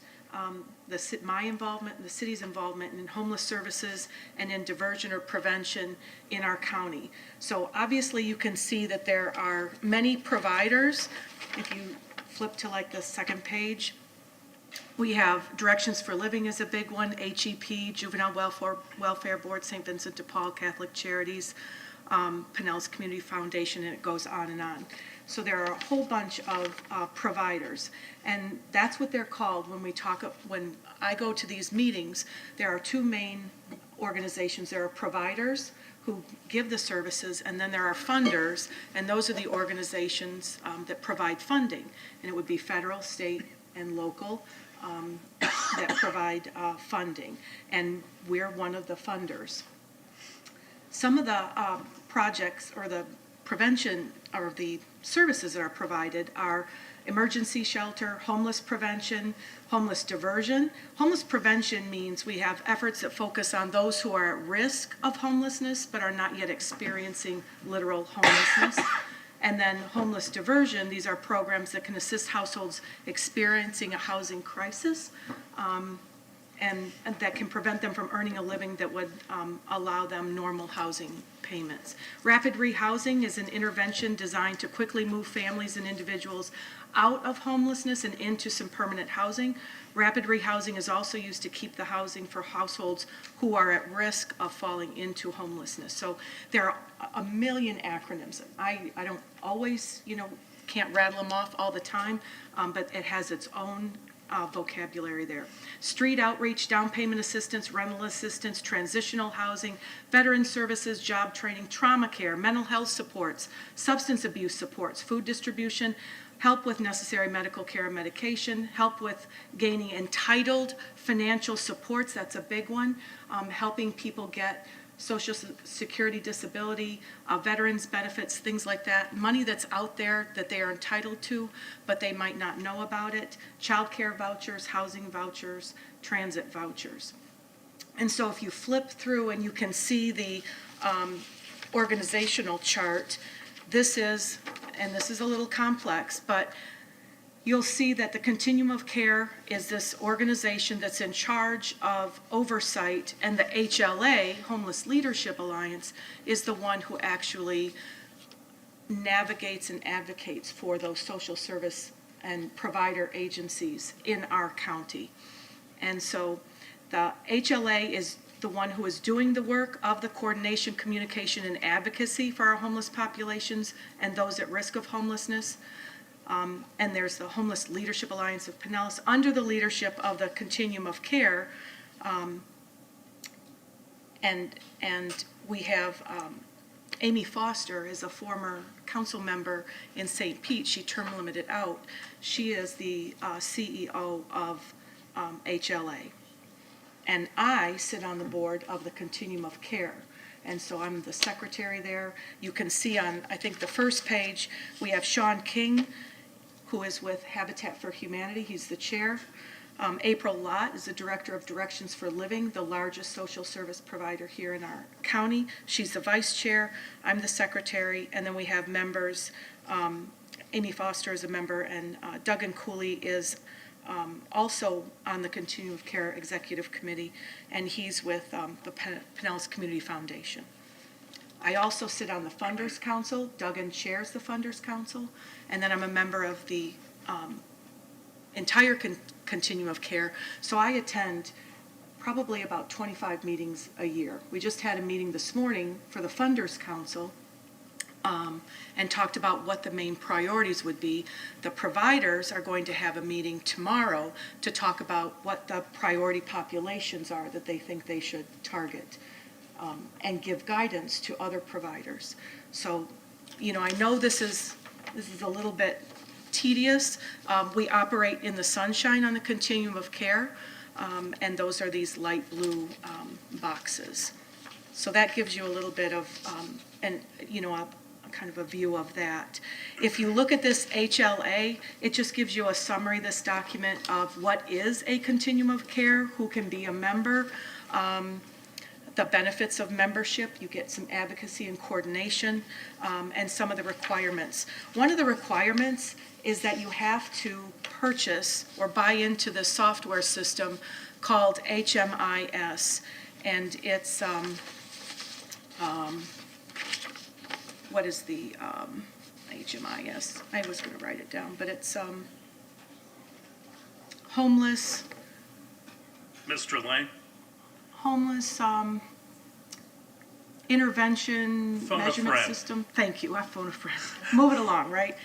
my involvement and the city's involvement in homeless services and in diversion or prevention in our county. So obviously you can see that there are many providers. If you flip to like the second page, we have Directions for Living is a big one, HEP, Juvenile Welfare Board, St. Vincent de Paul, Catholic Charities, Pinellas Community Foundation, and it goes on and on. So there are a whole bunch of providers, and that's what they're called when I go to these meetings. There are two main organizations. There are providers who give the services, and then there are funders, and those are the organizations that provide funding, and it would be federal, state, and local that provide funding, and we're one of the funders. Some of the projects or the prevention or the services that are provided are emergency shelter, homeless prevention, homeless diversion. Homeless prevention means we have efforts that focus on those who are at risk of homelessness but are not yet experiencing literal homelessness. And then homeless diversion, these are programs that can assist households experiencing a housing crisis, and that can prevent them from earning a living that would allow them normal housing payments. Rapid rehousing is an intervention designed to quickly move families and individuals out of homelessness and into some permanent housing. Rapid rehousing is also used to keep the housing for households who are at risk of falling into homelessness. So there are a million acronyms. I don't always, can't rattle them off all the time, but it has its own vocabulary there. Street outreach, down payment assistance, rental assistance, transitional housing, veteran services, job training, trauma care, mental health supports, substance abuse supports, food distribution, help with necessary medical care and medication, help with gaining entitled financial supports, that's a big one, helping people get Social Security, disability, veterans benefits, things like that, money that's out there that they are entitled to, but they might not know about it, child care vouchers, housing vouchers, transit vouchers. And so if you flip through and you can see the organizational chart, this is a little complex, but you'll see that the Continuum of Care is this organization that's in charge of oversight, and the HLA, Homeless Leadership Alliance, is the one who actually navigates and advocates for those social service and provider agencies in our county. And so the HLA is the one who is doing the work of the coordination, communication, and advocacy for our homeless populations and those at risk of homelessness. And there's the Homeless Leadership Alliance of Pinellas under the leadership of the Continuum of Care. And we have Amy Foster is a former council member in St. Pete. She term limited out. She is the CEO of HLA. And I sit on the board of the Continuum of Care. And so I'm the secretary there. You can see on, I think, the first page, we have Sean King, who is with Habitat for Humanity. He's the chair. April Lott is the director of Directions for Living, the largest social service provider here in our county. She's the vice chair. I'm the secretary. And then we have members. Amy Foster is a member, and Duggan Cooley is also on the Continuum of Care Executive Committee, and he's with the Pinellas Community Foundation. I also sit on the Funders Council. Duggan chairs the Funders Council, and then I'm a member of the entire Continuum of Care. So I attend probably about 25 meetings a year. We just had a meeting this morning for the Funders Council and talked about what the main priorities would be. The providers are going to have a meeting tomorrow to talk about what the priority populations are that they think they should target. And give guidance to other providers. So, I know this is a little bit tedious. We operate in the sunshine on the continuum of care, and those are these light blue boxes. So that gives you a little bit of, a kind of a view of that. If you look at this HLA, it just gives you a summary, this document, of what is a continuum of care, who can be a member, the benefits of membership. You get some advocacy and coordination, and some of the requirements. One of the requirements is that you have to purchase or buy into the software system called HMIS, and it's what is the HMIS? I was going to write it down, but it's homeless. Mr. Lane? Homeless intervention Phone a measurement friend. system. Thank you, I phone a friend. Move it along, right?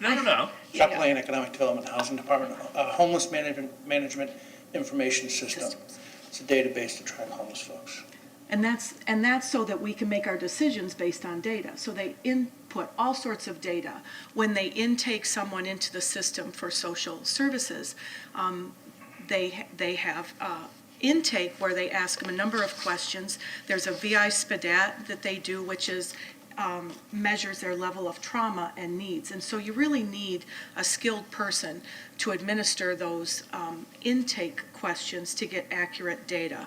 No. Chaplain Economic Development Housing Department, Homeless Management Information System. It's a database to track homeless folks. And that's so that we can make our decisions based on data. So they input all sorts of data. When they intake someone into the system for social services, they have intake where they ask them a number of questions. There's a VI SPDAT that they do, which is measures their level of trauma and needs. And so you really need a skilled person to administer those intake questions to get accurate data.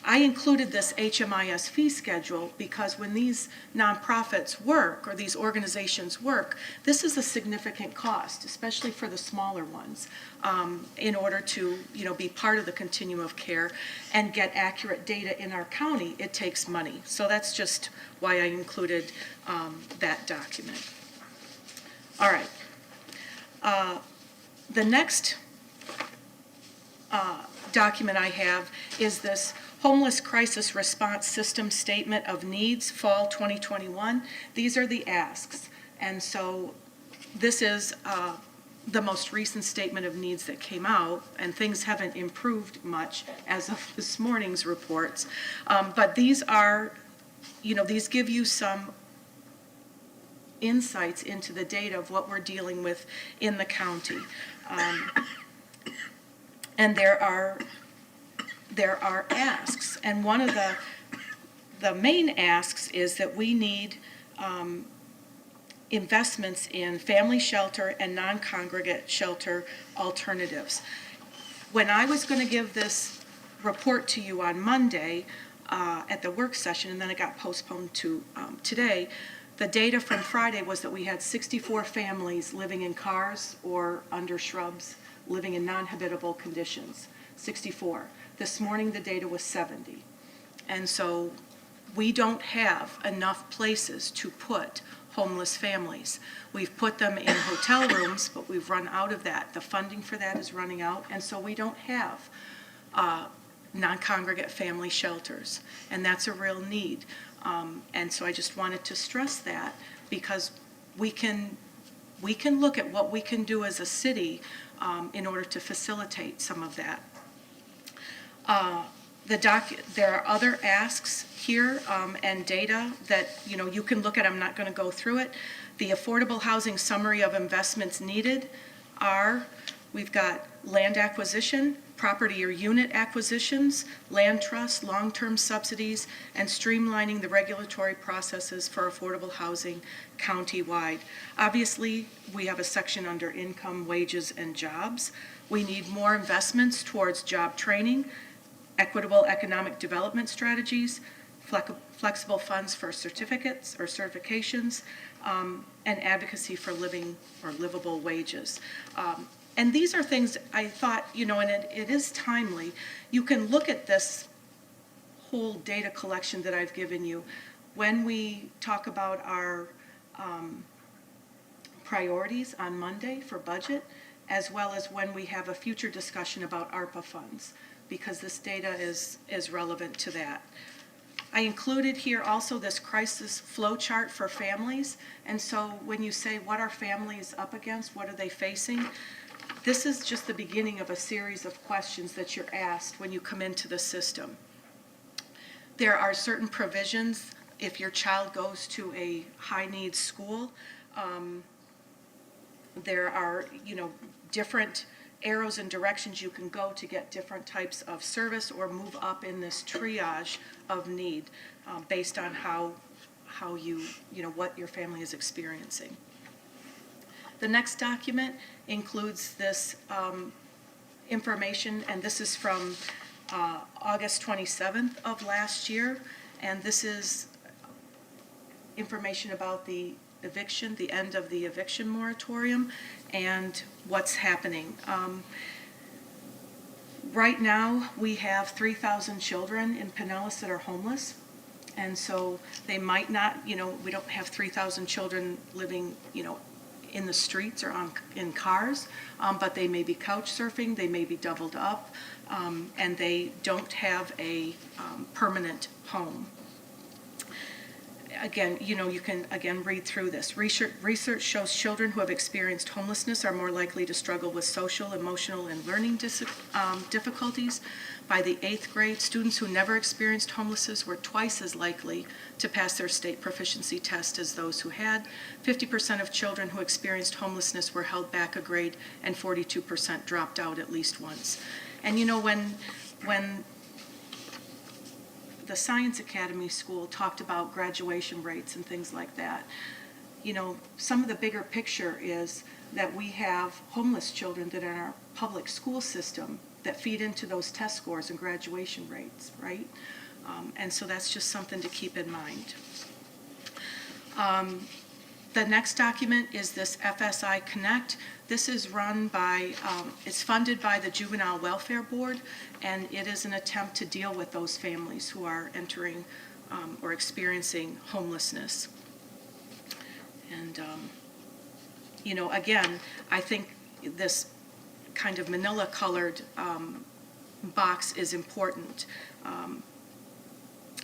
I included this HMIS fee schedule because when these nonprofits work, or these organizations work, this is a significant cost, especially for the smaller ones, in order to be part of the continuum of care and get accurate data in our county. It takes money. So that's just why I included that document. All right. The next document I have is this Homeless Crisis Response System Statement of Needs, Fall 2021. These are the asks. And so this is the most recent statement of needs that came out, and things haven't improved much as of this morning's reports. But these are, these give you some insights into the data of what we're dealing with in the county. And there are asks, and one of the main asks is that we need investments in family shelter and non-congregate shelter alternatives. When I was going to give this report to you on Monday at the work session, and then it got postponed to today, the data from Friday was that we had 64 families living in cars or under shrubs, living in non-habitable conditions, 64. This morning, the data was 70. And so we don't have enough places to put homeless families. We've put them in hotel rooms, but we've run out of that. The funding for that is running out, and so we don't have non-congregate family shelters, and that's a real need. And so I just wanted to stress that, because we can look at what we can do as a city in order to facilitate some of that. There are other asks here and data that you can look at. I'm not going to go through it. The Affordable Housing Summary of Investments Needed are, we've got land acquisition, property or unit acquisitions, land trusts, long-term subsidies, and streamlining the regulatory processes for affordable housing countywide. Obviously, we have a section under income, wages, and jobs. We need more investments towards job training, equitable economic development strategies, flexible funds for certificates or certifications, and advocacy for living or livable wages. And these are things I thought, and it is timely. You can look at this whole data collection that I've given you when we talk about our priorities on Monday for budget, as well as when we have a future discussion about ARPA funds, because this data is relevant to that. I included here also this crisis flow chart for families. And so when you say, what are families up against? What are they facing? This is just the beginning of a series of questions that you're asked when you come into the system. There are certain provisions if your child goes to a high-needs school. There are, different arrows and directions you can go to get different types of service or move up in this triage of need based on how you, what your family is experiencing. The next document includes this information, and this is from August 27th of last year, and this is information about the eviction, the end of the eviction moratorium, and what's happening. Right now, we have 3,000 children in Pinellas that are homeless, and so they might not, we don't have 3,000 children living, in the streets or in cars, but they may be couch surfing, they may be doubled up, and they don't have a permanent home. Again, you can, read through this. Research shows children who have experienced homelessness are more likely to struggle with social, emotional, and learning difficulties. By the 8th grade, students who never experienced homelessness were twice as likely to pass their state proficiency test as those who had. 50% of children who experienced homelessness were held back a grade, and 42% dropped out at least once. And when the Science Academy School talked about graduation rates and things like that, some of the bigger picture is that we have homeless children that are in our public school system that feed into those test scores and graduation rates, right? And so that's just something to keep in mind. The next document is this FSI Connect. This is run by, it's funded by the Juvenile Welfare Board, and it is an attempt to deal with those families who are entering or experiencing homelessness. And, again, I think this kind of manila colored box is important.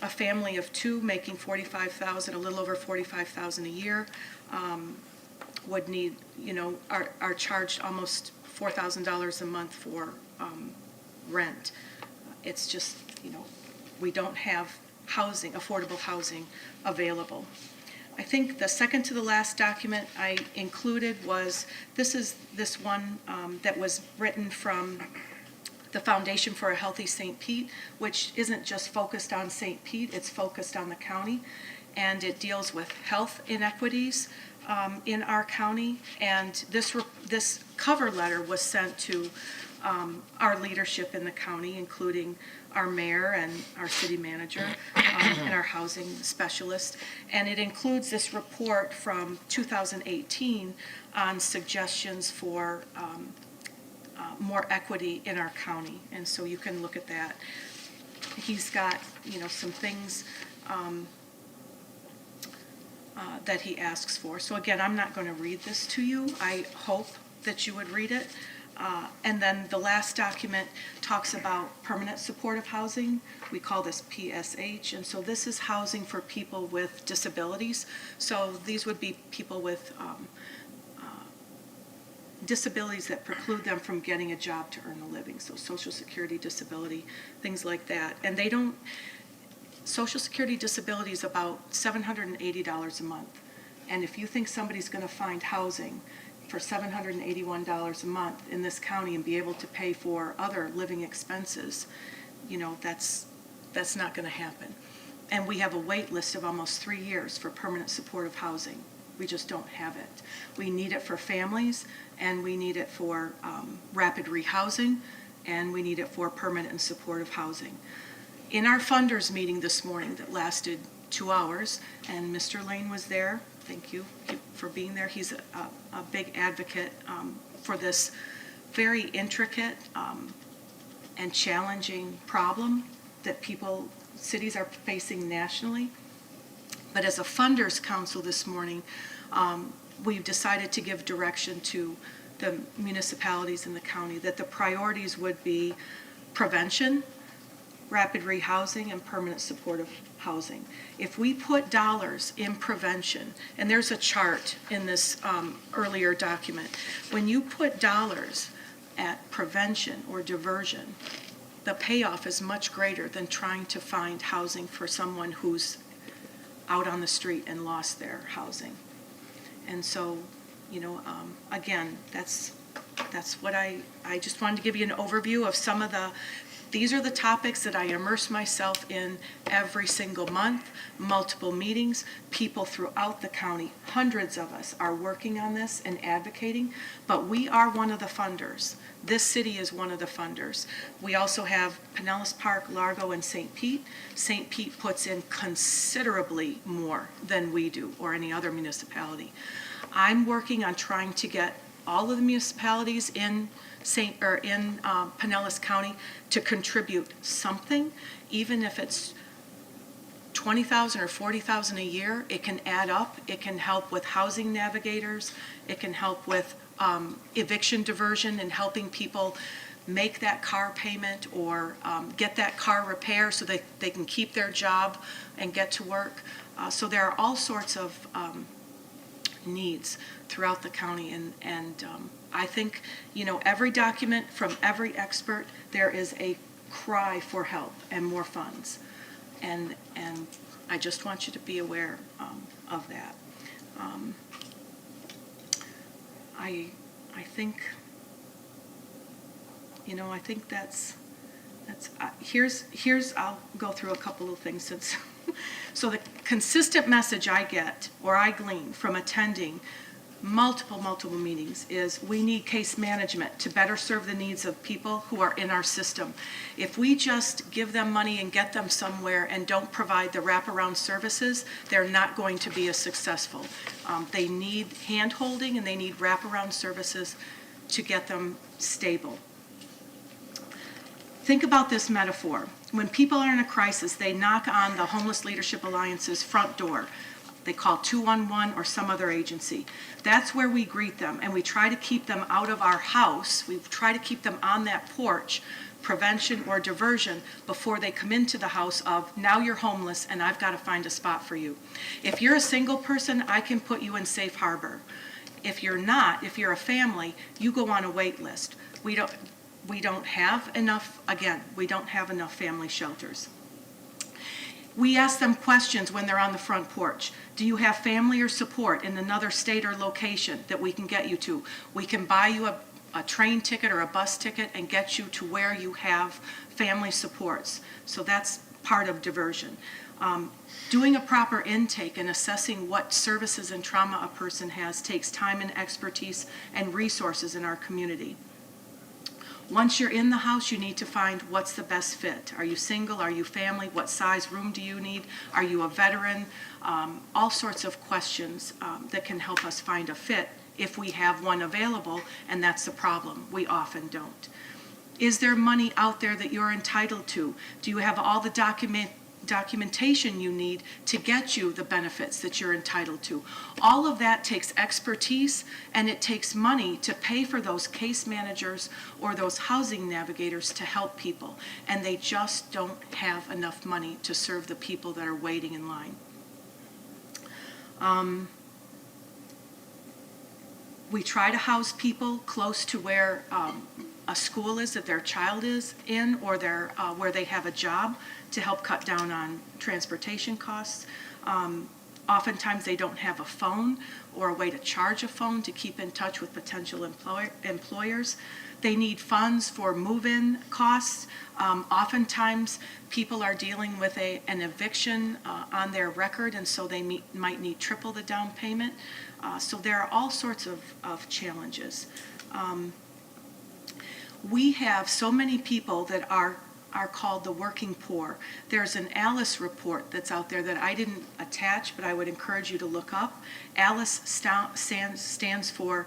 A family of 2 making $45,000, a little over $45,000 a year, would need, are charged almost $4,000 a month for rent. It's just, we don't have housing, affordable housing available. I think the second to the last document I included was, this one that was written from the Foundation for a Healthy St. Pete, which isn't just focused on St. Pete, it's focused on the county, and it deals with health inequities in our county. And this cover letter was sent to our leadership in the county, including our mayor and our city manager and our housing specialist. And it includes this report from 2018 on suggestions for more equity in our county. And so you can look at that. He's got, some things that he asks for. So again, I'm not going to read this to you. I hope that you would read it. And then the last document talks about permanent supportive housing. We call this PSH. And so this is housing for people with disabilities. So these would be people with disabilities that preclude them from getting a job to earn a living. So Social Security disability, things like that. And they don't, Social Security disability is about $780 a month. And if you think somebody's going to find housing for $781 a month in this county and be able to pay for other living expenses, that's not going to happen. And we have a wait list of almost 3 years for permanent supportive housing. We just don't have it. We need it for families, and we need it for rapid rehousing, and we need it for permanent and supportive housing. In our funders meeting this morning that lasted 2 hours, and Mr. Lane was there, thank you for being there. He's a big advocate for this very intricate and challenging problem that cities are facing nationally. But as a funders council this morning, we've decided to give direction to the municipalities in the county that the priorities would be prevention, rapid rehousing, and permanent supportive housing. If we put dollars in prevention, and there's a chart in this earlier document, when you put dollars at prevention or diversion, the payoff is much greater than trying to find housing for someone who's out on the street and lost their housing. And so Again, that's what I just wanted to give you an overview of some of these are the topics that I immerse myself in every single month, multiple meetings. People throughout the county, hundreds of us, are working on this and advocating, but we are one of the funders. This city is one of the funders. We also have Pinellas Park, Largo, and St. Pete. St. Pete puts in considerably more than we do or any other municipality. I'm working on trying to get all of the municipalities in Pinellas County to contribute something, even if it's $20,000 or $40,000 a year. It can add up. It can help with housing navigators. It can help with eviction diversion and helping people make that car payment or get that car repaired so that they can keep their job and get to work. So there are all sorts of needs throughout the county, and I think, every document from every expert, there is a cry for help and more funds, and I just want you to be aware of that. I think, I think that's here's I'll go through a couple of things since. So the consistent message I get or I glean from attending multiple meetings is we need case management to better serve the needs of people who are in our system. If we just give them money and get them somewhere and don't provide the wraparound services, they're not going to be as successful. They need hand-holding and they need wraparound services to get them stable. Think about this metaphor. When people are in a crisis, they knock on the Homeless Leadership Alliance's front door. They call 211 or some other agency. That's where we greet them, and we try to keep them out of our house. We try to keep them on that porch, prevention or diversion, before they come into the house of, now you're homeless and I've got to find a spot for you. If you're a single person, I can put you in safe harbor. If you're not, if you're a family, you go on a wait list. We don't have enough, again, we don't have enough family shelters. We ask them questions when they're on the front porch. Do you have family or support in another state or location that we can get you to? We can buy you a train ticket or a bus ticket and get you to where you have family supports. So that's part of diversion. Doing a proper intake and assessing what services and trauma a person has takes time and expertise and resources in our community. Once you're in the house, you need to find what's the best fit. Are you single? Are you family? What size room do you need? Are you a veteran? All sorts of questions that can help us find a fit if we have one available, and that's the problem. We often don't. Is there money out there that you're entitled to? Do you have all the documentation you need to get you the benefits that you're entitled to? All of that takes expertise, and it takes money to pay for those case managers or those housing navigators to help people, and they just don't have enough money to serve the people that are waiting in line. We try to house people close to where a school is that their child is in, or where they have a job, to help cut down on transportation costs. Oftentimes they don't have a phone or a way to charge a phone to keep in touch with potential employers. They need funds for move-in costs. Oftentimes people are dealing with an eviction on their record, and so they might need triple the down payment. So there are all sorts of challenges. We have so many people that are called the working poor. There's an ALICE report that's out there that I didn't attach, but I would encourage you to look up. ALICE stands for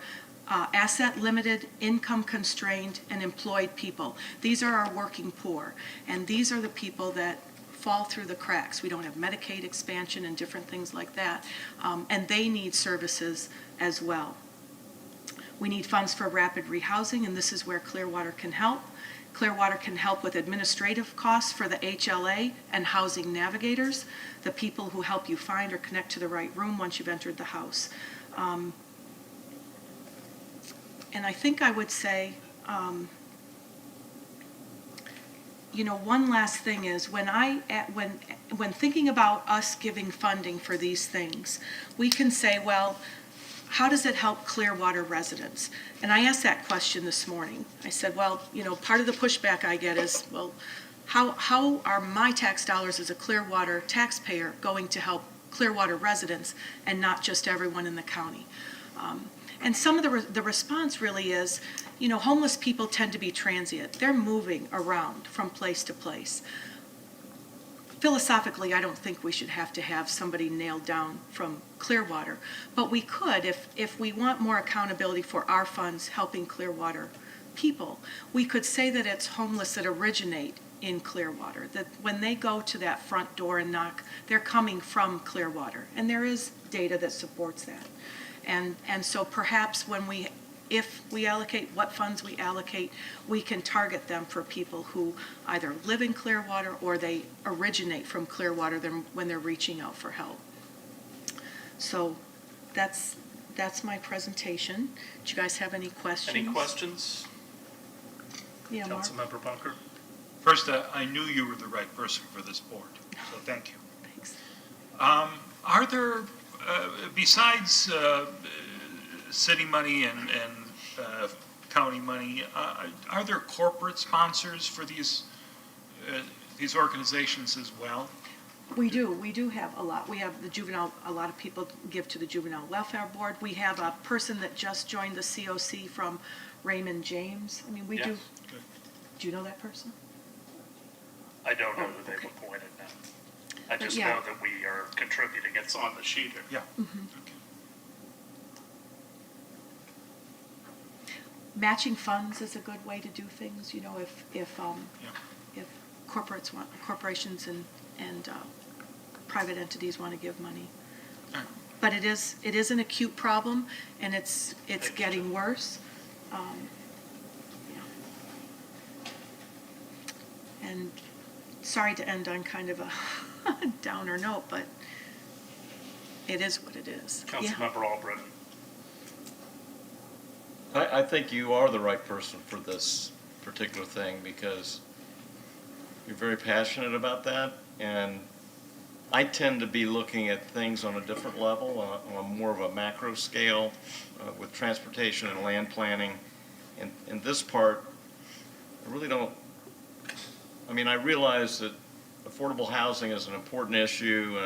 Asset Limited, Income Constrained, and Employed People. These are our working poor, and these are the people that fall through the cracks. We don't have Medicaid expansion and different things like that, and they need services as well. We need funds for rapid rehousing, and this is where Clearwater can help. Clearwater can help with administrative costs for the HLA and housing navigators, the people who help you find or connect to the right room once you've entered the house. And I think I would say, one last thing is when thinking about us giving funding for these things, we can say, well, how does it help Clearwater residents? And I asked that question this morning. I said, well, part of the pushback I get is, well, how are my tax dollars as a Clearwater taxpayer going to help Clearwater residents and not just everyone in the county? And some of the response really is, homeless people tend to be transient. They're moving around from place to place. Philosophically, I don't think we should have to have somebody nailed down from Clearwater, but we could, if we want more accountability for our funds helping Clearwater people, we could say that it's homeless that originate in Clearwater, that when they go to that front door and knock, they're coming from Clearwater, and there is data that supports that. And so perhaps if we allocate what funds we allocate, we can target them for people who either live in Clearwater or they originate from Clearwater when they're reaching out for help. So that's my presentation. Do you guys have any questions? Any questions? Yeah, Mark? Councilmember Bunker? First, I knew you were the right person for this board, so thank you. Thanks. Are there, besides city money and county money, are there corporate sponsors for these organizations as well? We do have a lot. We have a lot of people give to the Juvenile Welfare Board. We have a person that just joined the COC from Raymond James. I mean, we do. Good. Do you know that person? I don't know that they've appointed now. I just know that we are contributing. It's on the sheet here. Yeah. Mm-hmm. Matching funds is a good way to do things. If corporations and private entities want to give money. But it is an acute problem, and it's getting worse. And sorry to end on kind of a downer note, but it is what it is. Councilmember Albritton. I think you are the right person for this particular thing because you're very passionate about that, and I tend to be looking at things on a different level, on a more of a macro scale, with transportation and land planning. And in this part, I really don't, I realize that affordable housing is an important issue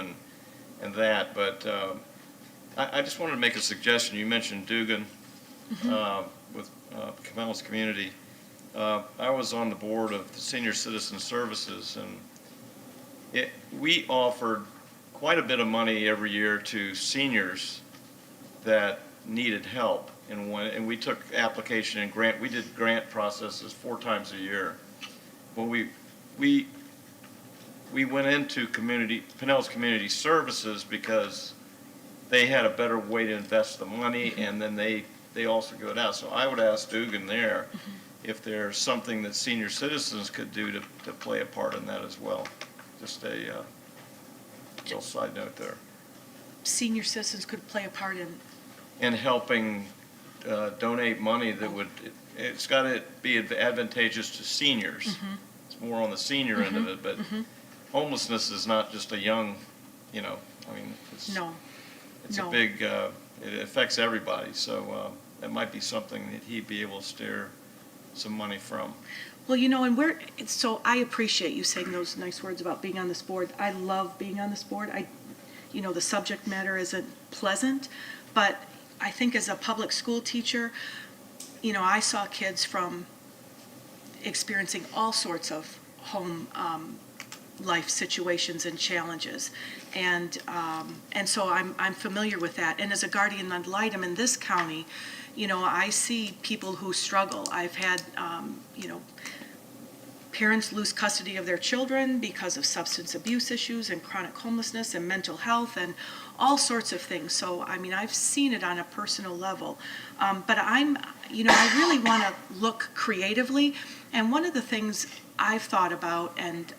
and that, but I just wanted to make a suggestion. You mentioned Dugan. With Pinellas community. I was on the board of the Senior Citizen Services, and we offered quite a bit of money every year to seniors that needed help. And we took application and grant. We did grant processes 4 times a year. Well, we went into Pinellas Community Services because they had a better way to invest the money, and then they also give it out. So I would ask Dugan there if there's something that senior citizens could do to play a part in that as well. Just a little side note there. Senior citizens could play a part in helping donate money that would, it's got to be advantageous to seniors. It's more on the senior end of it, but homelessness is not just a young, it's a big, it affects everybody. So that might be something that he'd be able to steer some money from. Well, and so I appreciate you saying those nice words about being on this board. I love being on this board. The subject matter isn't pleasant, but I think as a public school teacher, I saw kids from experiencing all sorts of home life situations and challenges. And so I'm familiar with that. And as a guardian ad litem in this county, I see people who struggle. I've had, parents lose custody of their children because of substance abuse issues and chronic homelessness and mental health and all sorts of things. So, I've seen it on a personal level. But I really want to look creatively. And one of the things I've thought about and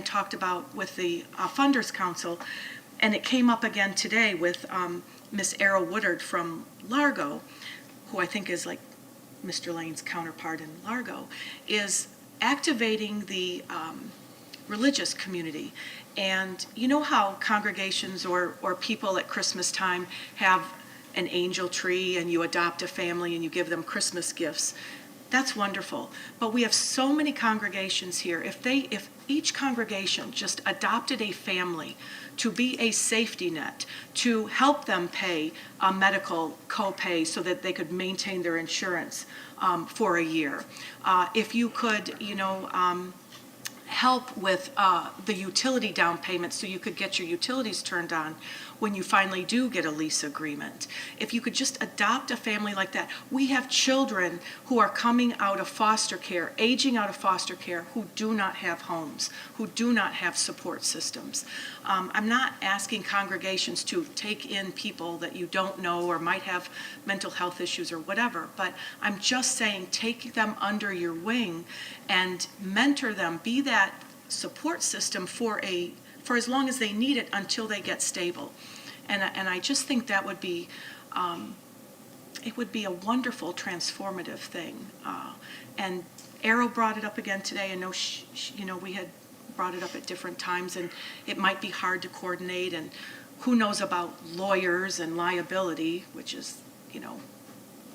talked about with the Funders Council, and it came up again today with Miss Arrow Woodard from Largo, who I think is like Mr. Lane's counterpart in Largo, is activating the religious community. And you know how congregations or people at Christmas time have an angel tree and you adopt a family and you give them Christmas gifts. That's wonderful. But we have so many congregations here. If each congregation just adopted a family to be a safety net, to help them pay a medical copay so that they could maintain their insurance for a year. If you could, help with the utility down payment so you could get your utilities turned on when you finally do get a lease agreement. If you could just adopt a family like that. We have children who are coming out of foster care, aging out of foster care, who do not have homes, who do not have support systems. I'm not asking congregations to take in people that you don't know or might have mental health issues or whatever, but I'm just saying take them under your wing and mentor them, be that support system for as long as they need it until they get stable. And I just think that would be, it would be a wonderful transformative thing. And Arrow brought it up again today. I know, we had brought it up at different times, and it might be hard to coordinate, and who knows about lawyers and liability, which is,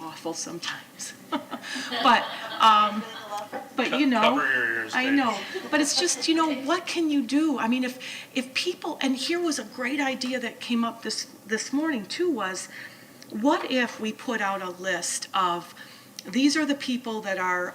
awful sometimes. But Cover your ears, I baby. know, but it's just, what can you do? I mean, if people, and here was a great idea that came up this morning too, was what if we put out a list of, these are the people that are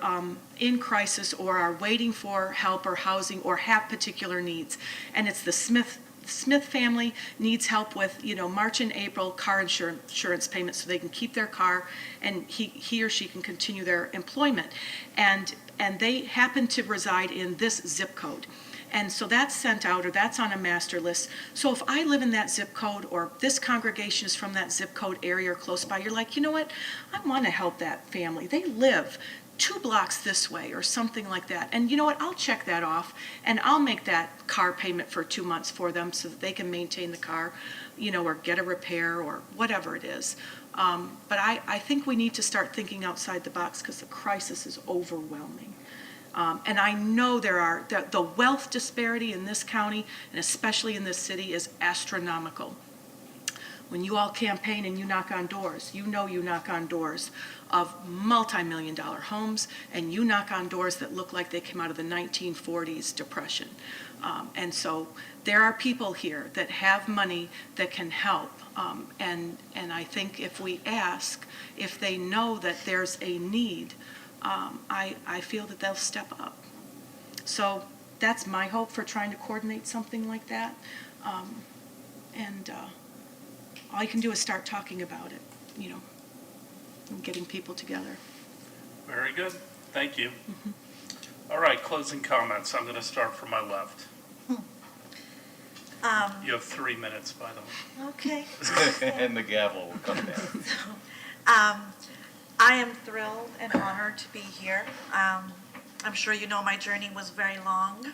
in crisis or are waiting for help or housing or have particular needs, and it's the Smith family needs help with, March and April car insurance payments so they can keep their car and he or she can continue their employment. And they happen to reside in this zip code. And so that's sent out, or that's on a master list. So if I live in that zip code, or this congregation is from that zip code area or close by, you're like, you know what? I want to help that family. They live 2 blocks this way or something like that. And you know what? I'll check that off and I'll make that car payment for 2 months for them so that they can maintain the car, or get a repair or whatever it is. But I think we need to start thinking outside the box because the crisis is overwhelming. And I know the wealth disparity in this county, and especially in this city, is astronomical. When you all campaign and you knock on doors, you knock on doors of multi-million-dollar homes, and you knock on doors that look like they came out of the 1940s Depression. And so there are people here that have money that can help. And I think if we ask, if they know that there's a need, I feel that they'll step up. So that's my hope for trying to coordinate something like that. And all you can do is start talking about it, and getting people together. Very good. Thank you. All right, closing comments. I'm going to start from my left. You have 3 minutes, by the way. Okay. And the gavel will come down. I am thrilled and honored to be here. I'm sure you know my journey was very long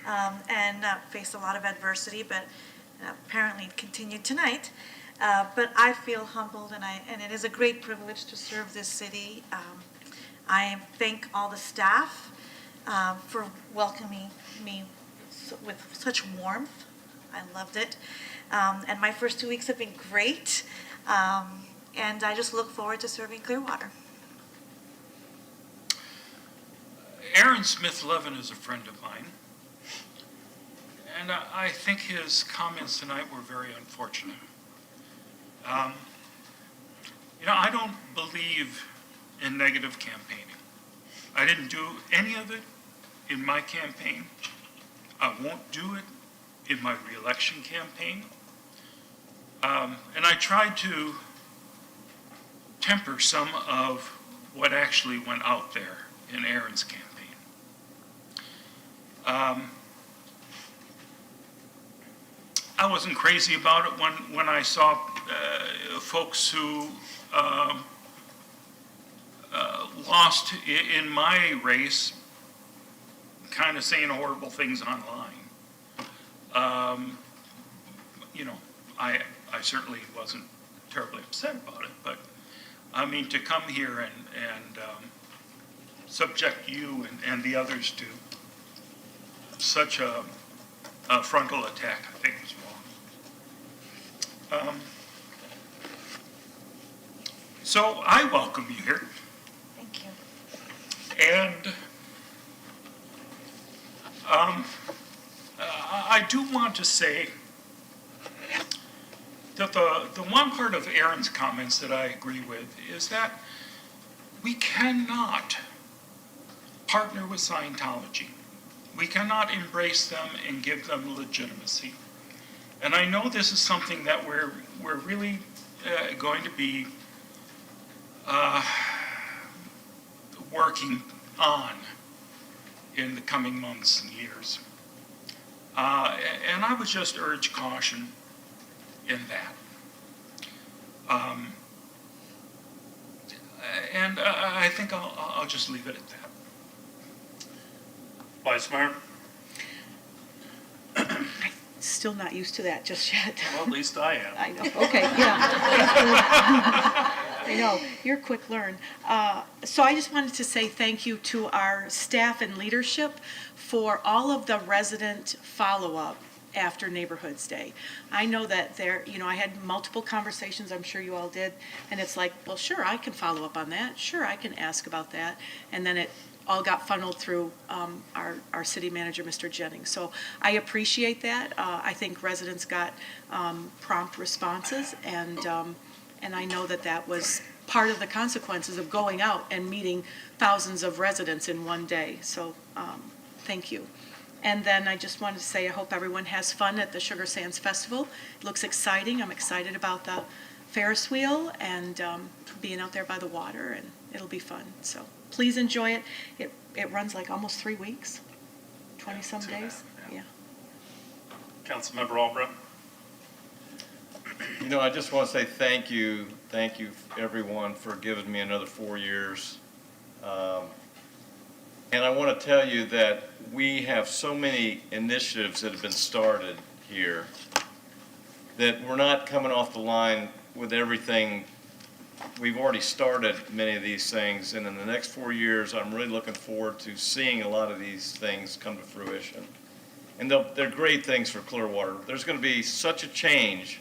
and faced a lot of adversity, but apparently it continued tonight. But I feel humbled, and it is a great privilege to serve this city. I thank all the staff for welcoming me with such warmth. I loved it. And my first 2 weeks have been great. And I just look forward to serving Clearwater. Aaron Smith-Levin is a friend of mine, and I think his comments tonight were very unfortunate. I don't believe in negative campaigning. I didn't do any of it in my campaign. I won't do it in my re-election campaign. And I tried to temper some of what actually went out there in Aaron's campaign. I wasn't crazy about it when I saw folks who lost in my race kind of saying horrible things online. I certainly wasn't terribly upset about it, but I mean, to come here and subject you and the others to such a frontal attack, I think was wrong. So I welcome you here. Thank you. And I do want to say that the one part of Aaron's comments that I agree with is that we cannot partner with Scientology. We cannot embrace them and give them legitimacy. And I know this is something that we're really going to be working on in the coming months and years. And I would just urge caution in that. And I think I'll just leave it at that. Vice Mayor? Still not used to that just yet. Well, at least I am. I know, okay, yeah. I know, you're a quick learn. So I just wanted to say thank you to our staff and leadership for all of the resident follow-up after Neighborhoods Day. I know that I had multiple conversations, I'm sure you all did, and it's like, well, sure, I can follow up on that, sure, I can ask about that, and then it all got funneled through our city manager, Mr. Jennings. So I appreciate that. I think residents got prompt responses, and I know that was part of the consequences of going out and meeting thousands of residents in one day. So thank you. And then I just wanted to say I hope everyone has fun at the Sugar Sands Festival. It looks exciting. I'm excited about the Ferris wheel and being out there by the water, and it'll be fun. So please enjoy it. It runs like almost 3 weeks, 20-some days. Yeah. Councilmember Albrecht? You know, I just want to say thank you everyone for giving me another 4 years. And I want to tell you that we have so many initiatives that have been started here that we're not coming off the line with everything. We've already started many of these things, and in the next 4 years, I'm really looking forward to seeing a lot of these things come to fruition. And they're great things for Clearwater. There's going to be such a change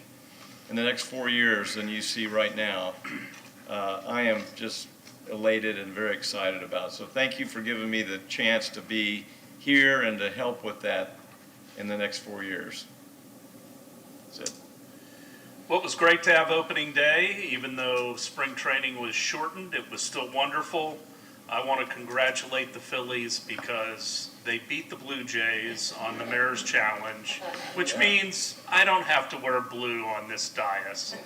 in the next 4 years than you see right now. I am just elated and very excited about it. So thank you for giving me the chance to be here and to help with that in the next 4 years. That's it. Well, it was great to have opening day. Even though spring training was shortened, it was still wonderful. I want to congratulate the Phillies because they beat the Blue Jays on the Mayor's Challenge, which means I don't have to wear blue on this dais.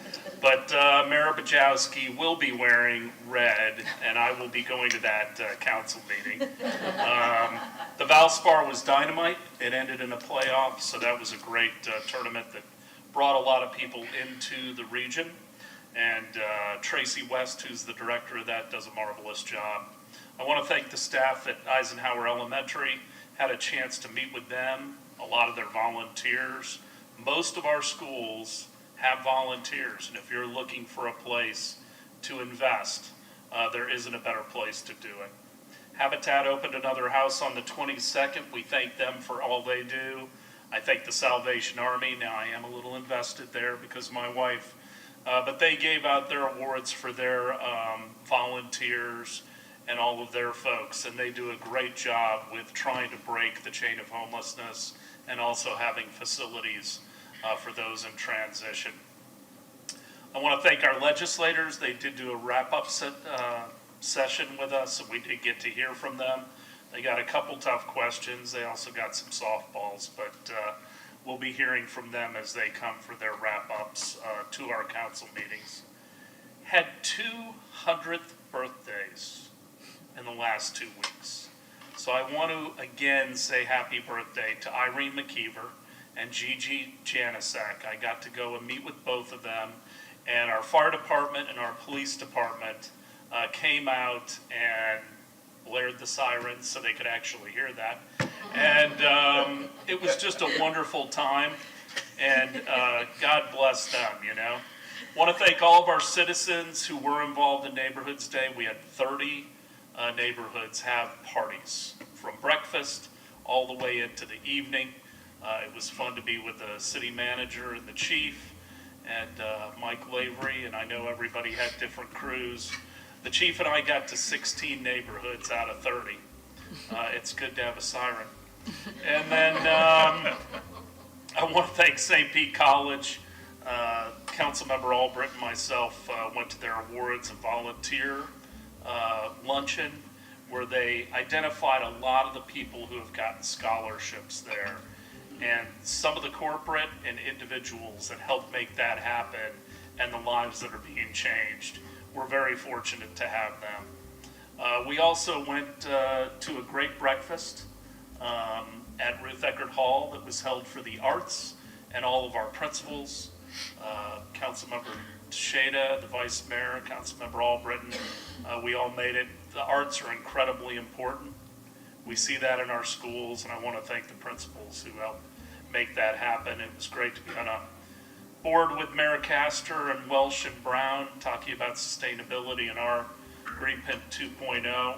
But Mayor Bajowski will be wearing red, and I will be going to that council meeting. The Valspar was dynamite. It ended in a playoff, so that was a great tournament that brought a lot of people into the region. And Tracy West, who's the director of that, does a marvelous job. I want to thank the staff at Eisenhower Elementary. Had a chance to meet with them, a lot of their volunteers. Most of our schools have volunteers, and if you're looking for a place to invest, there isn't a better place to do it. Habitat opened another house on the 22nd. We thank them for all they do. I thank the Salvation Army. Now, I am a little invested there because of my wife. But they gave out their awards for their volunteers and all of their folks, and they do a great job with trying to break the chain of homelessness and also having facilities for those in transition. I want to thank our legislators. They did do a wrap-up session with us, and we did get to hear from them. They got a couple tough questions. They also got some softballs, but we'll be hearing from them as they come for their wrap-ups to our council meetings. Had 200th birthdays in the last 2 weeks. So I want to again say happy birthday to Irene McKeever and Gigi Janicek. I got to go and meet with both of them, and our fire department and our police department came out and blared the sirens so they could actually hear that. And it was just a wonderful time, and God bless them, you know. Want to thank all of our citizens who were involved in Neighborhoods Day. We had 30 neighborhoods have parties, from breakfast all the way into the evening. It was fun to be with the city manager and the chief, and Mike Lavery, and I know everybody had different crews. The chief and I got to 16 neighborhoods out of 30. It's good to have a siren. And then I want to thank St. Pete College. Councilmember Albrecht and myself went to their awards and volunteer luncheon, where they identified a lot of the people who have gotten scholarships there, and some of the corporate and individuals that helped make that happen, and the lives that are being changed. We're very fortunate to have them. We also went to a great breakfast at Ruth Eckerd Hall that was held for the arts and all of our principals. Councilmember Teixeira, the Vice Mayor, Councilmember Albritton, we all made it. The arts are incredibly important. We see that in our schools, and I want to thank the principals who helped make that happen. It was great to be on a board with Mayor Castor and Welsh and Brown talking about sustainability in our Green Pin 2.0.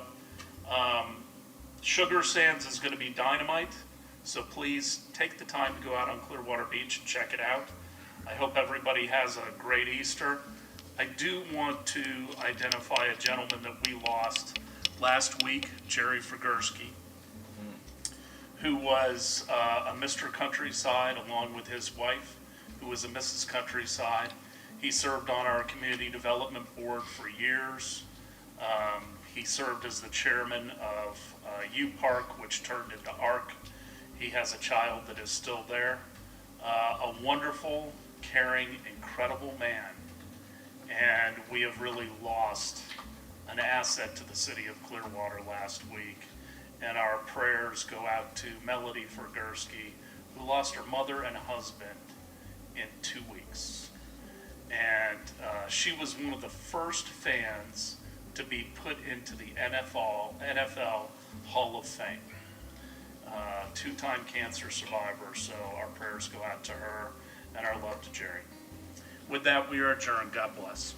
Sugar Sands is going to be dynamite, so please take the time to go out on Clearwater Beach and check it out. I hope everybody has a great Easter. I do want to identify a gentleman that we lost last week, Jerry Frigursky, who was a Mr. Countryside along with his wife, who was a Mrs. Countryside. He served on our community development board for years. He served as the chairman of U Park, which turned into ARC. He has a child that is still there. A wonderful, caring, incredible man. And we have really lost an asset to the city of Clearwater last week. And our prayers go out to Melody Frigursky, who lost her mother and husband in 2 weeks. And she was one of the first fans to be put into the NFL Hall of Fame. Two-time cancer survivor, so our prayers go out to her and our love to Jerry. With that, we are adjourned. God bless.